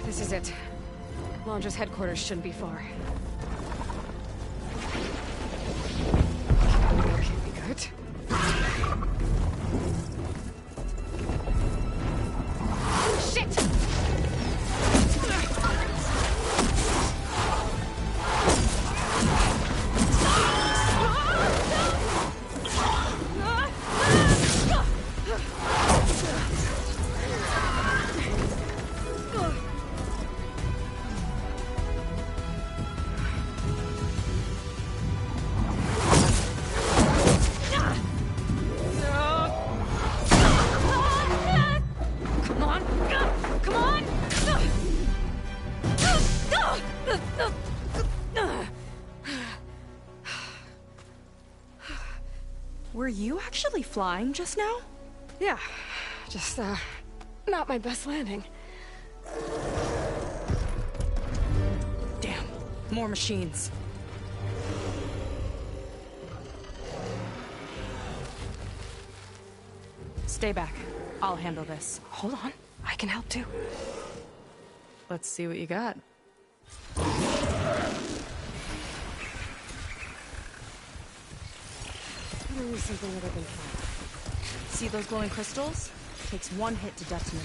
This is it. Laundra's headquarters shouldn't be far. Okay, be good. Shit! Were you actually flying just now? Yeah, just, not my best landing. Damn, more machines. Stay back. I'll handle this. Hold on. I can help too. Let's see what you got. Something other than fire. See those glowing crystals? Takes one hit to detonate.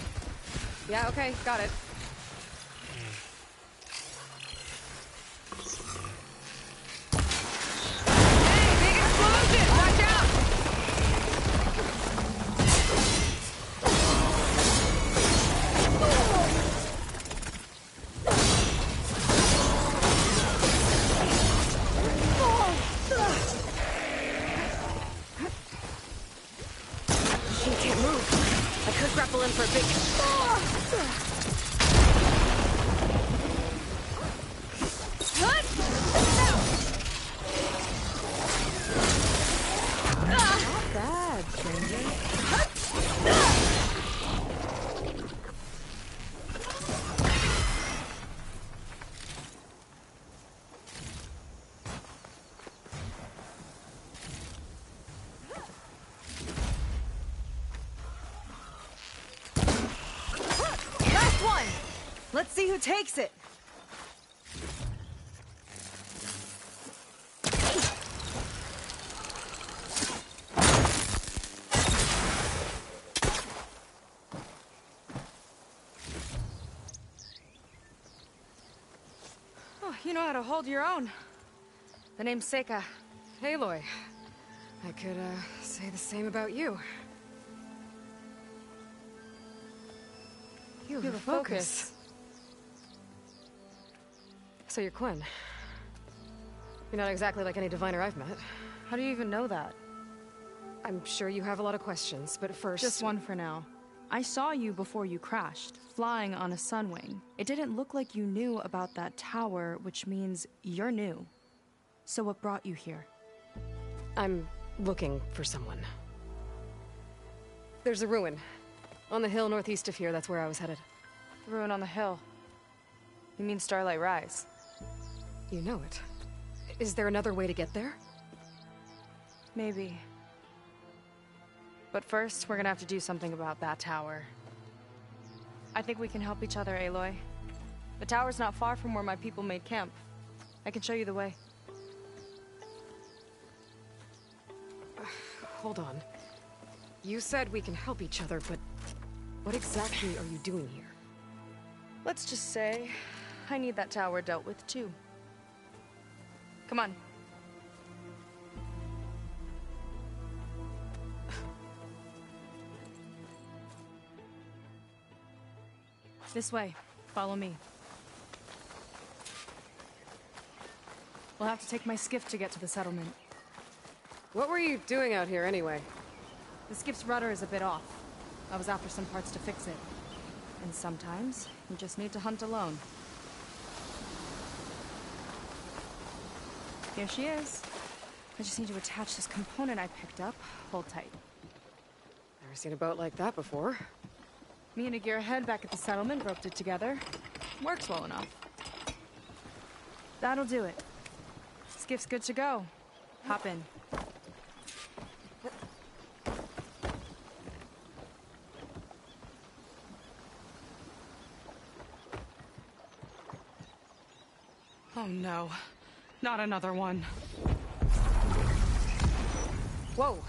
Yeah, okay, got it. Hey, big explosion! Watch out! She can't move. I could grapple in for a big... Not bad, stranger. Last one! Let's see who takes it. Oh, you know how to hold your own. The name's Seika. Aloy. I could, say the same about you. You have a focus. So you're Quinn. You're not exactly like any diviner I've met. How do you even know that? I'm sure you have a lot of questions, but first... Just one for now. I saw you before you crashed, flying on a sunwing. It didn't look like you knew about that tower, which means you're new. So what brought you here? I'm looking for someone. There's a ruin. On the hill northeast of here, that's where I was headed. The ruin on the hill. You mean Starlight Rise? You know it. Is there another way to get there? Maybe. But first, we're gonna have to do something about that tower. I think we can help each other, Aloy. The tower's not far from where my people made camp. I can show you the way. Hold on. You said we can help each other, but what exactly are you doing here? Let's just say, I need that tower dealt with too. Come on. This way. Follow me. We'll have to take my skiff to get to the settlement. What were you doing out here anyway? The skiff's rudder is a bit off. I was after some parts to fix it. And sometimes, you just need to hunt alone. Here she is. I just need to attach this component I picked up. Hold tight. Never seen a boat like that before. Me and a gearhead back at the settlement roped it together. Works well enough. That'll do it. Skiff's good to go. Hop in. Oh no. Not another one. Whoa.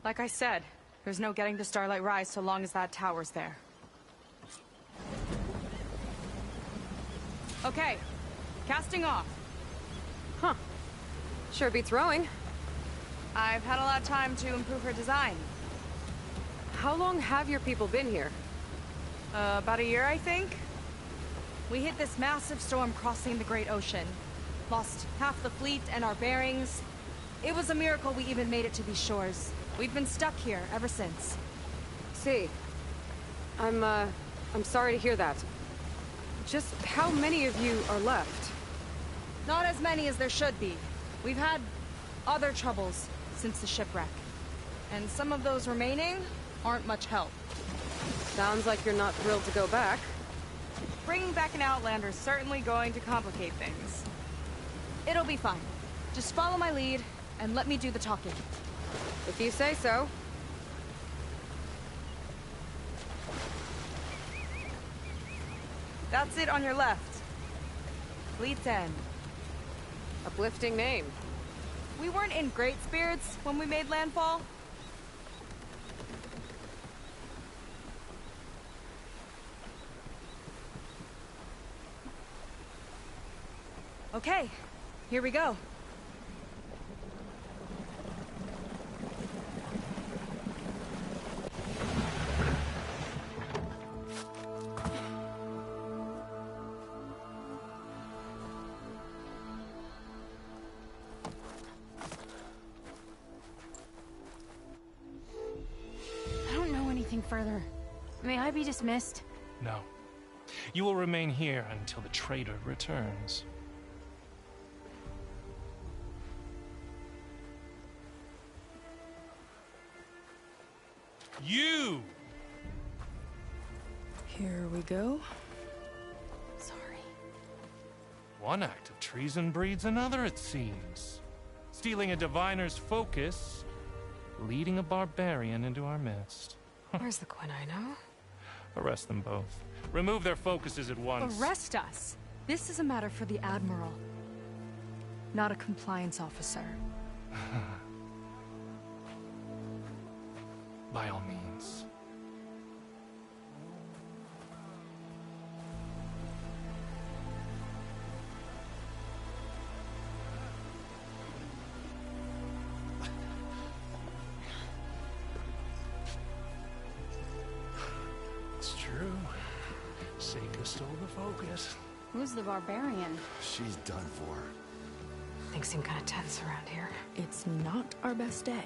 Like I said, there's no getting to Starlight Rise so long as that tower's there. Okay. Casting off. Huh. Sure beats rowing. I've had a lot of time to improve her design. How long have your people been here? About a year, I think. We hit this massive storm crossing the Great Ocean. Lost half the fleet and our bearings. It was a miracle we even made it to these shores. We've been stuck here ever since. See, I'm sorry to hear that. Just how many of you are left? Not as many as there should be. We've had other troubles since the shipwreck. And some of those remaining aren't much help. Sounds like you're not thrilled to go back. Bringing back an Outlander is certainly going to complicate things. It'll be fine. Just follow my lead and let me do the talking. If you say so. That's it on your left. Fleet's End. Uplifting name. We weren't in great spirits when we made landfall. Okay, here we go. I don't know anything further. May I be dismissed? No. You will remain here until the traitor returns. You! Here we go. Sorry. One act of treason breeds another, it seems. Stealing a diviner's focus, leading a barbarian into our midst. Where's the Quinino? Arrest them both. Remove their focuses at once. Arrest us? This is a matter for the Admiral, not a compliance officer. By all means. It's true. Seika stole the focus. Who's the barbarian? She's done for. Things seem kind of tense around here. It's not our best day.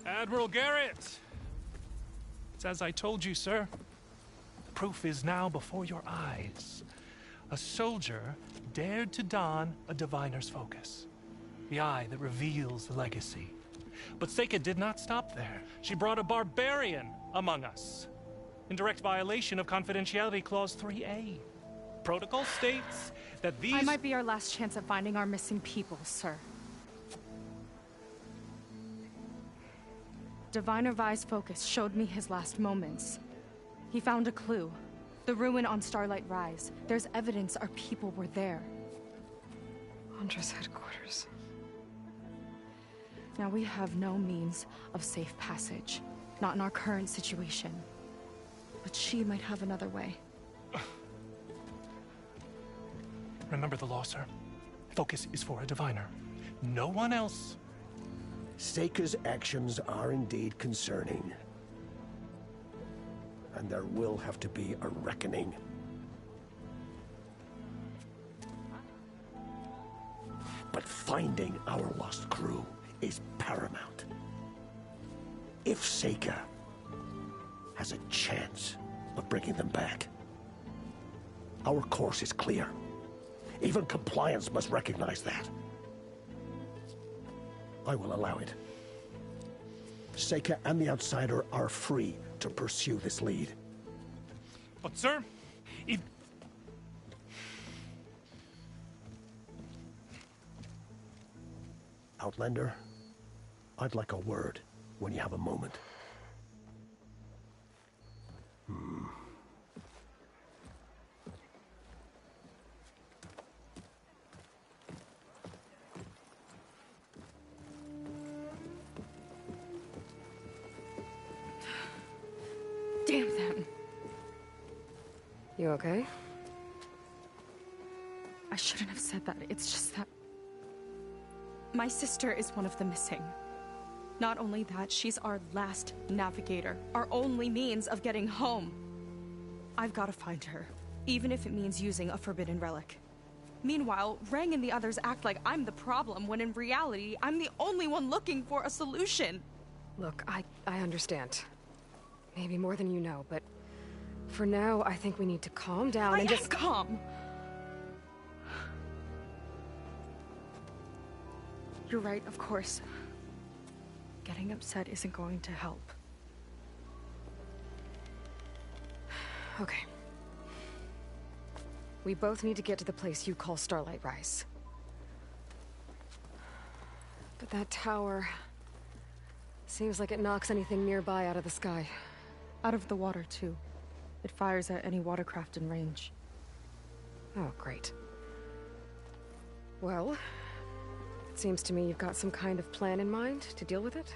Admiral Garrett! It's as I told you, sir. The proof is now before your eyes. A soldier dared to don a diviner's focus. The eye that reveals the legacy. But Seika did not stop there. She brought a barbarian among us. In direct violation of Confidentiality Clause 3A. Protocol states that these— I might be our last chance at finding our missing people, sir. Diviner Vi's focus showed me his last moments. He found a clue. The ruin on Starlight Rise. There's evidence our people were there. Hunter's headquarters. Now we have no means of safe passage. Not in our current situation. But she might have another way. Remember the law, sir. Focus is for a diviner. No one else. Seika's actions are indeed concerning. And there will have to be a reckoning. But finding our lost crew is paramount. If Seika has a chance of bringing them back, our course is clear. Even compliance must recognize that. I will allow it. Seika and the Outsider are free to pursue this lead. But sir, if... Outlander, I'd like a word when you have a moment. Damn them. You okay? I shouldn't have said that. It's just that... my sister is one of the missing. Not only that, she's our last navigator. Our only means of getting home. I've got to find her. Even if it means using a forbidden relic. Meanwhile, Rang and the others act like I'm the problem, when in reality, I'm the only one looking for a solution. Look, I understand. Maybe more than you know, but for now, I think we need to calm down and just— calm! You're right, of course. Getting upset isn't going to help. Okay. We both need to get to the place you call Starlight Rise. But that tower... seems like it knocks anything nearby out of the sky. Out of the water, too. It fires at any watercraft in range. Oh, great. Well, it seems to me you've got some kind of plan in mind to deal with it?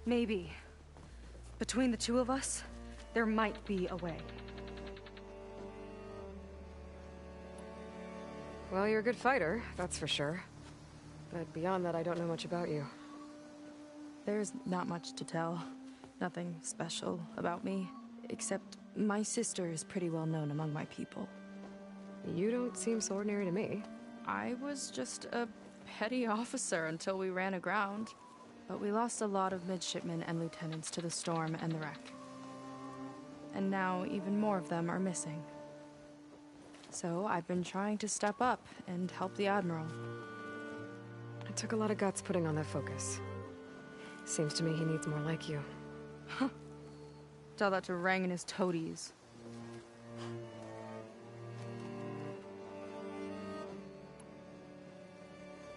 Maybe. Between the two of us, there might be a way. Well, you're a good fighter, that's for sure. But beyond that, I don't know much about you. There's not much to tell. Nothing special about me. Except my sister is pretty well known among my people. You don't seem so ordinary to me. I was just a petty officer until we ran aground. But we lost a lot of midshipmen and lieutenants to the storm and the wreck. And now even more of them are missing. So I've been trying to step up and help the Admiral. It took a lot of guts putting on that focus. Seems to me he needs more like you. Huh. Tell that to Rang and his toadies.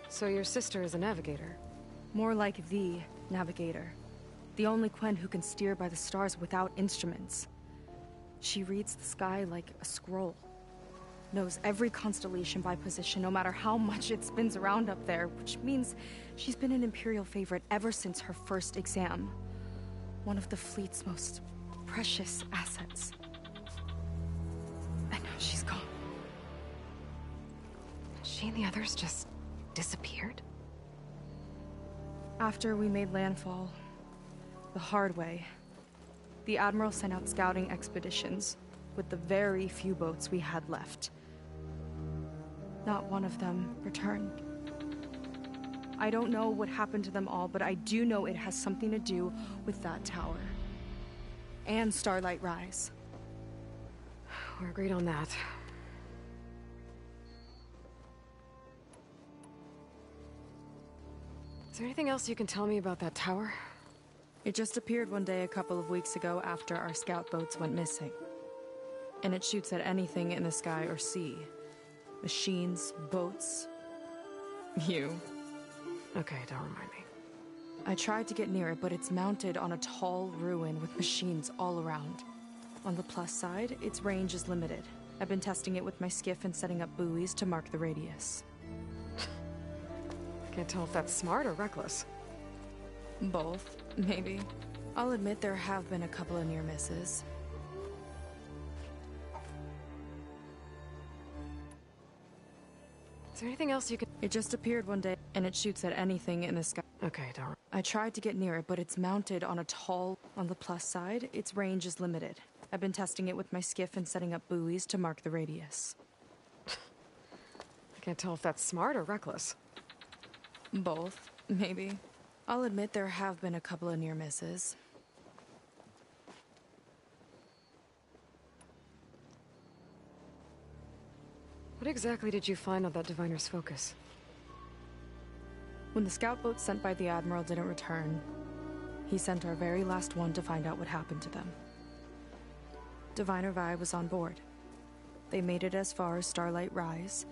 So your sister is a navigator? More like the navigator. The only Quen who can steer by the stars without instruments. She reads the sky like a scroll. Knows every constellation by position, no matter how much it spins around up there, which means she's been an Imperial favorite ever since her first exam. One of the fleet's most precious assets. And now she's gone. She and the others just disappeared? After we made landfall, the hard way, the Admiral sent out scouting expeditions with the very few boats we had left. Not one of them returned. I don't know what happened to them all, but I do know it has something to do with that tower. And Starlight Rise. We're agreed on that. Is there anything else you can tell me about that tower? It just appeared one day a couple of weeks ago after our scout boats went missing. And it shoots at anything in the sky or sea. Machines, boats, you. Okay, don't remind me. I tried to get near it, but it's mounted on a tall ruin with machines all around. On the plus side, its range is limited. I've been testing it with my skiff and setting up buoys to mark the radius. Can't tell if that's smart or reckless. Both, maybe. I'll admit there have been a couple of near misses. Is there anything else you can... It just appeared one day, and it shoots at anything in the sky. Okay, don't... I tried to get near it, but it's mounted on a tall... On the plus side, its range is limited. I've been testing it with my skiff and setting up buoys to mark the radius. I can't tell if that's smart or reckless. Both, maybe. I'll admit there have been a couple of near misses. What exactly did you find on that diviner's focus? When the scout boat sent by the Admiral didn't return, he sent our very last one to find out what happened to them. Diviner Vi was on board. They made it as far as Starlight Rise,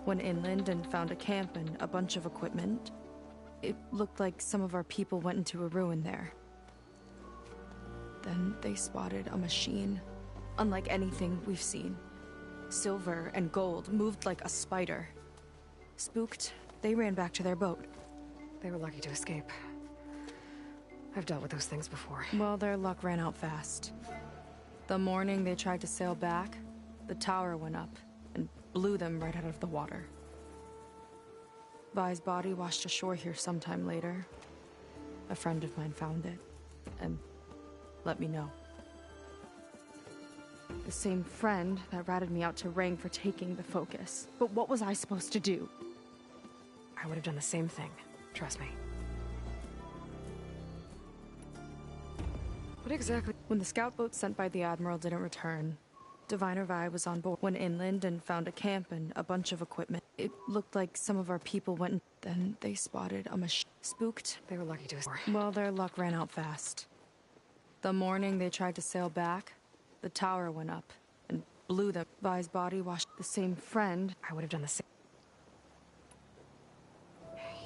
went inland and found a camp and a bunch of equipment. It looked like some of our people went into a ruin there. Then they spotted a machine, unlike anything we've seen. Silver and gold, moved like a spider. Spooked, they ran back to their boat. They were lucky to escape. I've dealt with those things before. Well, their luck ran out fast. The morning they tried to sail back, the tower went up and blew them right out of the water. Vi's body washed ashore here sometime later. A friend of mine found it and let me know. The same friend that ratted me out to Rang for taking the focus. But what was I supposed to do? I would have done the same thing. Trust me. What exactly? When the scout boat sent by the Admiral didn't return, Diviner Vi was on board, went inland and found a camp and a bunch of equipment. It looked like some of our people went, then they spotted a machine. Spooked. They were lucky to escape. Well, their luck ran out fast. The morning they tried to sail back, the tower went up and blew them. Vi's body washed. The same friend. I would have done the same.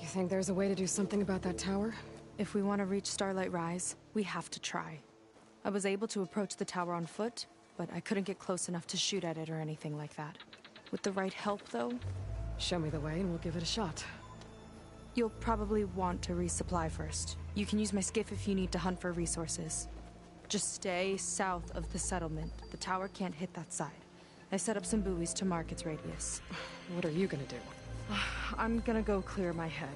You think there's a way to do something about that tower? If we want to reach Starlight Rise, we have to try. I was able to approach the tower on foot, but I couldn't get close enough to shoot at it or anything like that. With the right help, though... Show me the way and we'll give it a shot. You'll probably want to resupply first. You can use my skiff if you need to hunt for resources. Just stay south of the settlement. The tower can't hit that side. I set up some buoys to mark its radius. What are you gonna do? I'm gonna go clear my head.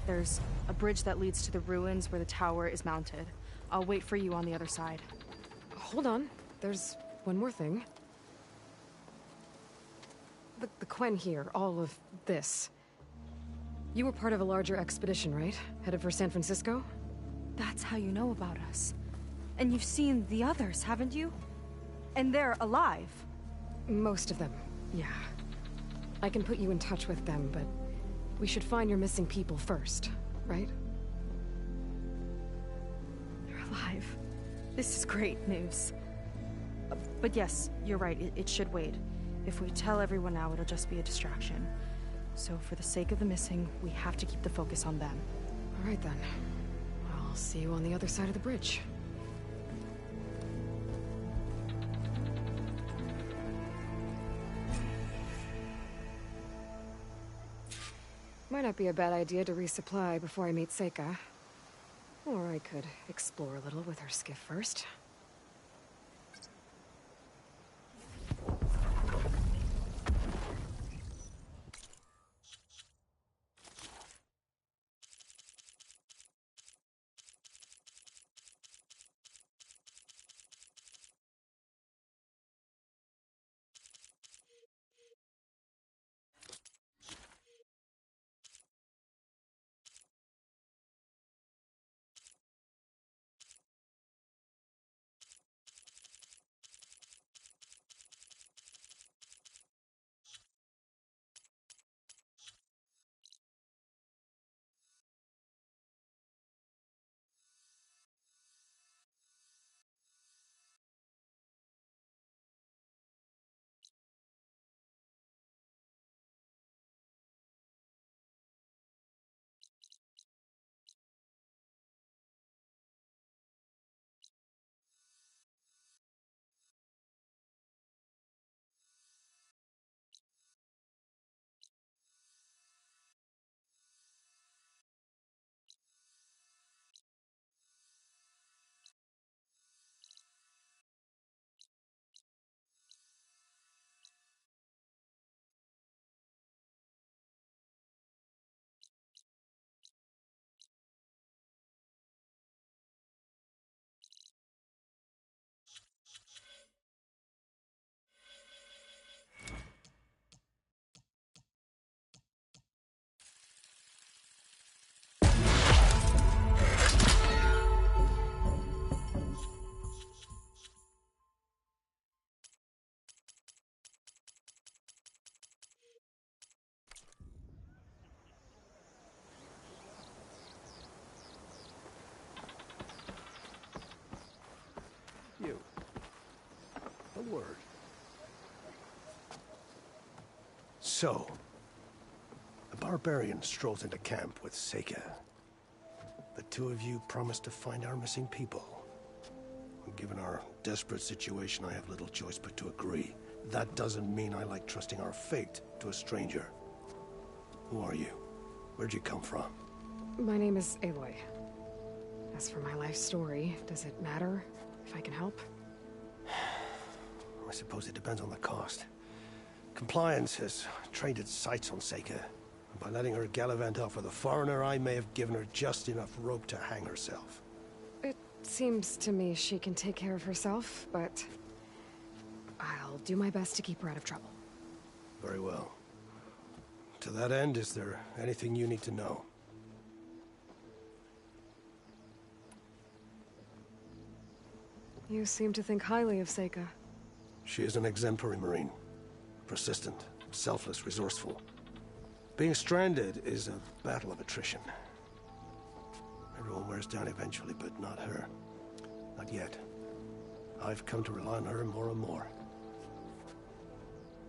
There's a bridge that leads to the ruins where the tower is mounted. I'll wait for you on the other side. Hold on. There's one more thing. The Quen here, all of this. You were part of a larger expedition, right? Headed for San Francisco? That's how you know about us. And you've seen the others, haven't you? And they're alive. Most of them, yeah. I can put you in touch with them, but we should find your missing people first, right? They're alive. This is great news. But yes, you're right, it should wait. If we tell everyone now, it'll just be a distraction. So for the sake of the missing, we have to keep the focus on them. All right then. I'll see you on the other side of the bridge. Might not be a bad idea to resupply before I meet Seika. Or I could explore a little with her skiff first. You. A word. So, the barbarian strolls into camp with Seika. The two of you promised to find our missing people. Given our desperate situation, I have little choice but to agree. That doesn't mean I like trusting our fate to a stranger. Who are you? Where'd you come from? My name is Aloy. As for my life story, does it matter if I can help? I suppose it depends on the cost. Compliance has trained its sights on Seika. And by letting her gallivant off with a foreigner, I may have given her just enough rope to hang herself. It seems to me she can take care of herself, but I'll do my best to keep her out of trouble. Very well. To that end, is there anything you need to know? You seem to think highly of Seika. She is an exemplary Marine. Persistent, selfless, resourceful. Being stranded is a battle of attrition. Everyone wears down eventually, but not her. Not yet. I've come to rely on her more and more.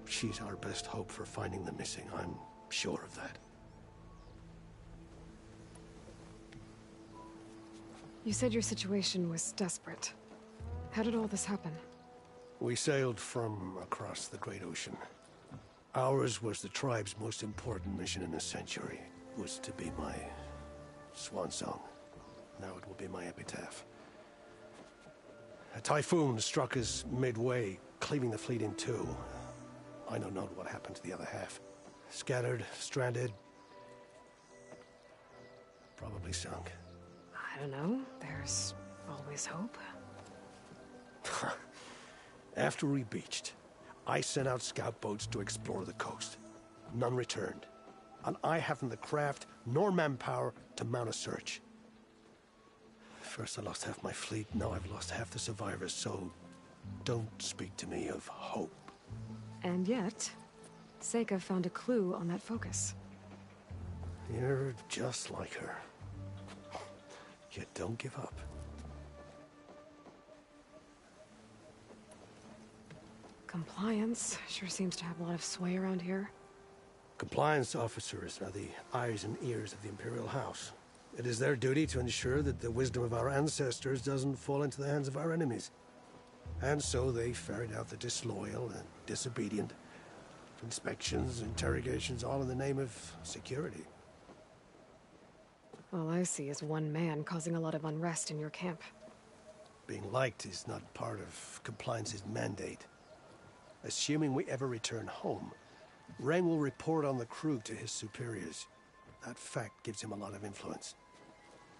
She's our best hope for finding the missing, I'm sure of that. You said your situation was desperate. How did all this happen? We sailed from across the Great Ocean. Ours was the tribe's most important mission in a century. It was to be my swan song. Now it will be my epitaph. A typhoon struck us midway, cleaving the fleet in two. I know not what happened to the other half. Scattered, stranded, probably sunk. I don't know. There's always hope. After we beached, I sent out scout boats to explore the coast. None returned. And I haven't the craft nor manpower to mount a search. First I lost half my fleet, now I've lost half the survivors, so don't speak to me of hope. And yet, Seika found a clue on that focus. You're just like her. Yet don't give up. Compliance sure seems to have a lot of sway around here. Compliance officers are the eyes and ears of the Imperial House. It is their duty to ensure that the wisdom of our ancestors doesn't fall into the hands of our enemies. And so they ferret out the disloyal and disobedient. Inspections, interrogations, all in the name of security. All I see is one man causing a lot of unrest in your camp. Being liked is not part of compliance's mandate. Assuming we ever return home, Rang will report on the crew to his superiors. That fact gives him a lot of influence.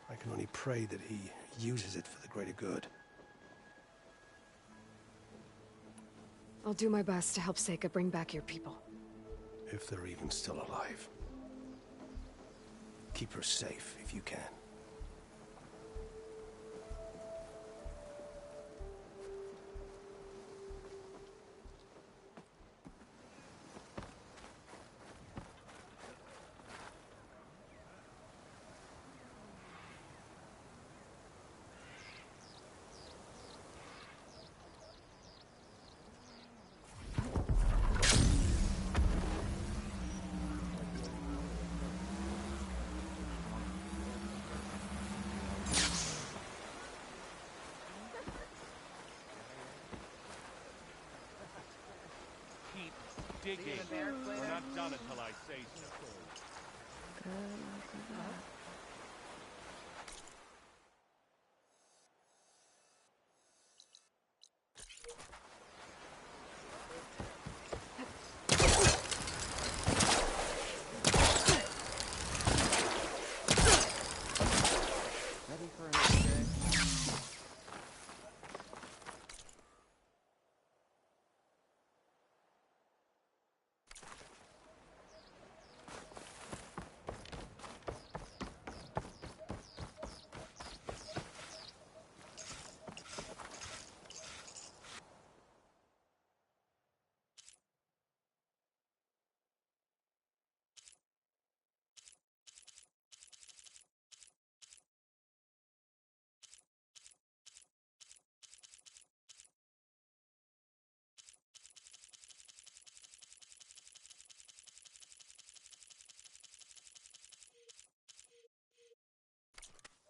I can only pray that he uses it for the greater good. I'll do my best to help Seika bring back your people. If they're even still alive. Keep her safe if you can. Digging. We're not done until I say so. Ready for another day?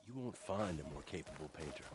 You won't find a more capable painter.